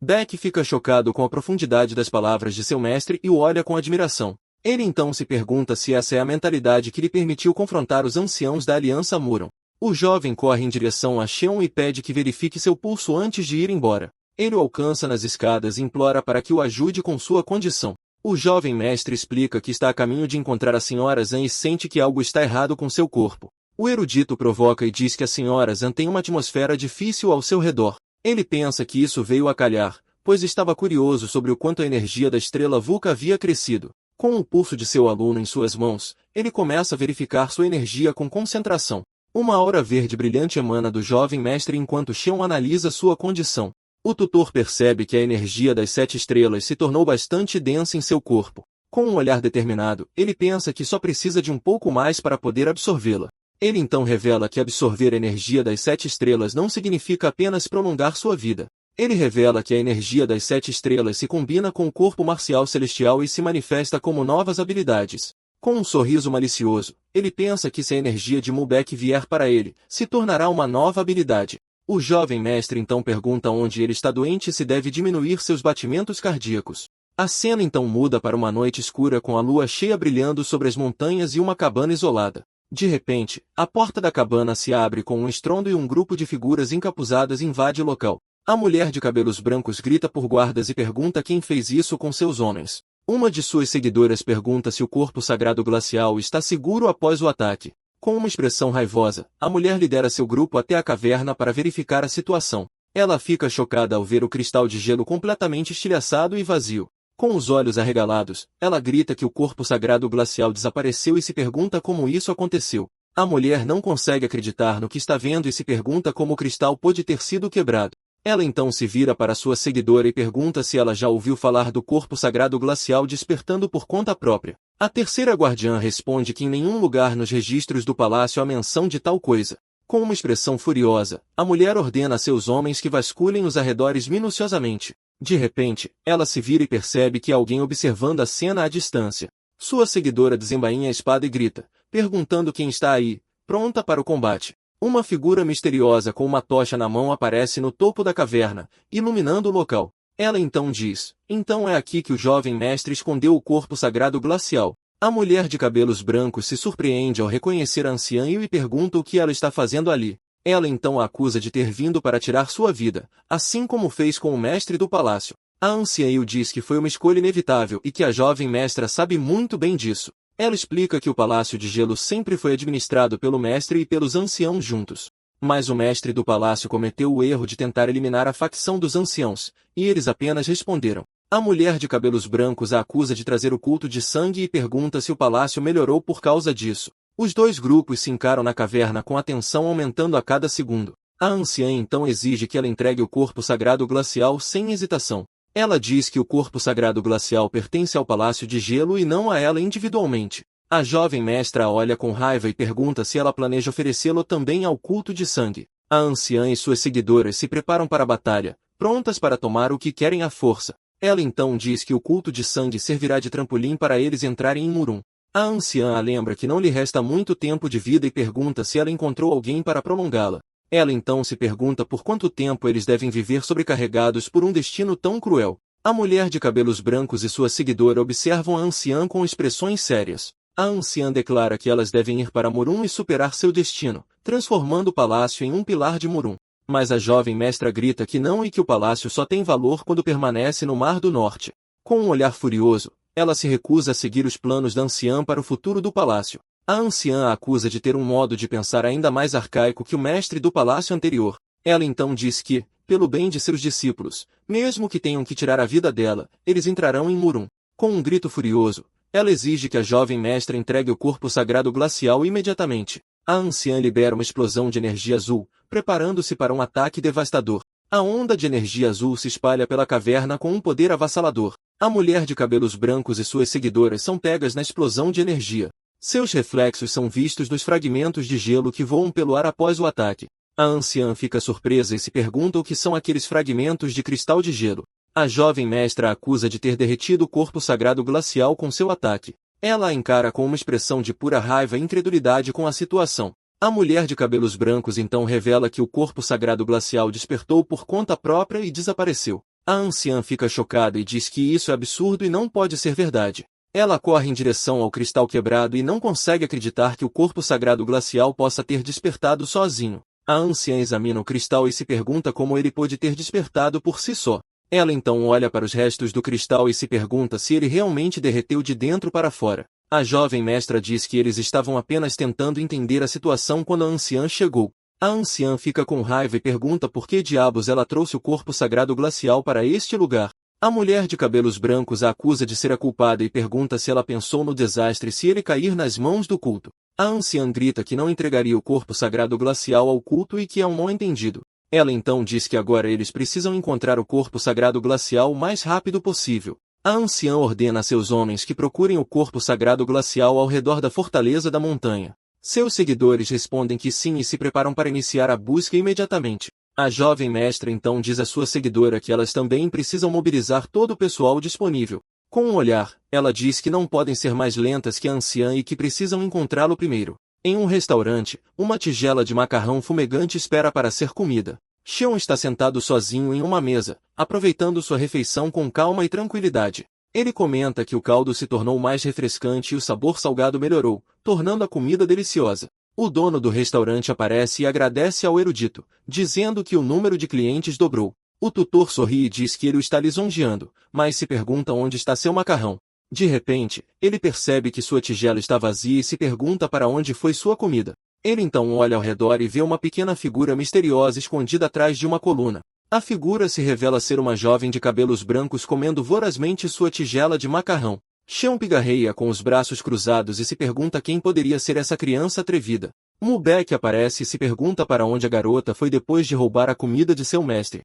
Beck fica chocado com a profundidade das palavras de seu mestre e o olha com admiração. Ele então se pergunta se essa é a mentalidade que lhe permitiu confrontar os anciãos da Aliança Muron. O jovem corre em direção a Xion e pede que verifique seu pulso antes de ir embora. Ele o alcança nas escadas e implora para que o ajude com sua condição. O jovem mestre explica que está a caminho de encontrar a senhora Zan e sente que algo está errado com seu corpo. O erudito provoca e diz que a senhora Zan tem uma atmosfera difícil ao seu redor. Ele pensa que isso veio a calhar, pois estava curioso sobre o quanto a energia da estrela Vulca havia crescido. Com o pulso de seu aluno em suas mãos, ele começa a verificar sua energia com concentração. Uma aura verde brilhante emana do jovem mestre enquanto Xion analisa sua condição. O tutor percebe que a energia das 7 estrelas se tornou bastante densa em seu corpo. Com um olhar determinado, ele pensa que só precisa de um pouco mais para poder absorvê-la. Ele então revela que absorver a energia das 7 estrelas não significa apenas prolongar sua vida. Ele revela que a energia das 7 estrelas se combina com o corpo marcial celestial e se manifesta como novas habilidades. Com um sorriso malicioso, ele pensa que se a energia de Mulbeck vier para ele, se tornará uma nova habilidade. O jovem mestre então pergunta onde ele está doente e se deve diminuir seus batimentos cardíacos. A cena então muda para uma noite escura com a lua cheia brilhando sobre as montanhas e uma cabana isolada. De repente, a porta da cabana se abre com um estrondo e um grupo de figuras encapuzadas invade o local. A mulher de cabelos brancos grita por guardas e pergunta quem fez isso com seus homens. Uma de suas seguidoras pergunta se o corpo sagrado glacial está seguro após o ataque. Com uma expressão raivosa, a mulher lidera seu grupo até a caverna para verificar a situação. Ela fica chocada ao ver o cristal de gelo completamente estilhaçado e vazio. Com os olhos arregalados, ela grita que o corpo sagrado glacial desapareceu e se pergunta como isso aconteceu. A mulher não consegue acreditar no que está vendo e se pergunta como o cristal pôde ter sido quebrado. Ela então se vira para sua seguidora e pergunta se ela já ouviu falar do corpo sagrado glacial despertando por conta própria. A terceira guardiã responde que em nenhum lugar nos registros do palácio há menção de tal coisa. Com uma expressão furiosa, a mulher ordena a seus homens que vasculhem os arredores minuciosamente. De repente, ela se vira e percebe que há alguém observando a cena à distância. Sua seguidora desembainha a espada e grita, perguntando quem está aí, pronta para o combate. Uma figura misteriosa com uma tocha na mão aparece no topo da caverna, iluminando o local. Ela então diz, então é aqui que o jovem mestre escondeu o corpo sagrado glacial. A mulher de cabelos brancos se surpreende ao reconhecer a anciã e pergunta o que ela está fazendo ali. Ela então a acusa de ter vindo para tirar sua vida, assim como fez com o mestre do palácio. A anciã diz que foi uma escolha inevitável e que a jovem mestra sabe muito bem disso. Ela explica que o Palácio de Gelo sempre foi administrado pelo mestre e pelos anciãos juntos. Mas o mestre do palácio cometeu o erro de tentar eliminar a facção dos anciãos, e eles apenas responderam. A mulher de cabelos brancos a acusa de trazer o culto de sangue e pergunta se o palácio melhorou por causa disso. Os dois grupos se encaram na caverna com a tensão aumentando a cada segundo. A anciã então exige que ela entregue o corpo sagrado glacial sem hesitação. Ela diz que o corpo sagrado glacial pertence ao Palácio de Gelo e não a ela individualmente. A jovem mestra a olha com raiva e pergunta se ela planeja oferecê-lo também ao culto de sangue. A anciã e suas seguidoras se preparam para a batalha, prontas para tomar o que querem à força. Ela então diz que o culto de sangue servirá de trampolim para eles entrarem em Murum. A anciã a lembra que não lhe resta muito tempo de vida e pergunta se ela encontrou alguém para prolongá-la. Ela então se pergunta por quanto tempo eles devem viver sobrecarregados por um destino tão cruel. A mulher de cabelos brancos e sua seguidora observam a anciã com expressões sérias. A anciã declara que elas devem ir para Murum e superar seu destino, transformando o palácio em um pilar de Murum. Mas a jovem mestra grita que não e que o palácio só tem valor quando permanece no Mar do Norte. Com um olhar furioso, ela se recusa a seguir os planos da anciã para o futuro do palácio. A anciã a acusa de ter um modo de pensar ainda mais arcaico que o mestre do palácio anterior. Ela então diz que, pelo bem de seus discípulos, mesmo que tenham que tirar a vida dela, eles entrarão em Murum. Com um grito furioso, ela exige que a jovem mestra entregue o corpo sagrado glacial imediatamente. A anciã libera uma explosão de energia azul, preparando-se para um ataque devastador. A onda de energia azul se espalha pela caverna com um poder avassalador. A mulher de cabelos brancos e suas seguidoras são pegas na explosão de energia. Seus reflexos são vistos nos fragmentos de gelo que voam pelo ar após o ataque. A anciã fica surpresa e se pergunta o que são aqueles fragmentos de cristal de gelo. A jovem mestra a acusa de ter derretido o corpo sagrado glacial com seu ataque. Ela a encara com uma expressão de pura raiva e incredulidade com a situação. A mulher de cabelos brancos então revela que o corpo sagrado glacial despertou por conta própria e desapareceu. A anciã fica chocada e diz que isso é absurdo e não pode ser verdade. Ela corre em direção ao cristal quebrado e não consegue acreditar que o corpo sagrado glacial possa ter despertado sozinho. A anciã examina o cristal e se pergunta como ele pôde ter despertado por si só. Ela então olha para os restos do cristal e se pergunta se ele realmente derreteu de dentro para fora. A jovem mestra diz que eles estavam apenas tentando entender a situação quando a anciã chegou. A anciã fica com raiva e pergunta por que diabos ela trouxe o corpo sagrado glacial para este lugar. A mulher de cabelos brancos a acusa de ser a culpada e pergunta se ela pensou no desastre se ele cair nas mãos do culto. A anciã grita que não entregaria o corpo sagrado glacial ao culto e que é um mal-entendido. Ela então diz que agora eles precisam encontrar o corpo sagrado glacial o mais rápido possível. A anciã ordena a seus homens que procurem o corpo sagrado glacial ao redor da fortaleza da montanha. Seus seguidores respondem que sim e se preparam para iniciar a busca imediatamente. A jovem mestra então diz à sua seguidora que elas também precisam mobilizar todo o pessoal disponível. Com um olhar, ela diz que não podem ser mais lentas que a anciã e que precisam encontrá-lo primeiro. Em um restaurante, uma tigela de macarrão fumegante espera para ser comida. Xion está sentado sozinho em uma mesa, aproveitando sua refeição com calma e tranquilidade. Ele comenta que o caldo se tornou mais refrescante e o sabor salgado melhorou, tornando a comida deliciosa. O dono do restaurante aparece e agradece ao erudito, dizendo que o número de clientes dobrou. O tutor sorri e diz que ele o está lisonjeando, mas se pergunta onde está seu macarrão. De repente, ele percebe que sua tigela está vazia e se pergunta para onde foi sua comida. Ele então olha ao redor e vê uma pequena figura misteriosa escondida atrás de uma coluna. A figura se revela ser uma jovem de cabelos brancos comendo vorazmente sua tigela de macarrão. Xion pigarreia com os braços cruzados e se pergunta quem poderia ser essa criança atrevida. Mubek aparece e se pergunta para onde a garota foi depois de roubar a comida de seu mestre.